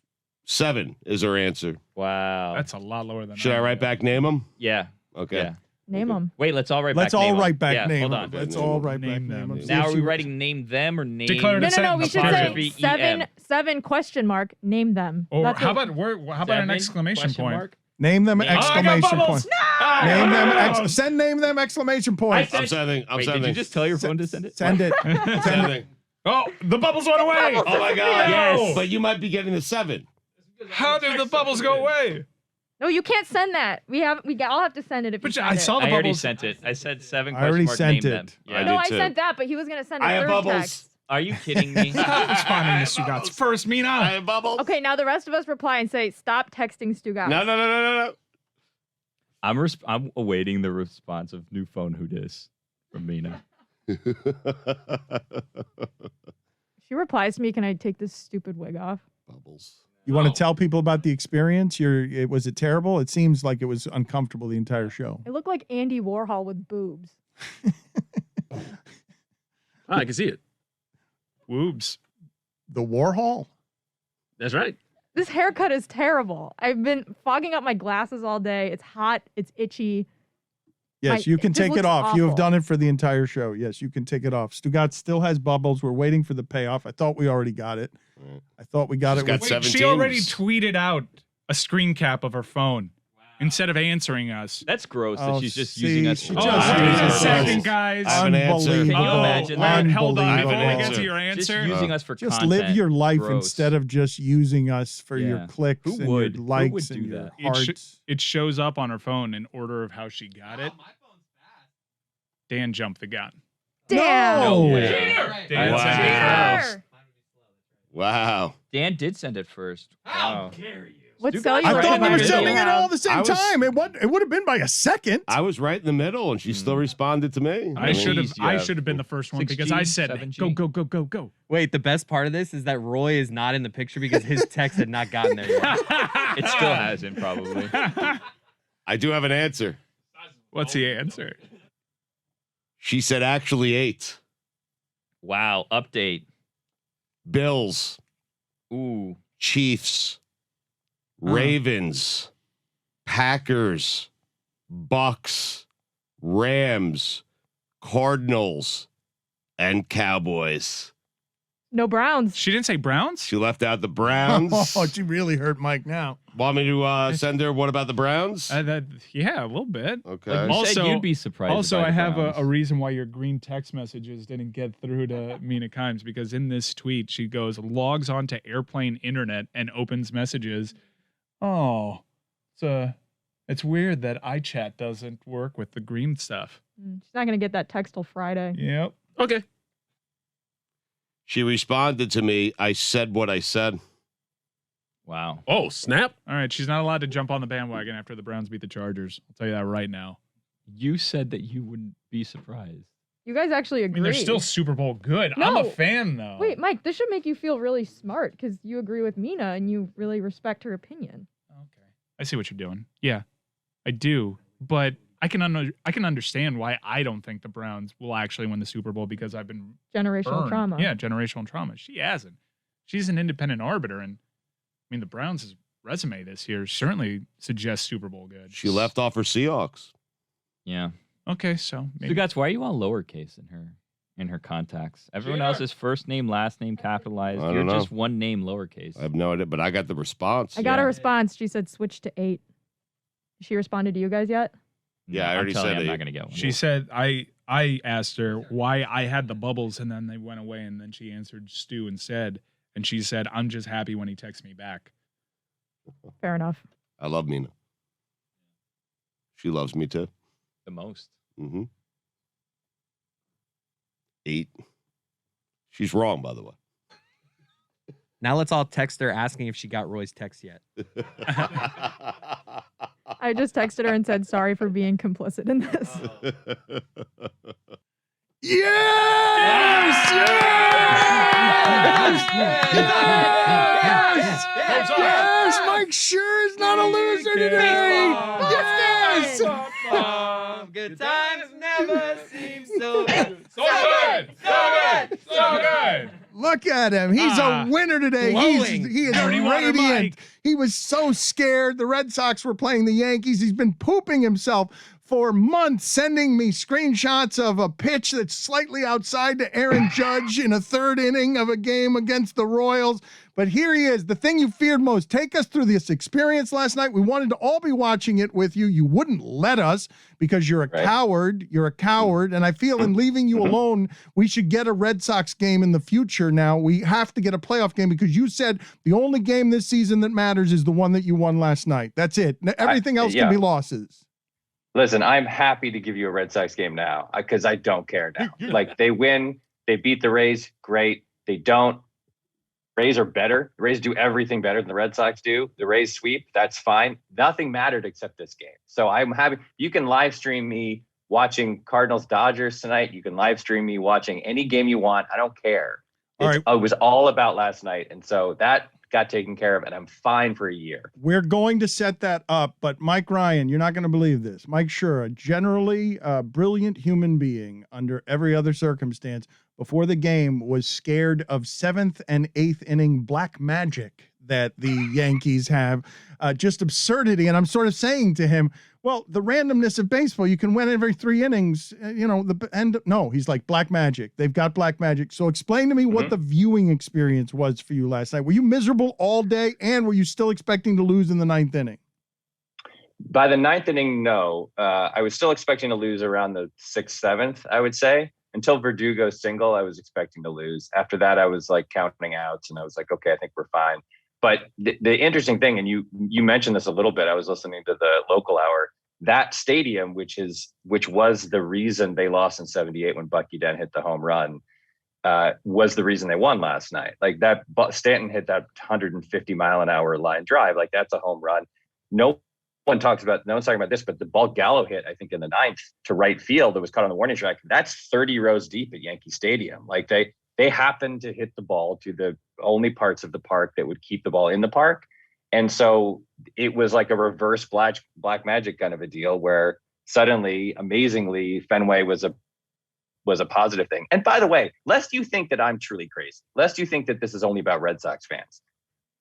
S3: 7 is her answer.
S2: Wow.
S1: That's a lot lower than
S3: Should I write back name them?
S2: yeah.
S3: Okay.
S2: Yeah.
S5: Name them.
S2: Wait. Let's all write
S4: Let's
S2: back.
S4: all
S2: name 'em.
S4: write back
S2: Yeah,
S4: name.
S2: Hold
S4: them.
S2: on.
S4: Let's all write back
S1: Name
S4: name.
S1: them.
S4: them.
S2: Now
S4: See
S2: are
S4: if
S2: we
S4: she-
S2: writing name them or name?
S1: Declare
S5: No,
S1: it
S5: no, no. We should say
S2: apostrophe EM.
S5: seven question mark. Name them.
S1: Or
S5: That's
S1: how
S5: what-
S1: about an exclamation point?
S4: Name them
S2: Name- Oh, I got
S4: exclamation
S1: bubbles.
S4: point. Name them send name them exclamation point.
S3: I'm sending. I'm
S2: Wait,
S3: sending.
S2: did you just tell your phone to send it?
S4: Send it.
S3: I'm sending.
S1: Oh, the bubbles went away.
S3: Oh my God.
S1: Yes.
S3: But you might be getting the 7.
S1: How did the bubbles go away?
S5: No, you can't send that. We all have to send it if you
S1: But
S5: send
S1: I
S5: it.
S1: saw the
S2: I already
S1: bubbles.
S2: sent it. I said 7
S4: I
S2: question
S4: already
S2: mark
S4: sent
S2: name
S4: it.
S2: them.
S3: I
S2: Yeah.
S3: did
S5: No, I
S3: too.
S5: sent that, but he was gonna send a
S3: I have
S5: third
S3: bubbles.
S5: text.
S2: Are you kidding me?
S1: Stop responding to Stugotz first,
S3: I
S1: Mina.
S3: have bubbles.
S5: Okay, now the rest of us reply and say, "Stop texting Stugotz."
S3: No.
S2: I'm awaiting the response of new phone who dis from Mina.
S5: She replies to me, "Can I take this stupid wig off?"
S3: Bubbles.
S4: You want to tell people about the experience? Was it terrible? It seems like it was uncomfortable the entire show.
S5: I look like Andy Warhol with boobs.
S8: I can see it.
S1: Woobs.
S4: The Warhol?
S8: That's right.
S5: This haircut is terrible. I've been fogging up my glasses all day. It's hot. It's itchy.
S4: Yes,
S5: My-
S4: you can
S5: it just
S4: take it
S5: looks
S4: off. You have
S5: awful.
S4: done it for the entire show. Yes, you can take it off. Stugotz still has bubbles. We're waiting for the payoff. I thought we already got it.
S3: Right.
S4: I thought we got
S3: She's
S4: it.
S3: got
S4: with-
S1: Wait, she
S3: 17.
S1: already tweeted out a screen cap of her phone instead of answering us.
S2: That's gross
S4: Oh,
S2: that she's just
S4: see,
S2: using us.
S4: she
S2: for
S4: just
S1: Oh,
S4: uses
S1: wait a
S4: us.
S1: second, guys.
S3: I have an answer.
S2: Can you
S1: Oh,
S2: imagine
S1: wait,
S2: that?
S1: hold on.
S3: Unbelievable.
S1: Before we get to
S3: Answer.
S1: your
S2: Just
S1: answer,
S2: using us for
S4: Just
S2: content.
S4: live your life
S2: Gross.
S4: instead of just using us for your
S2: Yeah.
S4: clicks
S2: Who
S4: and
S2: would?
S4: your
S2: Who
S4: likes
S2: would
S4: and
S2: do
S4: your
S2: that?
S4: hearts.
S1: it shows up on her phone in order of how she got it. Dan jumped the gun.
S5: Damn.
S2: No
S4: No.
S2: way.
S1: Dan
S3: Wow.
S1: sent it
S3: Wow.
S1: first.
S3: Wow.
S2: Dan did send it first. Wow.
S5: What
S2: Stugotz
S5: cellular
S4: I
S2: Right
S4: thought
S2: in
S4: we
S2: my
S4: were
S2: video.
S4: sending it all at the same
S3: I was-
S4: time. It would have been by a second.
S3: I was right in the middle, and she still responded to me.
S1: I
S3: mean,
S1: should have.
S2: Jeez, you
S1: I
S2: have
S1: should have been the first one
S2: 6G,
S1: because I said,
S2: 7G.
S1: "Go, go, go, go, go."
S6: Wait, the best part of this is that Roy is not in the picture because his text had not gotten there yet.
S2: It still hasn't, probably.
S3: I do have an answer.
S1: What's the answer?
S3: She said actually 8.
S2: Wow. Update.
S3: Bills,
S2: Ooh.
S3: Chiefs, Ravens, Packers, Bucks, Rams, Cardinals, and Cowboys.
S5: No Browns.
S1: She didn't say Browns.
S3: She left out the Browns.
S4: Oh, she really hurt Mike now.
S3: Want me to send her what about the Browns?
S1: Yeah, a little bit.
S3: Okay.
S2: Like you said,
S1: Also-
S2: you'd be surprised.
S1: Also,
S2: by
S1: I
S2: the
S1: have
S2: Browns.
S1: a reason why your green text messages didn't get through to Mina Kimes, because in this tweet she goes, logs onto airplane internet and opens messages. Oh, it's weird that iChat doesn't work with the green stuff.
S5: She's not gonna get that text till Friday.
S1: Yep.
S8: Okay.
S3: She responded to me. I said what I said.
S2: Wow.
S8: Oh, snap.
S1: All right, she's not allowed to jump on the bandwagon after the Browns beat the Chargers. I'll tell you that right now.
S2: You said that you wouldn't be surprised.
S5: You guys actually
S1: I
S5: agree.
S1: mean, they're still Super Bowl good. I'm a
S5: No.
S1: fan, though.
S5: Wait, Mike, this should make you feel really smart because you agree with Mina and you really respect her opinion.
S1: Okay. I see what you're doing. Yeah, I do. But I can understand why I don't think the Browns will actually win the Super Bowl, because I've been
S5: Generational
S1: burned.
S5: trauma.
S1: Yeah, generational trauma. She hasn't. She's an independent arbiter, and I mean the Browns' resume this year certainly suggests Super Bowl good.
S3: She left off her Seahawks.
S2: Yeah.
S1: Okay, so maybe.
S2: Stugotz, why are you on lowercase in her? in her contacts. Everyone else is first name, last name capitalized.
S3: I
S2: You're
S3: don't know.
S2: just one name lowercase.
S3: I have no idea, but I got the response.
S5: I got a response. She said switch to 8. She responded to you guys yet?
S3: Yeah, I
S2: I'm
S3: already
S2: telling
S3: said
S2: you, I'm
S3: it.
S2: not gonna get one.
S1: She said I asked her why I had the bubbles and then they went away and then she answered Stu and she said I'm just happy when he texts me back.
S5: Fair enough.
S3: I love Mina. She loves me too.
S2: the most.
S3: Mm-hmm. 8. She's wrong, by the way.
S6: Now let's all text her asking if she got Roy's text yet.
S5: I just texted her and said sorry for being complicit in this.
S4: Yes! Yes! Mike sure is not a loser today. Yes!
S6: Good times never seem so good.
S1: So good! So good! So good!
S4: Look at him. He's a winner today.
S6: glowing.
S4: He is
S1: Dirty water
S4: radiant.
S1: Mike.
S4: He was so scared. The Red Sox were playing the Yankees. He's been pooping himself for months, sending me screenshots of a pitch that's slightly outside to Aaron Judge in a third inning of a game against the Royals. But here he is, the thing you feared most. Take us through this experience last night. We wanted to all be watching it with you. You wouldn't let us because you're a coward. You're a coward. And I feel in leaving you alone, we should get a Red Sox game in the future now. We have to get a playoff game because you said the only game this season that matters is the one that you won last night. That's it. Everything else can be losses.
S9: Listen, I'm happy to give you a Red Sox game now because I don't care now. Like, they win, they beat the Rays, great. They don't. Rays are better. The Rays do everything better than the Red Sox do. The Rays sweep, that's fine. Nothing mattered except this game. So I'm happy. You can live stream me watching Cardinals Dodgers tonight. You can live stream me watching any game you want. I don't care. It was all about last night. And so that got taken care of, and I'm fine for a year.
S4: We're going to set that up, but Mike Ryan, you're not going to believe this. Mike Shura, generally a brilliant human being under every other circumstance, before the game was scared of 7th and 8th inning black magic that the Yankees have. Just absurdity. And I'm sort of saying to him, well, the randomness of baseball, you can win every 3 innings, no, he's like black magic. They've got black magic. So explain to me what the viewing experience was for you last night. Were you miserable all day, and were you still expecting to lose in the 9th inning?
S9: By the 9th inning, no. I was still expecting to lose around the 6th, 7th, I would say. Until Verdugo's single, I was expecting to lose. After that, I was like counting outs, and I was like, okay, I think we're fine. But the interesting thing, and you mentioned this a little bit, I was listening to the local hour, that stadium, which was the reason they lost in 78 when Bucky Dent hit the home run, was the reason they won last night. Like, that Stanton hit that 150 mile an hour line drive. Like, that's a home run. No one's talking about this, but the ball Gallo hit, I think, in the 9th to right field that was caught on the warning track. That's 30 rows deep at Yankee Stadium. Like, they happened to hit the ball to the only parts of the park that would keep the ball in the park. And so it was like a reverse black magic kind of a deal where suddenly, amazingly, Fenway was a positive thing. And by the way, lest you think that I'm truly crazy, lest you think that this is only about Red Sox fans,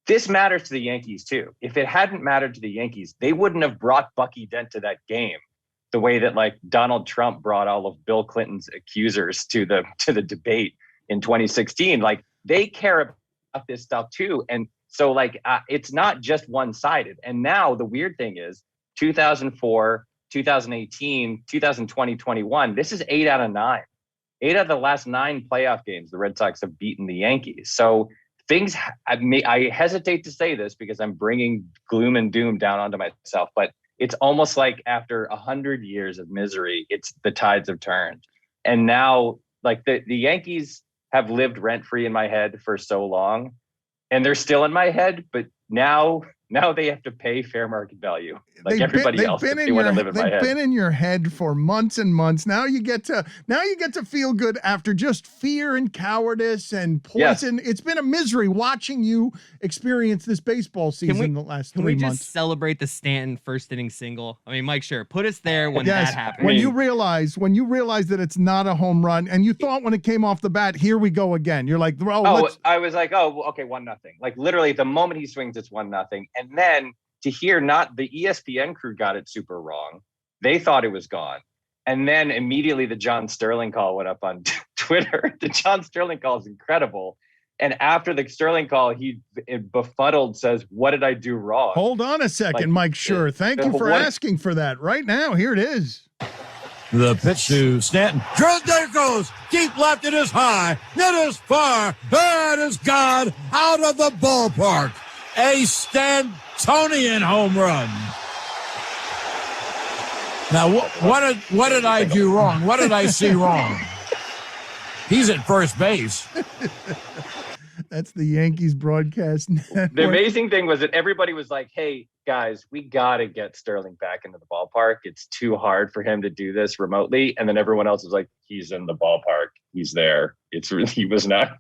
S9: this matters to the Yankees too. If it hadn't mattered to the Yankees, they wouldn't have brought Bucky Dent to that game the way that, like, Donald Trump brought all of Bill Clinton's accusers to the debate in 2016. Like, they care about this stuff too. And so, like, it's not just one-sided. And now the weird thing is 2004, 2018, 2020, 21, this is 8 out of 9. 8 out of the last 9 playoff games, the Red Sox have beaten the Yankees. So things, I hesitate to say this because I'm bringing gloom and doom down onto myself, but it's almost like after 100 years of misery, the tides have turned. And now, like, the Yankees have lived rent-free in my head for so long, and they're still in my head, but now they have to pay fair market value like everybody else. They want to live in my head.
S4: They've been in your head for months and months. Now you get to feel good after just fear and cowardice and poison. Yes. It's been a misery watching you experience this baseball season the last 3 months.
S6: Can we just celebrate the Stanton first inning single? I mean, Mike, sure, put us there when that happened.
S4: When you realize that it's not a home run, and you thought when it came off the bat, here we go again. You're like,
S9: I was like, okay, 1-0. Like, literally, the moment he swings, it's 1-0. And then to hear not the ESPN crew got it super wrong. They thought it was gone. And then immediately the John Sterling call went up on Twitter. The John Sterling call is incredible. And after the Sterling call, he befuddled says, "What did I do wrong?"
S4: Hold on a second, Mike Schur. Thank you for asking for that. Right now, here it is.
S10: The pitch to Stanton. There it goes. Deep left. It is high. It is far. It is gone out of the ballpark. A Stantonian home run. Now, what did I do wrong? What did I see wrong? He's at first base.
S4: That's the Yankees broadcast network.
S9: The amazing thing was that everybody was like, "Hey, guys, we got to get Sterling back into the ballpark. It's too hard for him to do this remotely." And then everyone else was like, "He's in the ballpark. He's there. He was not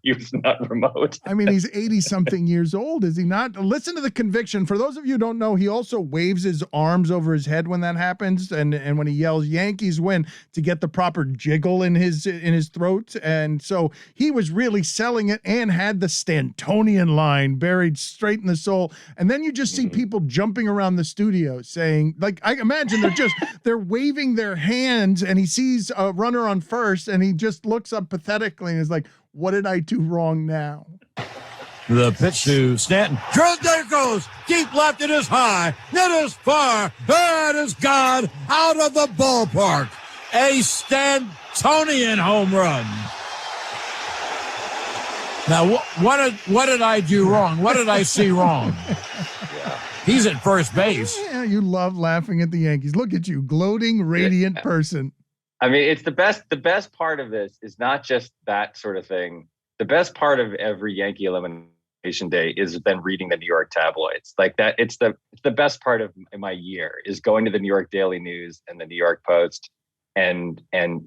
S9: remote."
S4: I mean, he's 80-something years old, is he not? Listen to the conviction. For those of you who don't know, he also waves his arms over his head when that happens, and when he yells "Yankees win" to get the proper jiggle in his throat. And so he was really selling it and had the Stantonian line buried straight in the soul. And then you just see people jumping around the studio saying, like, I imagine they're waving their hands, and he sees a runner on first, and he just looks up pathetically and is like, "What did I do wrong now?"
S10: The pitch to Stanton. There it goes. Deep left. It is high. It is far. It is gone out of the ballpark. A Stantonian home run. Now, what did I do wrong? What did I see wrong? He's at first base.
S4: Yeah, you love laughing at the Yankees. Look at you, gloating, radiant person.
S9: I mean, it's the best. The best part of this is not just that sort of thing. The best part of every Yankee elimination day is then reading the New York tabloids. Like that, it's the best part of my year is going to the New York Daily News and the New York Post, and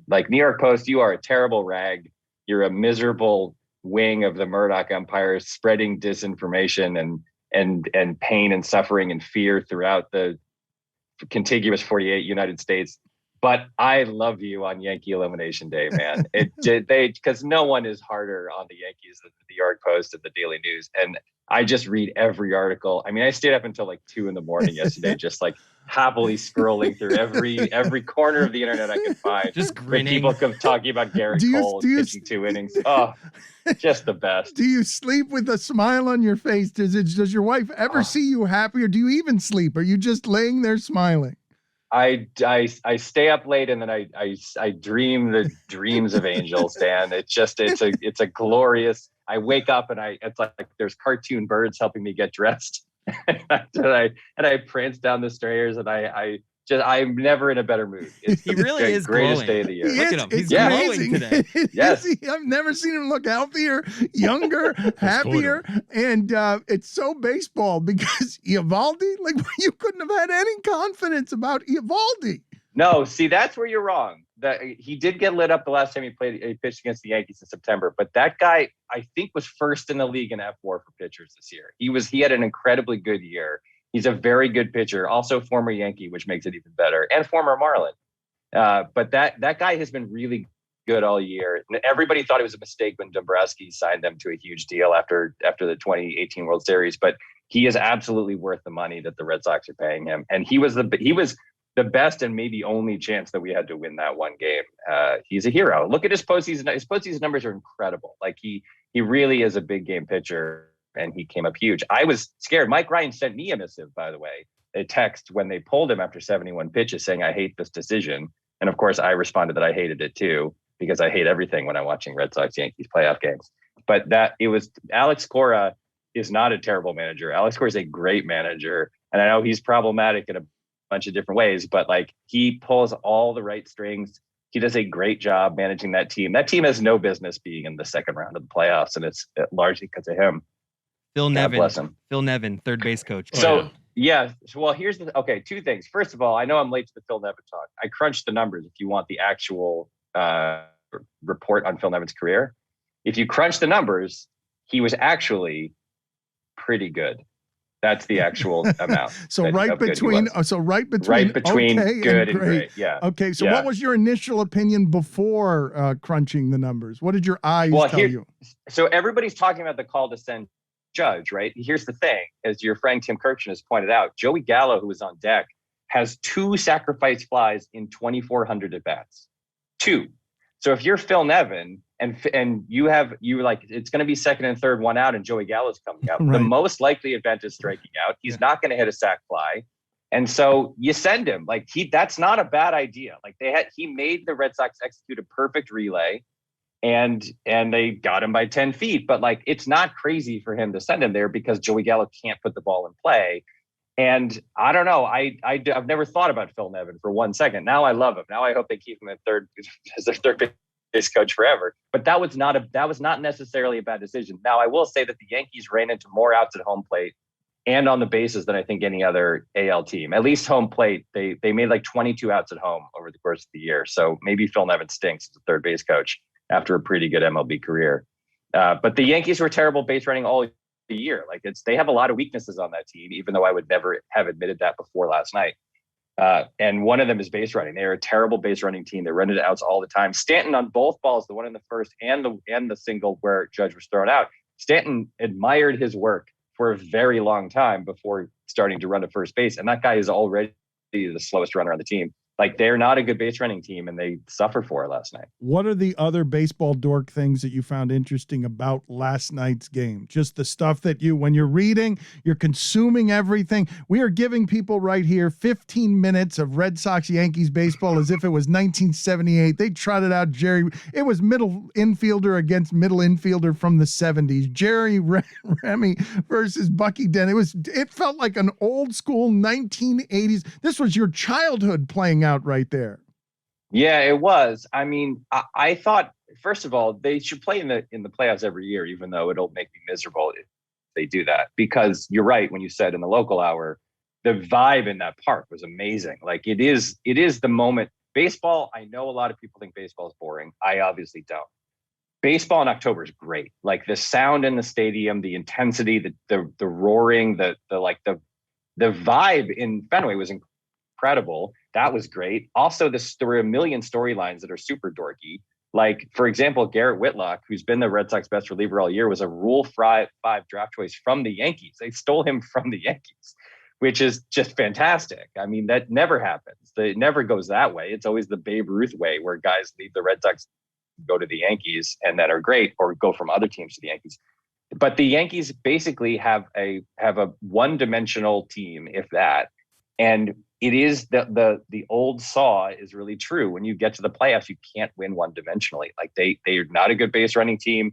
S9: like New York Post, you are a terrible rag. You're a miserable wing of the Murdoch empire, spreading disinformation and pain and suffering and fear throughout the contiguous 48 United States. But I love you on Yankee Elimination Day, man. Because no one is harder on the Yankees than the New York Post and the Daily News. And I just read every article. I mean, I stayed up until like 2 a.m. yesterday, just like happily scrolling through every corner of the internet I could find.
S6: Just grinning.
S9: People come talking about Garrett Cole pitching 2 innings. Oh, just the best.
S4: Do you sleep with a smile on your face? Does your wife ever see you happy, or do you even sleep? Are you just laying there smiling?
S9: I stay up late and then I dream the dreams of angels, Dan. It's a glorious. I wake up and it's like there's cartoon birds helping me get dressed, and I prance down the stairs and I'm never in a better mood.
S6: He really is
S9: greatest
S6: glowing.
S9: day of the year.
S6: Look at him. He's glowing today.
S9: Yes.
S4: I've never seen him look healthier, younger, happier. And it's so baseball because Eovaldi, like you couldn't have had any confidence about Eovaldi.
S9: No, see, that's where you're wrong. That he did get lit up the last time he pitched against the Yankees in September, but that guy I think was first in the league in F4 for pitchers this year. He had an incredibly good year. He's a very good pitcher, also former Yankee, which makes it even better, and former Marlin. But that guy has been really good all year. And everybody thought it was a mistake when Dombrowski signed them to a huge deal after the 2018 World Series, but he is absolutely worth the money that the Red Sox are paying him. And he was the best and maybe only chance that we had to win that one game. He's a hero. Look at his postseason. His postseason numbers are incredible. Like he really is a big game pitcher. And he came up huge. I was scared. Mike Ryan sent me a missive, by the way, a text when they pulled him after 71 pitches saying, "I hate this decision." And of course, I responded that I hated it too, because I hate everything when I'm watching Red Sox Yankees playoff games. But Alex Cora is not a terrible manager. Alex Cora is a great manager. And I know he's problematic in a bunch of different ways, but like he pulls all the right strings. He does a great job managing that team. That team has no business being in the second round of the playoffs, and it's largely because of him.
S6: Phil Nevin.
S9: Bless him.
S6: Phil Nevin, third base coach.
S9: So well, here's two things. First of all, I know I'm late to the Phil Nevin talk. I crunched the numbers if you want the actual report on Phil Nevin's career. If you crunch the numbers, he was actually pretty good. That's the actual amount.
S4: So right between okay
S9: good
S4: and great.
S9: Yeah.
S4: Okay. So what was your initial opinion before crunching the numbers? What did your eyes tell you?
S9: So everybody's talking about the call to send Judge, right? Here's the thing, as your friend Tim Kirkchin has pointed out, Joey Gallo, who was on deck, has 2 sacrifice flies in 2,400 at bats. 2. So if you're Phil Nevin and you like it's going to be second and third, 1 out, and Joey Gallo's coming out, the most likely event is striking out. He's not going to hit a sac fly. And so you send him. Like that's not a bad idea. Like he made the Red Sox execute a perfect relay, and they got him by 10 feet. But like it's not crazy for him to send him there because Joey Gallo can't put the ball in play. And I don't know. I've never thought about Phil Nevin for 1 second. Now I love him. Now I hope they keep him at third as their third base coach forever. But that was not necessarily a bad decision. Now I will say that the Yankees ran into more outs at home plate and on the bases than I think any other AL team. At least home plate, they made like 22 outs at home over the course of the year. So maybe Phil Nevin stinks as a third base coach after a pretty good MLB career. But the Yankees were terrible base running all year. Like they have a lot of weaknesses on that team, even though I would never have admitted that before last night. And one of them is base running. They're a terrible base running team. They run into outs all the time. Stanton on both balls, the one in the first and the single where Judge was thrown out. Stanton admired his work for a very long time before starting to run to first base. And that guy is already the slowest runner on the team. Like they're not a good base running team, and they suffered for it last night.
S4: What are the other baseball dork things that you found interesting about last night's game? Just the stuff that when you're reading, you're consuming everything. We are giving people right here 15 minutes of Red Sox Yankees baseball as if it was 1978. They trotted out Jerry. It was middle infielder against middle infielder from the 70s. Jerry Remy versus Bucky Dent. It felt like an old school 1980s. This was your childhood playing out right there.
S9: Yeah, it was. I mean, I thought, first of all, they should play in the playoffs every year, even though it'll make me miserable if they do that. Because you're right when you said in the local hour, the vibe in that park was amazing. Like it is the moment. Baseball, I know a lot of people think baseball is boring. I obviously don't. Baseball in October is great. Like the sound in the stadium, the intensity, the roaring, the vibe in Fenway was incredible. That was great. Also, there were a million storylines that are super dorky. Like, for example, Garrett Whitlock, who's been the Red Sox best reliever all year, was a Rule 5 draft choice from the Yankees. They stole him from the Yankees, which is just fantastic. I mean, that never happens. It never goes that way. It's always the Babe Ruth way, where guys leave the Red Sox, go to the Yankees, and that are great, or go from other teams to the Yankees. But the Yankees basically have a one-dimensional team, if that, and it is the old saw is really true. When you get to the playoffs, you can't win one dimensionally. Like they are not a good base running team.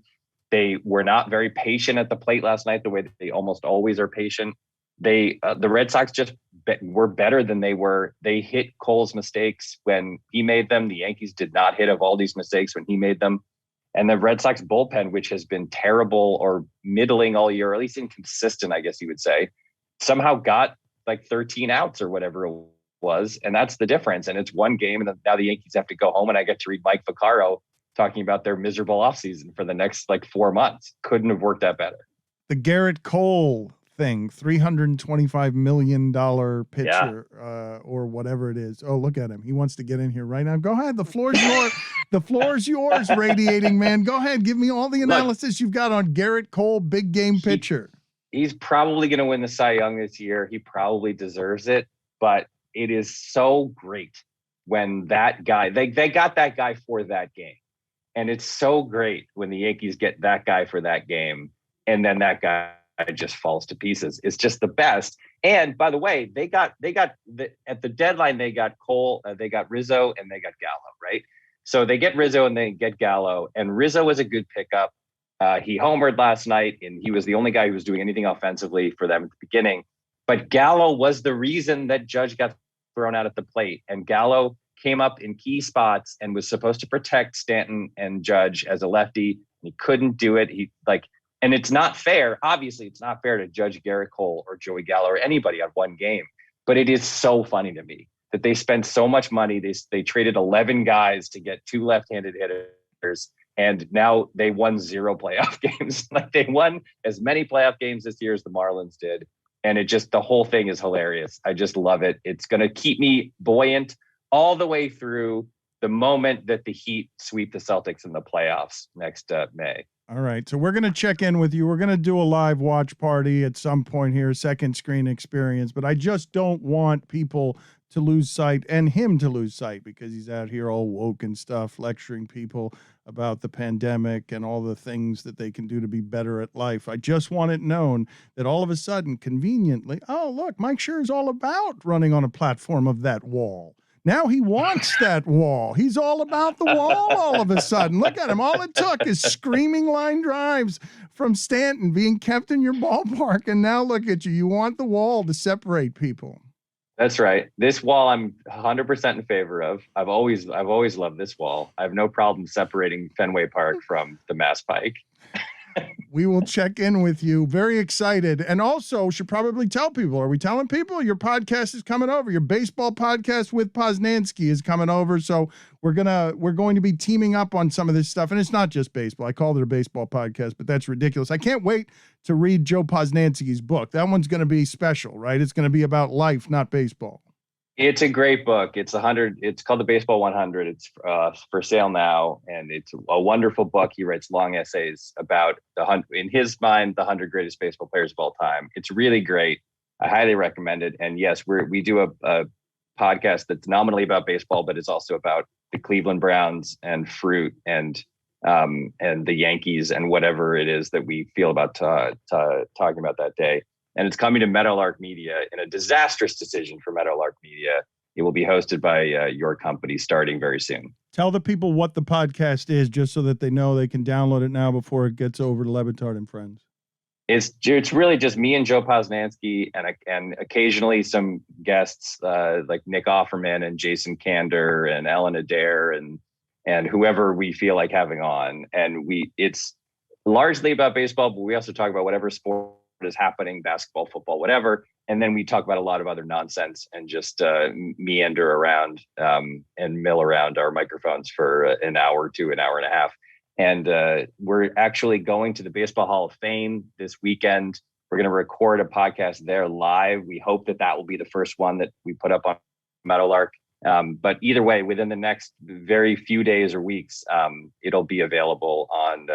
S9: They were not very patient at the plate last night, the way that they almost always are patient. The Red Sox just were better than they were. They hit Cole's mistakes when he made them. The Yankees did not hit Evaldi's mistakes when he made them. And the Red Sox bullpen, which has been terrible or middling all year, or at least inconsistent, I guess you would say, somehow got like 13 outs or whatever it was. And that's the difference. And it's one game. And then now the Yankees have to go home, and I get to read Mike Vaccaro talking about their miserable offseason for the next like 4 months. Couldn't have worked out better.
S4: The Garrett Cole thing, $325 million pitcher, or whatever it is. Oh, look at him. He wants to get in here right now. Go ahead. The floor is yours. The floor is yours, radiating man. Go ahead. Give me all the analysis you've got on Garrett Cole, big game pitcher.
S9: He's probably going to win the Cy Young this year. He probably deserves it, but it is so great when that guy, they got that guy for that game. And it's so great when the Yankees get that guy for that game, and then that guy just falls to pieces. It's just the best. And by the way, at the deadline, they got Cole, they got Rizzo, and they got Gallo, right? So they get Rizzo and they get Gallo, and Rizzo was a good pickup. He homered last night, and he was the only guy who was doing anything offensively for them at the beginning. But Gallo was the reason that Judge got thrown out at the plate. And Gallo came up in key spots and was supposed to protect Stanton and Judge as a lefty. He couldn't do it. And it's not fair. Obviously, it's not fair to judge Garrett Cole or Joey Gallo or anybody on one game. But it is so funny to me that they spent so much money. They traded 11 guys to get 2 left-handed hitters. And now they won 0 playoff games. Like they won as many playoff games this year as the Marlins did. And the whole thing is hilarious. I just love it. It's going to keep me buoyant all the way through the moment that the Heat sweep the Celtics in the playoffs next May.
S4: All right. So we're going to check in with you. We're going to do a live watch party at some point here, second screen experience. But I just don't want people to lose sight and him to lose sight because he's out here all woke and stuff, lecturing people about the pandemic and all the things that they can do to be better at life. I just want it known that all of a sudden, conveniently, oh, look, Mike Scherr is all about running on a platform of that wall. Now he wants that wall. He's all about the wall all of a sudden. Look at him. All it took is screaming line drives from Stanton being kept in your ballpark. And now look at you. You want the wall to separate people.
S9: That's right. This wall I'm 100% in favor of. I've always loved this wall. I have no problem separating Fenway Park from the Mass Pike.
S4: We will check in with you. Very excited. And also should probably tell people, are we telling people your podcast is coming over? Your baseball podcast with Poznansky is coming over. So we're going to be teaming up on some of this stuff. And it's not just baseball. I called it a baseball podcast, but that's ridiculous. I can't wait to read Joe Poznansky's book. That one's going to be special, right? It's going to be about life, not baseball. It's
S9: a great book. It's called the Baseball 100. It's for sale now, and it's a wonderful book. He writes long essays about in his mind, the 100 greatest baseball players of all time. It's really great. I highly recommend it. And yes, we do a podcast that's nominally about baseball, but it's also about the Cleveland Browns and fruit and the Yankees and whatever it is that we feel about talking about that day. And it's coming to Meadowlark Media in a disastrous decision for Meadowlark Media. It will be hosted by your company starting very soon.
S4: Tell the people what the podcast is, just so that they know they can download it now before it gets over to Batard and Friends.
S9: It's really just me and Joe Poznansky and occasionally some guests like Nick Offerman and Jason Kander and Ellen Adair and whoever we feel like having on. And it's largely about baseball, but we also talk about whatever sport is happening, basketball, football, whatever. And then we talk about a lot of other nonsense and just meander around and mill around our microphones for an hour to an hour and a half. And we're actually going to the Baseball Hall of Fame this weekend. We're going to record a podcast there live. We hope that will be the first one that we put up on Meadowlark. But either way, within the next very few days or weeks, it'll be available on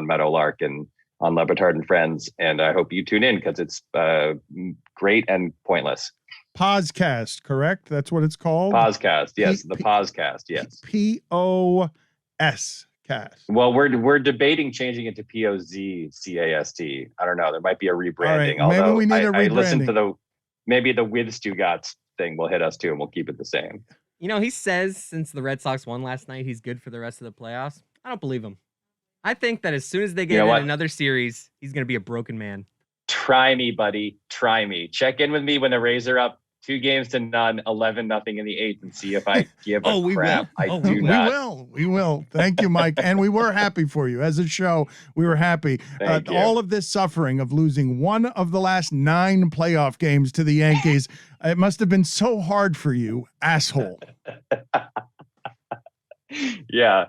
S9: Meadowlark and on Batard and Friends, and I hope you tune in because it's great and pointless.
S4: Podcast, correct? That's what it's called?
S9: Podcast, yes. The Podcast, yes.
S4: P-O-S cast.
S9: Well, we're debating changing it to P-O-Z-C-A-S-T. I don't know. There might be a rebranding.
S4: All right, maybe we need a rebranding.
S9: I listened to maybe the with Stugotz thing will hit us too, and we'll keep it the same.
S6: You know, he says since the Red Sox won last night, he's good for the rest of the playoffs. I don't believe him. I think that as soon as they get in another series, he's going to be a broken man.
S9: Try me, buddy. Try me. Check in with me when the Rays are up 2-0 11-0 in the 8th and see if I give a crap.
S4: We will. Thank you, Mike. And we were happy for you. As a show, we were happy. All of this suffering of losing one of the last 9 playoff games to the Yankees, it must have been so hard for you, asshole.
S9: Yeah.